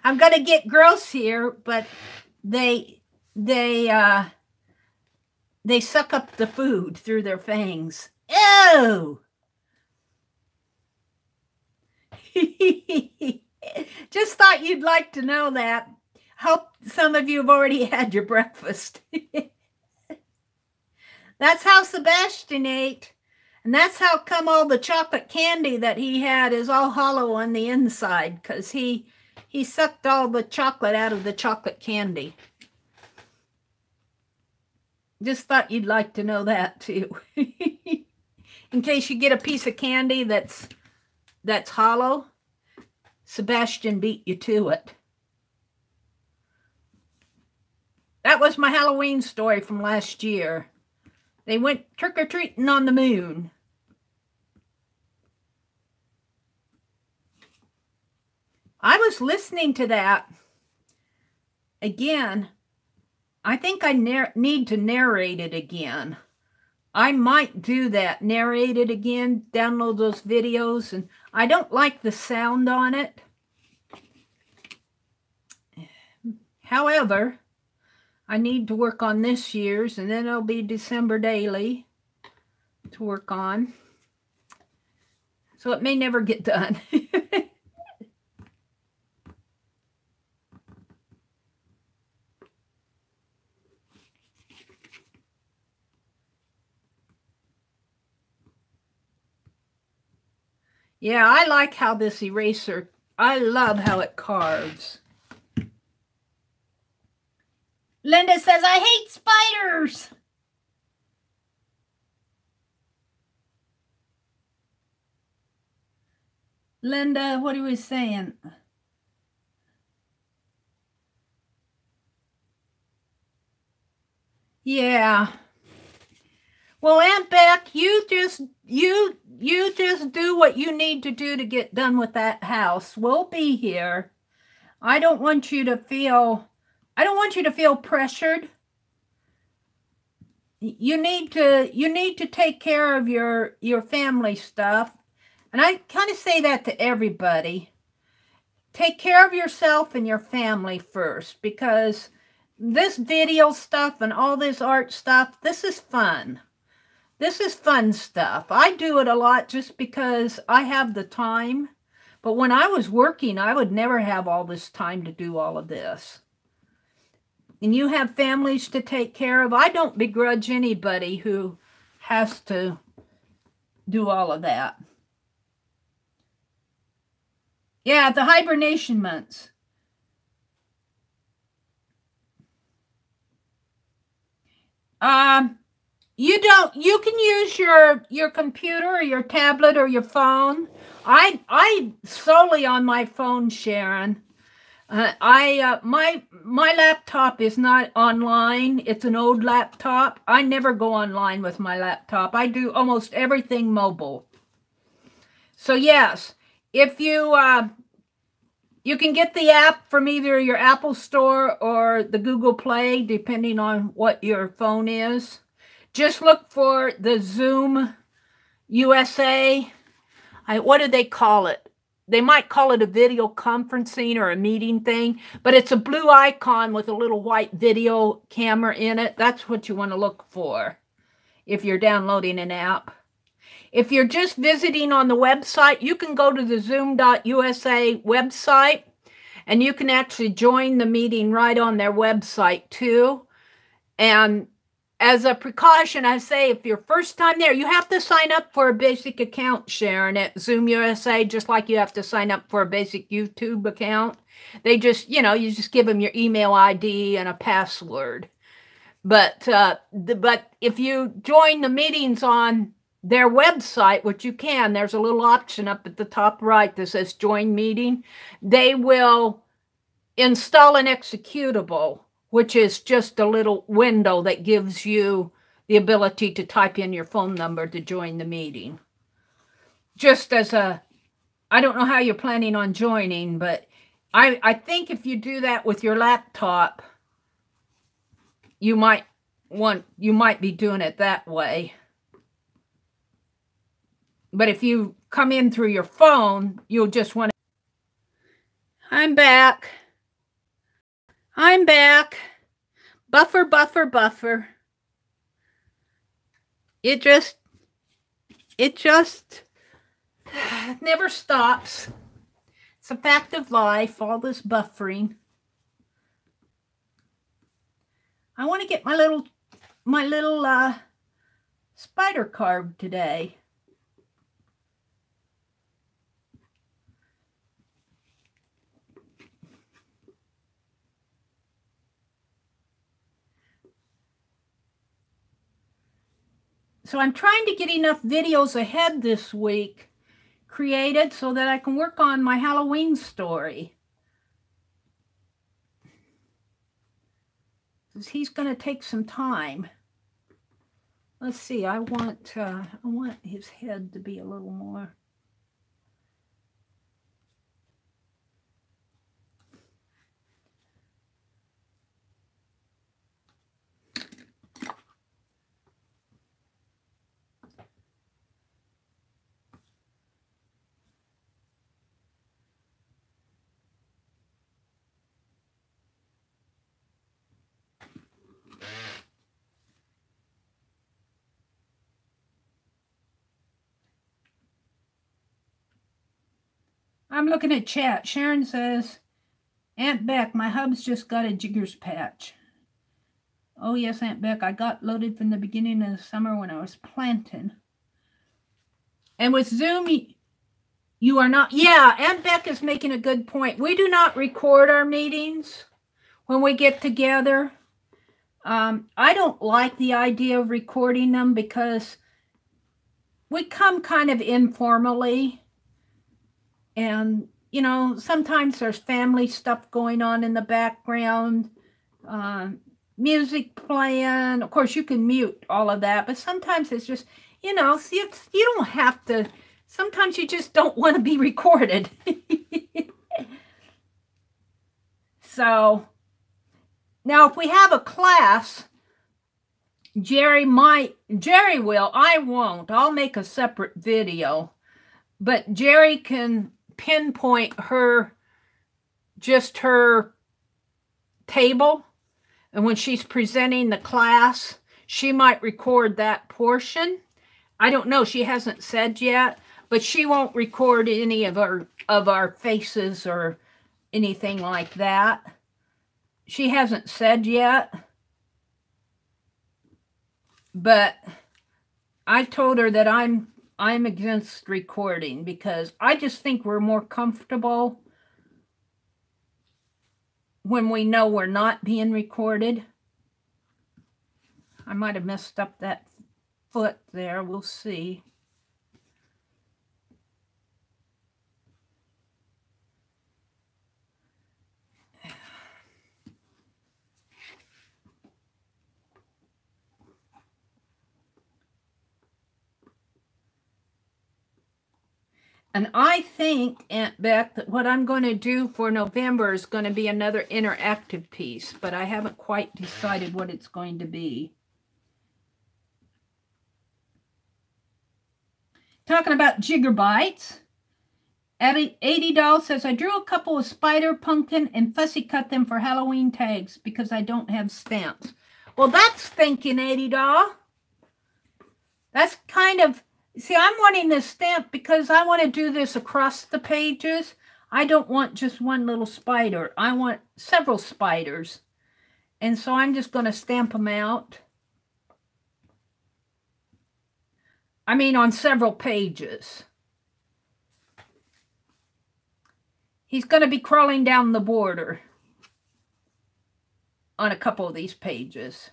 I'm gonna get gross here, but they suck up the food through their fangs. Ew! Just thought you'd like to know that. Hope some of you have already had your breakfast. That's how Sebastian ate. And that's how come all the chocolate candy that he had is all hollow on the inside, because he sucked all the chocolate out of the chocolate candy. Just thought you'd like to know that too. In case you get a piece of candy that's hollow, Sebastian beat you to it. That was my Halloween story from last year. They went trick-or-treating on the moon. I was listening to that again. I think I need to narrate it again. I might do that, narrate it again, download those videos, and I don't like the sound on it. However, I need to work on this year's, and then it'll be December daily to work on. So it may never get done. Yeah, I like how this eraser, I love how it carves. Linda says, I hate spiders. Linda, what are we saying? Yeah. Well, Auntbec, you just do what you need to do to get done with that house. We'll be here. I don't want you to feel pressured. You need to take care of your family stuff. And I kind of say that to everybody. Take care of yourself and your family first, because this video stuff and all this art stuff, this is fun. This is fun stuff. I do it a lot just because I have the time. But when I was working, I would never have all this time to do all of this. And you have families to take care of. I don't begrudge anybody who has to do all of that. Yeah, the hibernation months. You can use your computer or your tablet or your phone. I solely on my phone, Sharon. My laptop is not online. It's an old laptop. I never go online with my laptop. I do almost everything mobile. So yes, if you can get the app from either your Apple Store or the Google Play, depending on what your phone is. Just look for the Zoom USA. What do they call it? They might call it a video conferencing or a meeting thing, but it's a blue icon with a little white video camera in it. That's what you want to look for if you're downloading an app. If you're just visiting on the website, you can go to the zoom.usa website, and you can actually join the meeting right on their website too. And as a precaution, I say if you're first time there, you have to sign up for a basic account, Sharon, at Zoom USA, just like you have to sign up for a basic YouTube account. They just, you just give them your email ID and a password. But if you join the meetings on their website, which you can, there's a little option up at the top right that says join meeting. They will install an executable, which is just a little window that gives you the ability to type in your phone number to join the meeting. Just as I don't know how you're planning on joining, but I think if you do that with your laptop, you might be doing it that way. But if you come in through your phone, you'll just want to... I'm back. I'm back. Buffer, buffer, buffer. It just never stops. It's a fact of life, all this buffering. I want to get my little spider carved today. So I'm trying to get enough videos ahead this week created so that I can work on my Halloween story. Because he's going to take some time. Let's see, I want his head to be a little more. I'm looking at chat. Sharon says, Aunt Beck, my hub's just got a jiggers patch. Oh, yes, Aunt Beck, I got loaded from the beginning of the summer when I was planting. And with Zoom, you are not... Yeah, Aunt Beck is making a good point. We do not record our meetings when we get together. I don't like the idea of recording them because we come kind of informally. And, you know, sometimes there's family stuff going on in the background, music playing. Of course, you can mute all of that, but sometimes it's just, you know, you don't have to, sometimes you just don't want to be recorded. So, now if we have a class, Jerry will, I won't. I'll make a separate video. But Jerry can pinpoint just her table. And when she's presenting the class, she might record that portion. I don't know. She hasn't said yet. But she won't record any of our faces or anything like that. She hasn't said yet. But I told her that I'm against recording because I just think we're more comfortable when we know we're not being recorded. I might have messed up that foot there. We'll see. And I think, Aunt Beck, that what I'm going to do for November is going to be another interactive piece, but I haven't quite decided what it's going to be. Talking about jigger bites, $80 says, I drew a couple of spider, pumpkin, and fussy cut them for Halloween tags because I don't have stamps. Well, that's thinking, $80. That's kind of... See, I'm wanting this stamp because I want to do this across the pages. I don't want just one little spider. I want several spiders. And so I'm just going to stamp them out. I mean, on several pages. He's going to be crawling down the border on a couple of these pages.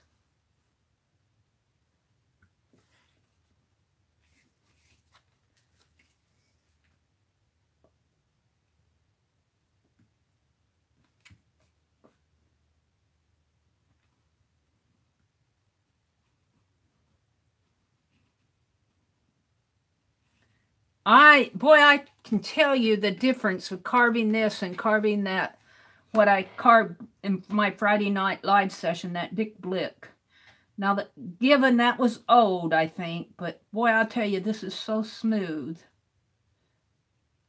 Boy, I can tell you the difference of carving this and carving that, what I carved in my Friday night live session, that Dick Blick. Now, given that was old, I think, but boy, I'll tell you, this is so smooth.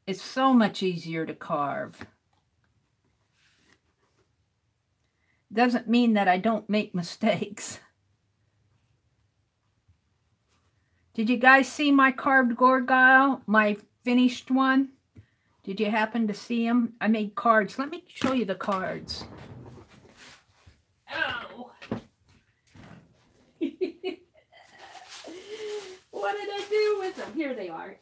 It's so much easier to carve. Doesn't mean that I don't make mistakes. Did you guys see my carved Gorgile, my finished one? Did you happen to see them? I made cards. Let me show you the cards. Oh. What did I do with them? Here they are.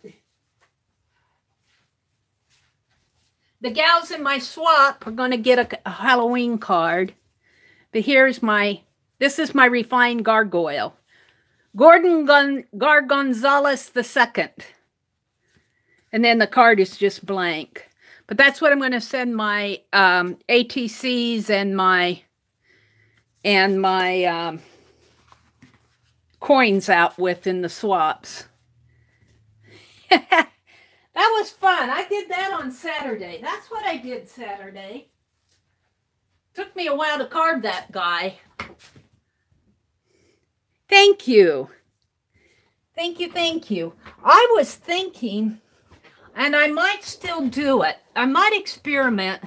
The gals in my swap are going to get a Halloween card. But here's this is my refined gargoyle. Gargonzales II. And then the card is just blank. But that's what I'm going to send my ATCs and my coins out with in the swaps. That was fun. I did that on Saturday. That's what I did Saturday. Took me a while to carve that guy. Thank you. Thank you, thank you. I was thinking, and I might still do it, I might experiment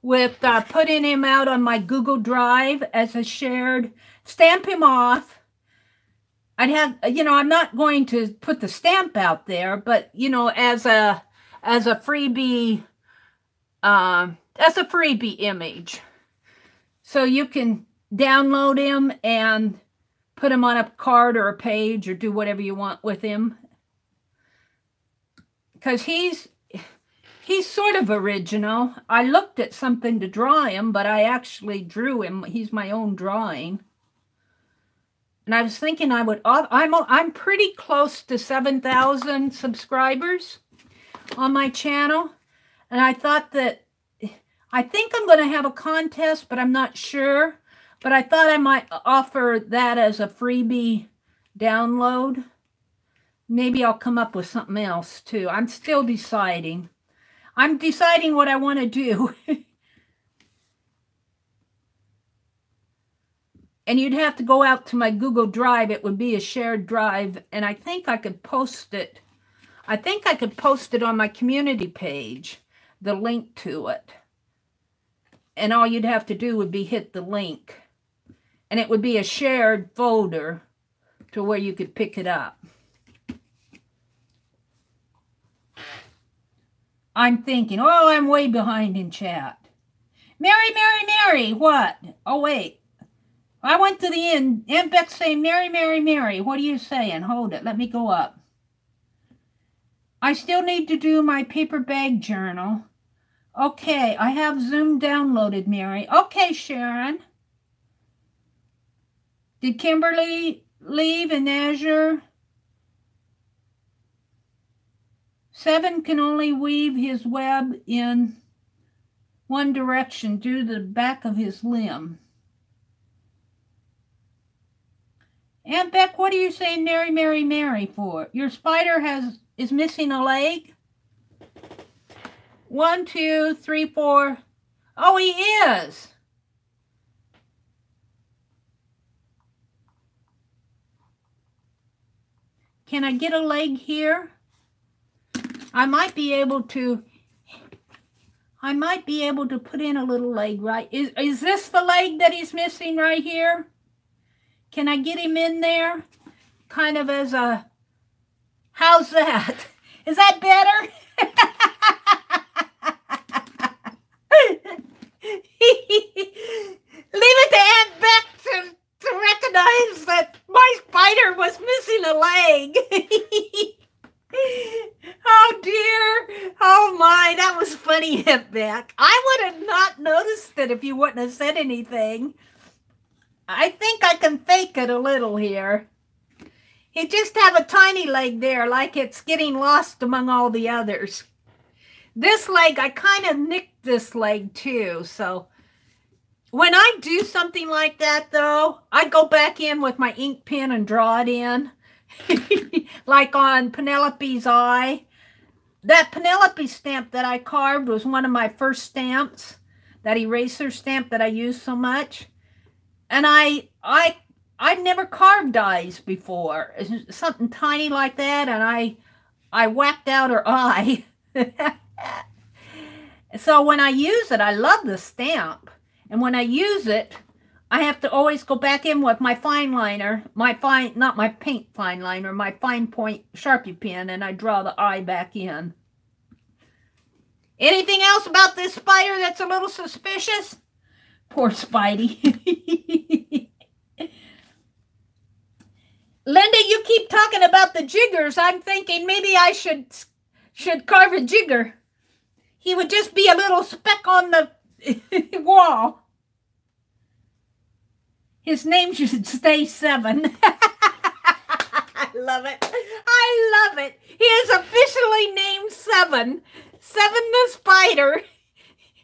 with putting him out on my Google Drive as a shared, stamp him off. I'd have, I'm not going to put the stamp out there, but, as a freebie, image. So you can download him and put him on a card or a page or do whatever you want with him. Because he's sort of original. I looked at something to draw him, but I actually drew him. He's my own drawing. And I was thinking I'm pretty close to 7,000 subscribers on my channel. And I thought I think I'm going to have a contest, but I'm not sure. But I thought I might offer that as a freebie download. Maybe I'll come up with something else too. I'm still deciding. I'm deciding what I want to do. And you'd have to go out to my Google Drive. It would be a shared drive. And I think I could post it. I think I could post it on my community page, the link to it. And all you'd have to do would be hit the link. And it would be a shared folder to where you could pick it up. I'm thinking, oh, I'm way behind in chat. Mary, what? Oh, wait. I went to the end. Auntbec saying, Mary. What are you saying? Hold it. Let me go up. I still need to do my paper bag journal. Okay, I have Zoom downloaded, Mary. Okay, Sharon. Did Kimberly leave in Azure? 7 can only weave his web in one direction due to the back of his limb. Auntbec, what are you saying Mary for? Your spider is missing a leg? 1, 2, 3, 4. Oh, he is. Can I get a leg here? I might be able to put in a little leg right. Is this the leg that he's missing right here? Can I get him in there? Kind of as a, how's that? Is that better? Leave it to Auntbec to recognize that my spider was missing a leg. Oh dear. Oh my, that was funny, Auntbec. I would have not noticed it if you wouldn't have said anything. I think I can fake it a little here. You just have a tiny leg there, like it's getting lost among all the others. This leg, I kind of nicked this leg too, so when I do something like that though, I go back in with my ink pen and draw it in. Like on Penelope's eye. that Penelope stamp that I carved was one of my first stamps, that eraser stamp that I use so much. And I'd never carved eyes before. It's something tiny like that, and I whacked out her eye. So when I use it, I love the stamp. And when I use it, I have to always go back in with my fine liner, not my paint fine liner, my fine point Sharpie pen, and I draw the eye back in. Anything else about this spider that's a little suspicious? Poor Spidey. Linda, you keep talking about the jiggers. I'm thinking maybe I should carve a jigger. He would just be a little speck on the wall. His name should stay 7. I love it. I love it. He is officially named 7. 7 the spider.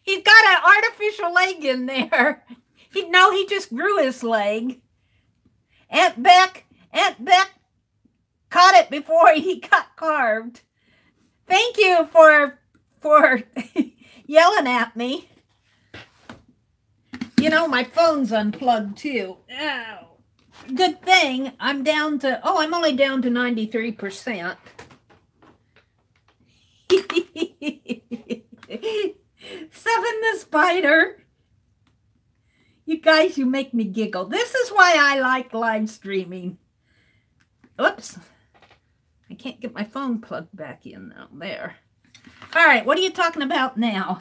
He's got an artificial leg in there. He just grew his leg. Auntbec caught it before he got carved. Thank you for yelling at me. You know, my phone's unplugged too. Oh, good thing I'm only down to 93%. 7 the spider. You guys, you make me giggle. This is why I like live streaming. Oops. I can't get my phone plugged back in now. There. All right, what are you talking about now?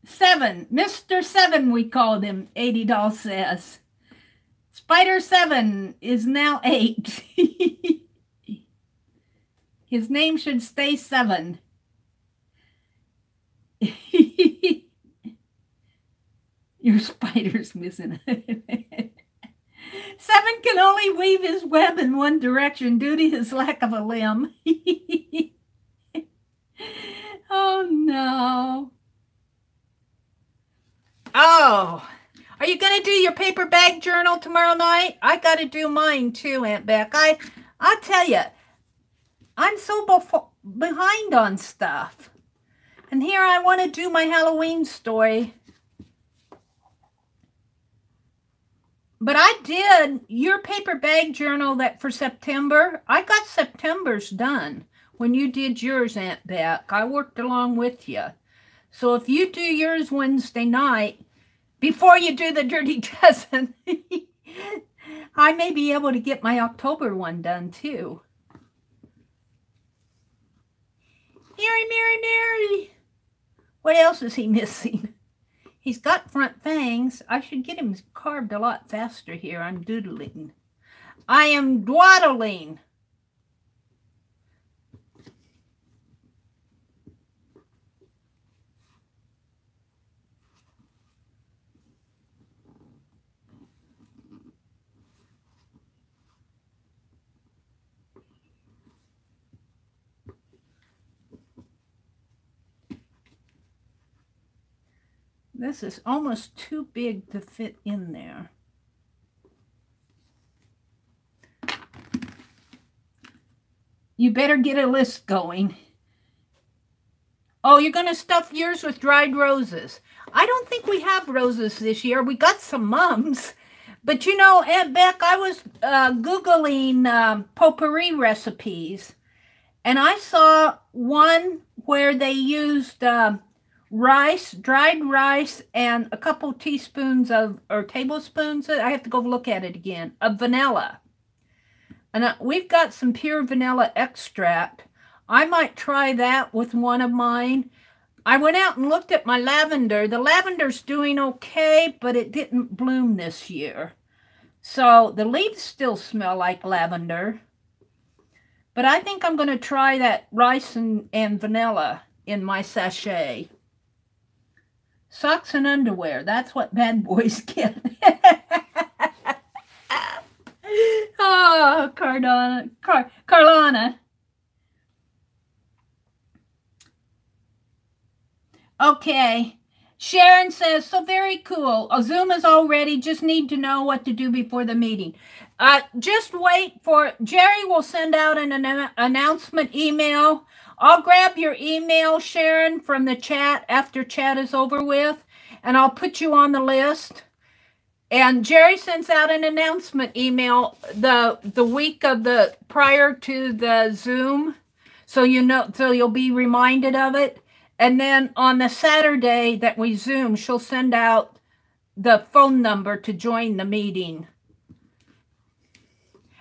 7. Mr. 7, we called him, 80 Doll says. Spider 7 is now 8. His name should stay 7. Your spider's missing. 7 can only weave his web in one direction due to his lack of a limb. Oh, no. Oh, are you going to do your paper bag journal tomorrow night? I got to do mine too, Auntbec. I'll tell you, I'm so behind on stuff. And here I want to do my Halloween story. But I did your paper bag journal that for September. I got September's done when you did yours, Auntbec. I worked along with you. So if you do yours Wednesday night, before you do the Dirty Dozen, I may be able to get my October one done too. Mary. What else is he missing? He's got front fangs. I should get him carved a lot faster here. I'm doodling. I am dwaddling. This is almost too big to fit in there. You better get a list going. Oh, you're going to stuff yours with dried roses. I don't think we have roses this year. We got some mums. But you know, Auntbec, I was Googling potpourri recipes. And I saw one where they used rice, dried rice, and a couple teaspoons or tablespoons, I have to go look at it again, of vanilla. And we've got some pure vanilla extract. I might try that with one of mine. I went out and looked at my lavender. The lavender's doing okay, but it didn't bloom this year. So the leaves still smell like lavender. But I think I'm going to try that rice and vanilla in my sachet. Socks and underwear. That's what bad boys get. Oh, Carlana. Okay. Sharon says, so very cool. Zoom is all ready. Just need to know what to do before the meeting. Just wait for Jerry will send out an announcement email. I'll grab your email, Sharon, from the chat after chat is over with, and I'll put you on the list. And Jerry sends out an announcement email the week of the prior to the Zoom, so you know, so you'll be reminded of it. And then on the Saturday that we Zoom, she'll send out the phone number to join the meeting.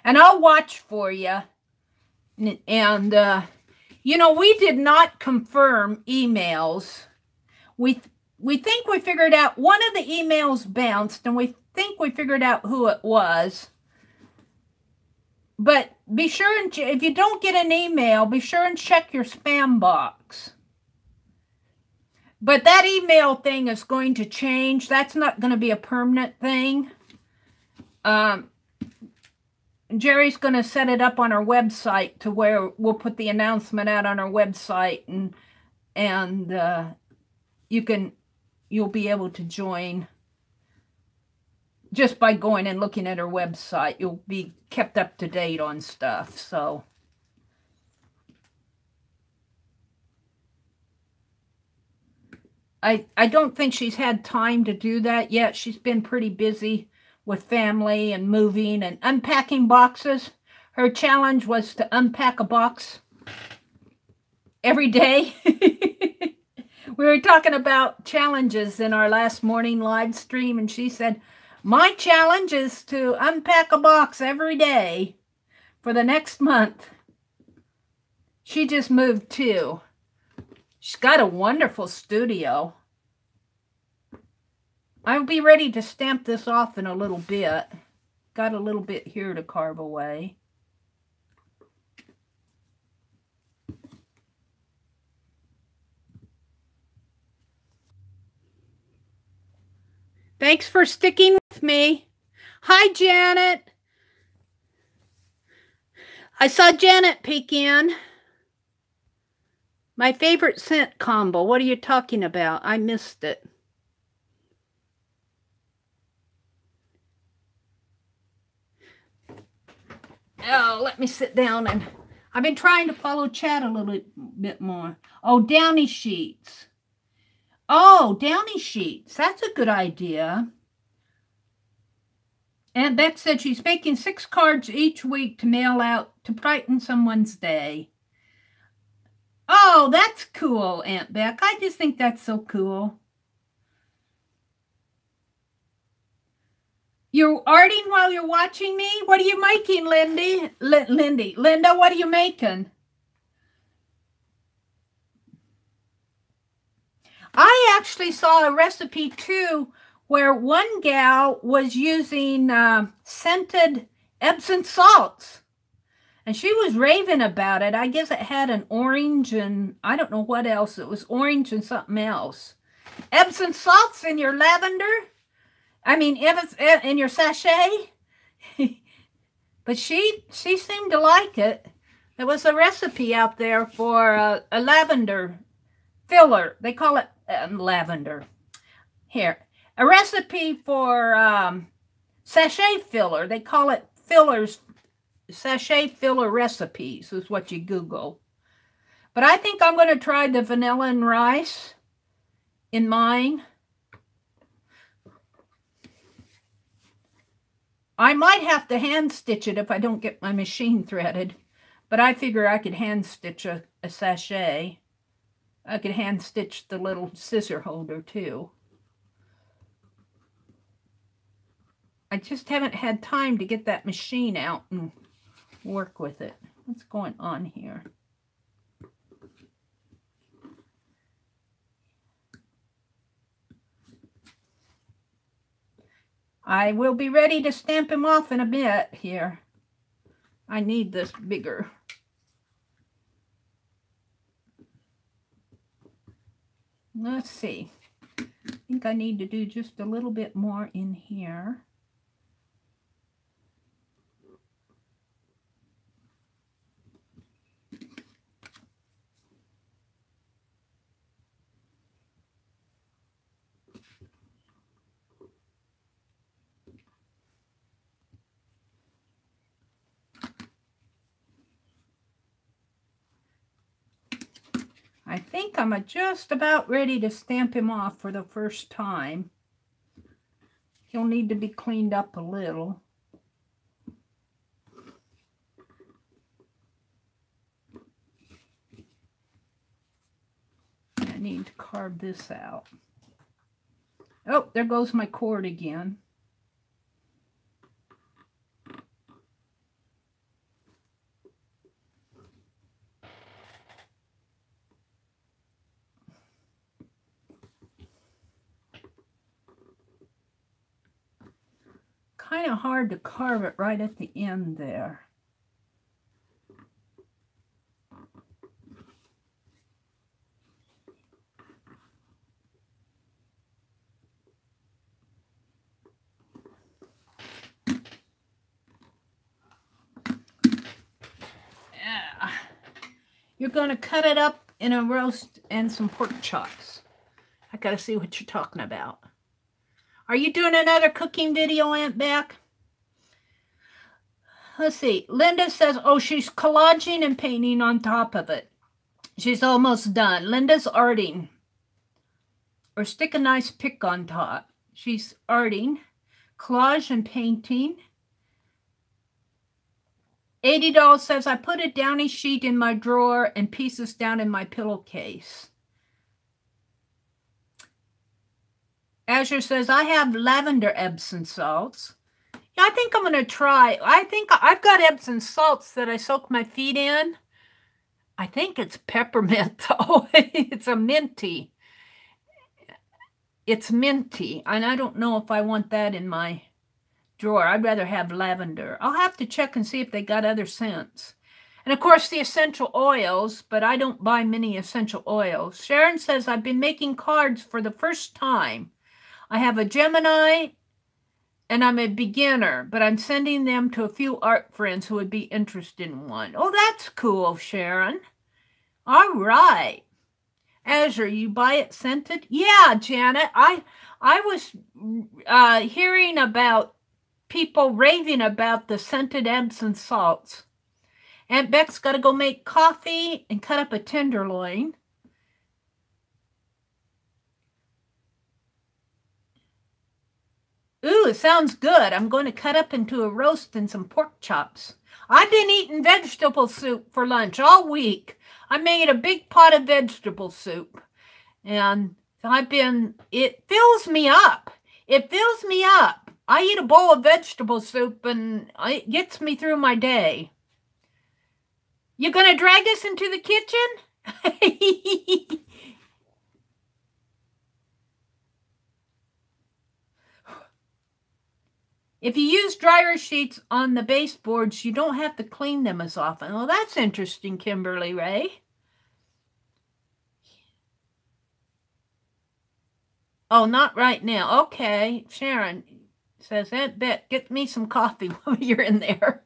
And I'll watch for you. And, you know, we did not confirm emails. We think we figured out one of the emails bounced, and we think we figured out who it was. But be sure, and if you don't get an email, be sure and check your spam box. But that email thing is going to change. That's not going to be a permanent thing. Jerry's going to set it up on our website to where we'll put the announcement out on our website, and you'll be able to join just by going and looking at our website. You'll be kept up to date on stuff. So I don't think she's had time to do that yet. She's been pretty busy with family and moving and unpacking boxes. Her challenge was to unpack a box every day. We were talking about challenges in our last morning live stream, and she said, my challenge is to unpack a box every day for the next month. She just moved too. She's got a wonderful studio. I'll be ready to stamp this off in a little bit. Got a little bit here to carve away. Thanks for sticking with me. Hi, Janet. I saw Janet peek in. My favorite scent combo. What are you talking about? I missed it. Oh, let me sit down, and I've been trying to follow chat a little bit more. Oh, Downy sheets. Oh, Downy sheets. That's a good idea. And Beck said she's making 6 cards each week to mail out to brighten someone's day. Oh, that's cool, Aunt Beck. I just think that's so cool. You're arting while you're watching me? What are you making, Lindy? Linda, what are you making? I actually saw a recipe, too, where one gal was using scented Epsom salts. And she was raving about it. I guess it had an orange and I don't know what else. It was orange and something else. Epsom salts in your lavender? I mean, in your sachet? But she seemed to like it. There was a recipe out there for a lavender filler. They call it lavender. Here. A recipe for sachet filler. They call it fillers. Sachet filler recipes is what you Google. But I think I'm going to try the vanilla and rice in mine. I might have to hand stitch it if I don't get my machine threaded. But I figure I could hand stitch a sachet. I could hand stitch the little scissor holder too. I just haven't had time to get that machine out and work with it. What's going on here? I will be ready to stamp him off in a bit here. I need this bigger. Let's see. I think I need to do just a little bit more in here. I think I'm just about ready to stamp him off for the first time. He'll need to be cleaned up a little. I need to carve this out. Oh, there goes my cord again. Kind of hard to carve it right at the end there. Yeah. You're going to cut it up in a roast and some pork chops. I got to see what you're talking about. Are you doing another cooking video, Auntbec? Let's see. Linda says, oh, she's collaging and painting on top of it. She's almost done. Linda's arting. Or stick a nice pick on top. She's arting, collage and painting. $80 says, I put a downy sheet in my drawer and pieces down in my pillowcase. Azure says, I have lavender Epsom salts. Yeah, I think I'm going to try. I think I've got Epsom salts that I soak my feet in. I think it's peppermint, though. It's a minty. It's minty, and I don't know if I want that in my drawer. I'd rather have lavender. I'll have to check and see if they got other scents. And, of course, the essential oils, but I don't buy many essential oils. Sharon says, I've been making cards for the first time. I have a Gemini, and I'm a beginner, but I'm sending them to a few art friends who would be interested in one. Oh, that's cool, Sharon. All right. Azure, you buy it scented? Yeah, Janet. I was hearing about people raving about the scented Epsom salts. Aunt Beck's got to go make coffee and cut up a tenderloin. Ooh, it sounds good. I'm going to cut up into a roast and some pork chops. I've been eating vegetable soup for lunch all week. I made a big pot of vegetable soup. And it fills me up. It fills me up. I eat a bowl of vegetable soup and it gets me through my day. You going to drag us into the kitchen? If you use dryer sheets on the baseboards, you don't have to clean them as often. Well, that's interesting, Kimberly Ray. Oh, not right now. Okay. Sharon says, Aunt Bet, get me some coffee while you're in there.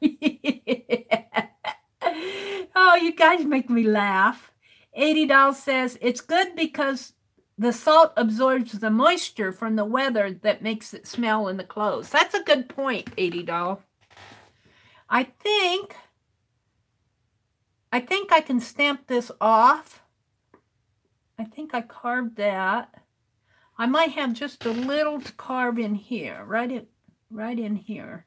Oh, you guys make me laugh. $80 says, it's good because the salt absorbs the moisture from the weather that makes it smell in the clothes. That's a good point, $80. I think I can stamp this off. I think I carved that. I might have just a little to carve in here, right in here.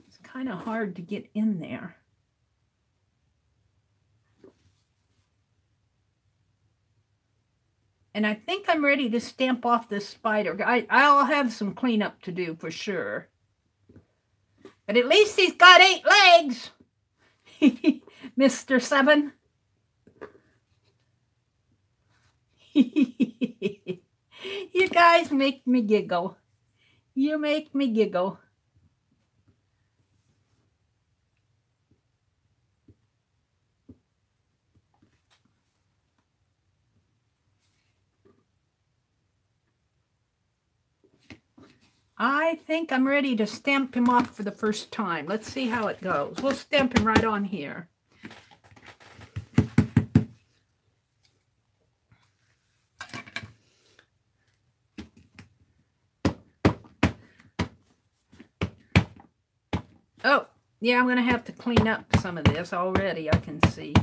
It's kind of hard to get in there. And I think I'm ready to stamp off this spider. I'll have some cleanup to do for sure. But at least he's got 8 legs, Mr. 7. You guys make me giggle. You make me giggle. I think I'm ready to stamp him off for the first time. Let's see how it goes. We'll stamp him right on here. Oh, Yeah, I'm going to have to clean up some of this already, I can see.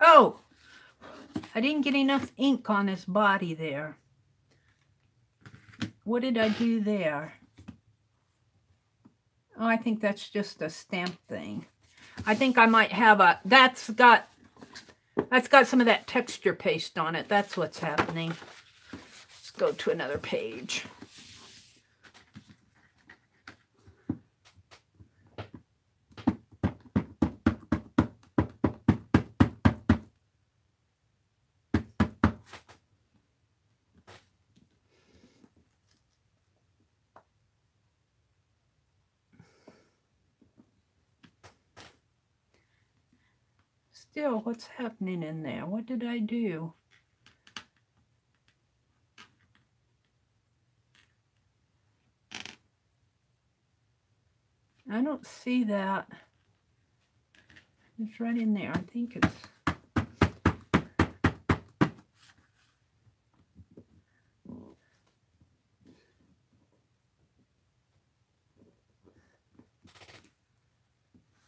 Oh, I didn't get enough ink on this body there. What did I do there? Oh, I think that's just a stamp thing. I think I might have a, that's got some of that texture paste on it. That's what's happening. Let's go to another page. Still, what's happening in there? What did I do? I don't see that. It's right in there. I think it's...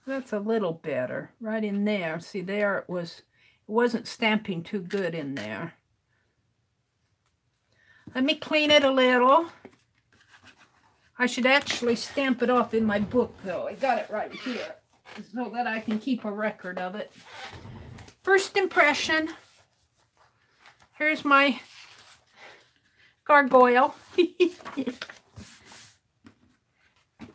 That's a little better. Right in there. See, there it wasn't stamping too good in there. Let me clean it a little. I should actually stamp it off in my book, though. I got it right here, so that I can keep a record of it. First impression. Here's my gargoyle.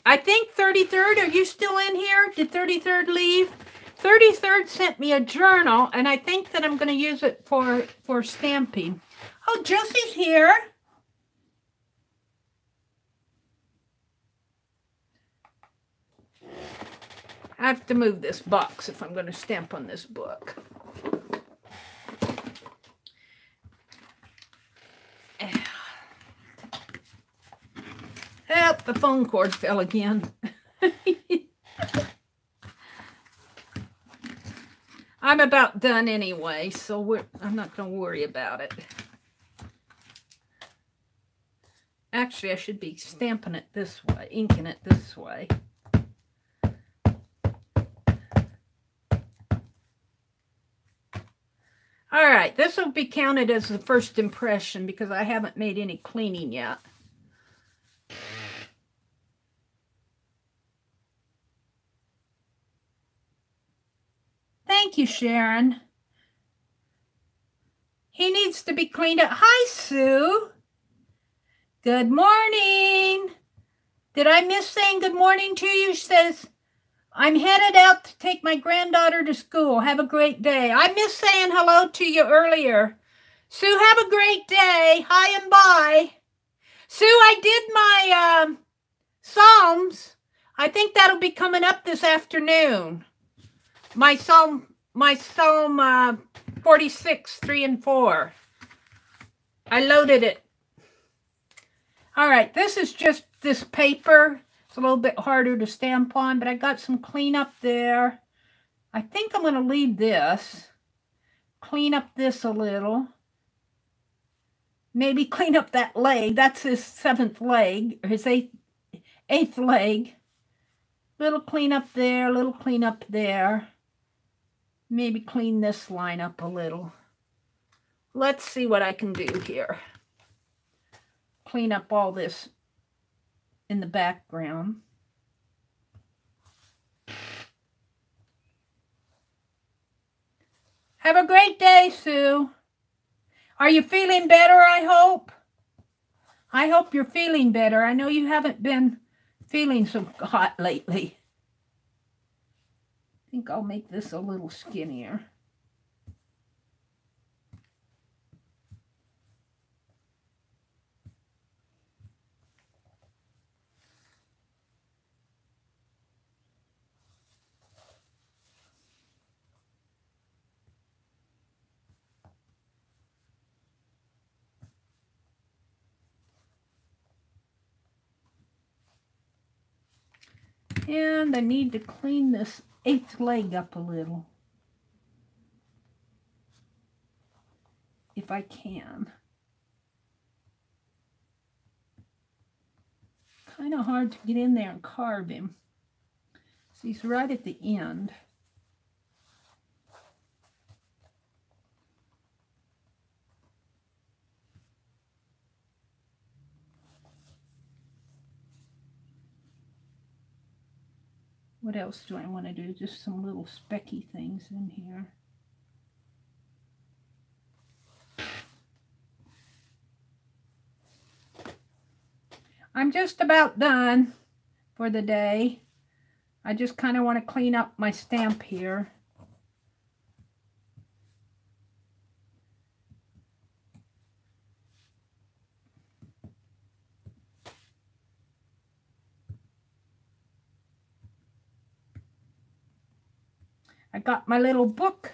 I think 33rd, are you still in here? Did 33rd leave? 33rd sent me a journal, and I think that I'm going to use it for stamping. Oh, Josie's here. I have to move this box if I'm going to stamp on this book. Help, the phone cord fell again. I'm about done anyway, so I'm not going to worry about it. Actually, I should be stamping it this way, inking it this way. All right, this will be counted as the first impression because I haven't made any cleaning yet. Thank you, Sharon. He needs to be cleaned up. Hi, Sue. Good morning. Did I miss saying good morning to you? She says, I'm headed out to take my granddaughter to school. Have a great day. I missed saying hello to you earlier. Sue, have a great day. Hi and bye. Sue, I did my Psalms. I think that'll be coming up this afternoon. My Psalm 46, 3 and 4. I loaded it. All right, this is just this paper. It's a little bit harder to stamp on, but I got some cleanup there. I think I'm going to leave this. Clean up this a little. Maybe clean up that leg. That's his 7th leg, or his 8th leg. Little cleanup there, little cleanup there. Maybe clean this line up a little. Let's see what I can do here. Clean up all this in the background. Have a great day, Sue. Are you feeling better, I hope? I hope you're feeling better. I know you haven't been feeling so hot lately. I think I'll make this a little skinnier. And I need to clean this 8th leg up a little, if I can. Kind of hard to get in there and carve him. So he's right at the end. What else do I want to do? Just some little specky things in here. I'm just about done for the day. I just kind of want to clean up my stamp here. I got my little book,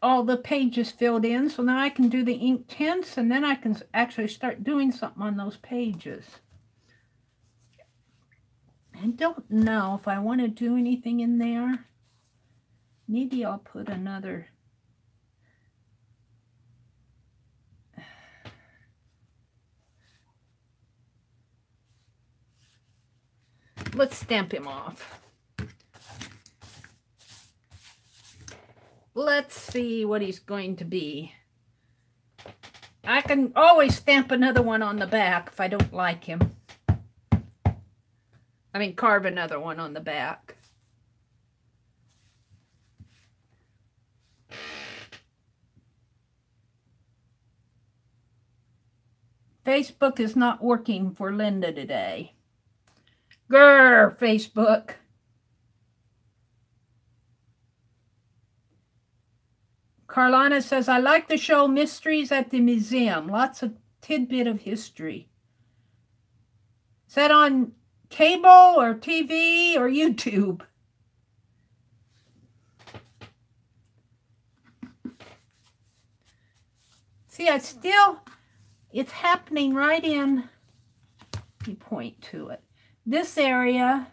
all the pages filled in, so now I can do the ink tints, and then I can actually start doing something on those pages. I don't know if I want to do anything in there. Maybe I'll put another. Let's stamp him off. Let's see what he's going to be. I can always stamp another one on the back if I don't like him. I mean, carve another one on the back. Facebook is not working for Linda today. Grr, Facebook. Carlana says, I like the show Mysteries at the Museum. Lots of tidbit of history. Is that on cable or TV or YouTube? See, it's happening right in, let me point to it. This area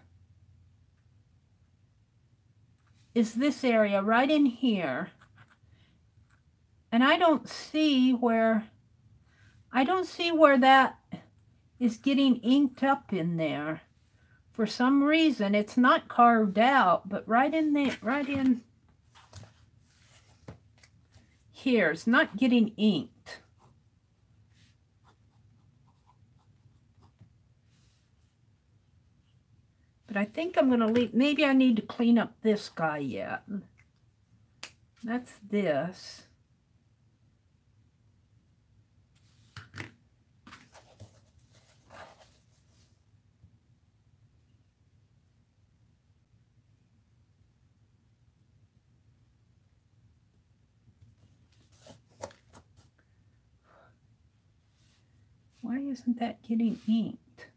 is this area right in here. And I don't see where that is getting inked up in there. For some reason, it's not carved out, but right in there, right in here, it's not getting inked. But I think I'm going to leave, maybe I need to clean up this guy yet. That's this. Why isn't that getting inked?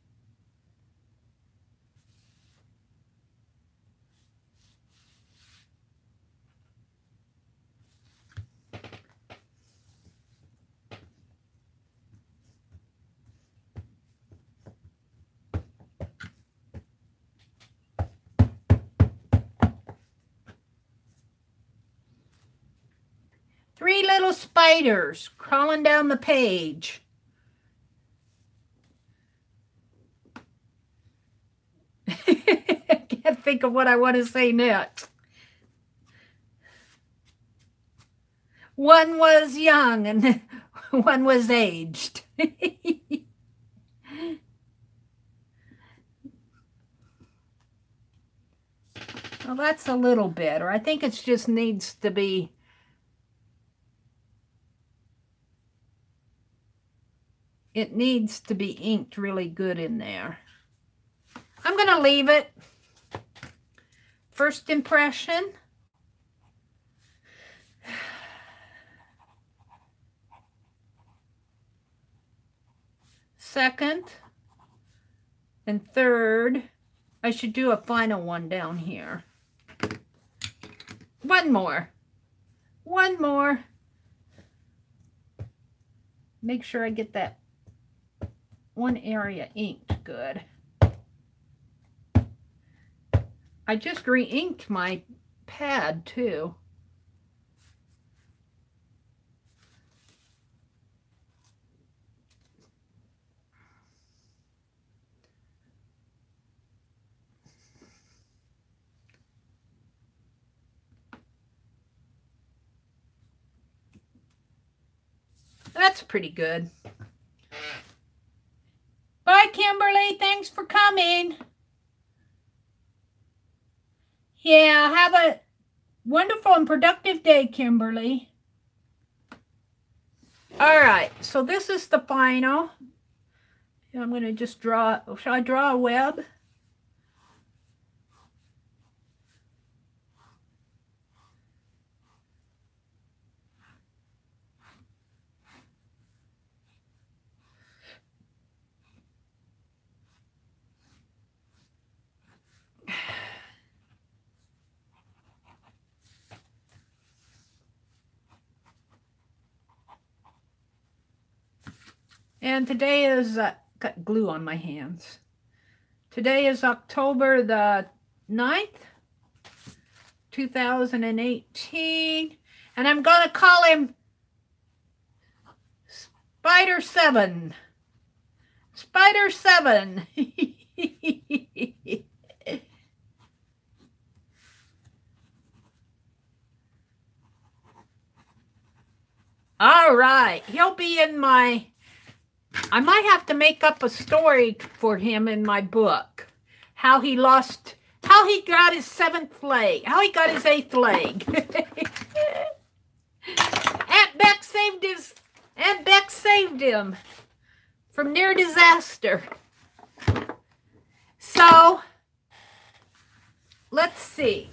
Three little spiders crawling down the page. I can't think of what I want to say next. One was young and one was aged. Well, that's a little better. I think it just needs to be inked really good in there. I'm going to leave it. First impression. Second and third. I should do a final one down here. One more. One more. Make sure I get that one area inked good. I just re-inked my pad too. That's pretty good. Bye, Kimberly. Thanks for coming. Yeah, have a wonderful and productive day, Kimberly. All right, so this is the final. I'm going to just draw, shall I draw a web? And today is, got glue on my hands. Today is October the 9th, 2018. And I'm going to call him Spider 7. Spider 7. All right. He'll be in my... I might have to make up a story for him in my book. How he got his 7th leg. How he got his 8th leg. Aunt Beck saved him from near disaster. So, let's see.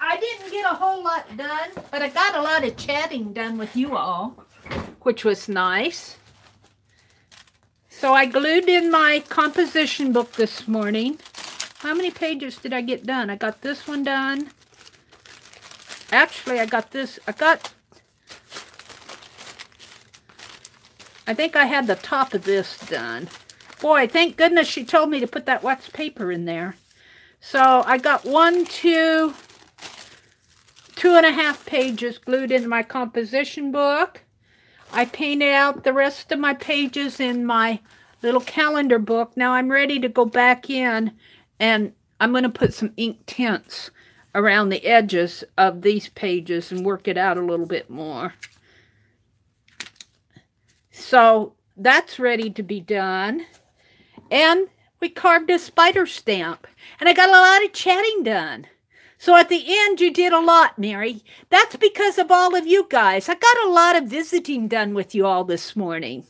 I didn't get a whole lot done, but I got a lot of chatting done with you all, which was nice. So I glued in my composition book this morning. How many pages did I get done? I got this one done. Actually, I think I had the top of this done. Boy, thank goodness she told me to put that wax paper in there. So I got 2.5 pages glued into my composition book. I painted out the rest of my pages in my little calendar book. Now I'm ready to go back in, and I'm going to put some ink tints around the edges of these pages and work it out a little bit more. So that's ready to be done. And we carved a spider stamp. And I got a lot of chatting done. So at the end, you did a lot, Mary. That's because of all of you guys. I got a lot of visiting done with you all this morning.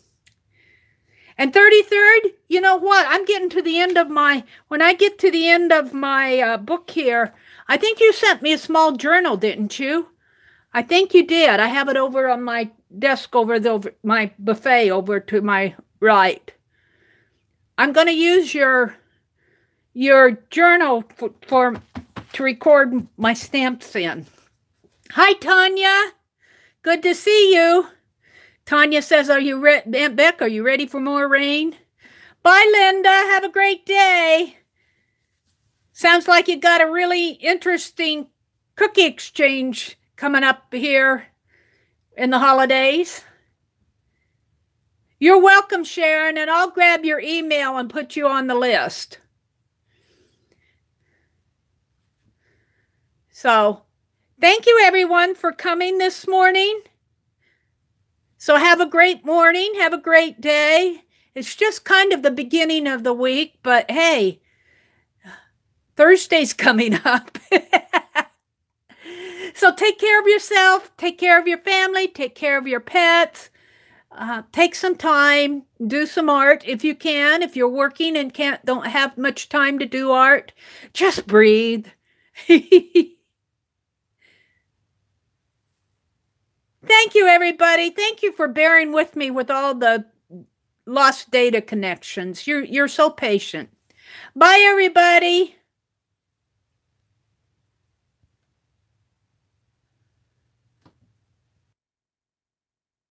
And 33rd, you know what? I'm getting to the end of my, when I get to the end of my book here, I think you sent me a small journal, didn't you? I think you did. I have it over on my desk over my buffet over to my right. I'm going to use your journal to record my stamps in. Hi, Tanya. Good to see you. Tanya says, Aunt Beck, are you ready for more rain? Bye, Linda. Have a great day. Sounds like you got a really interesting cookie exchange coming up here in the holidays. You're welcome, Sharon, and I'll grab your email and put you on the list. So, thank you, everyone, for coming this morning. So have a great morning. Have a great day. It's just kind of the beginning of the week, but hey, Thursday's coming up. So take care of yourself. Take care of your family. Take care of your pets. Take some time. Do some art if you can. If you're working and don't have much time to do art, just breathe. Thank you, everybody. Thank you for bearing with me with all the lost data connections. You're so patient. Bye, everybody.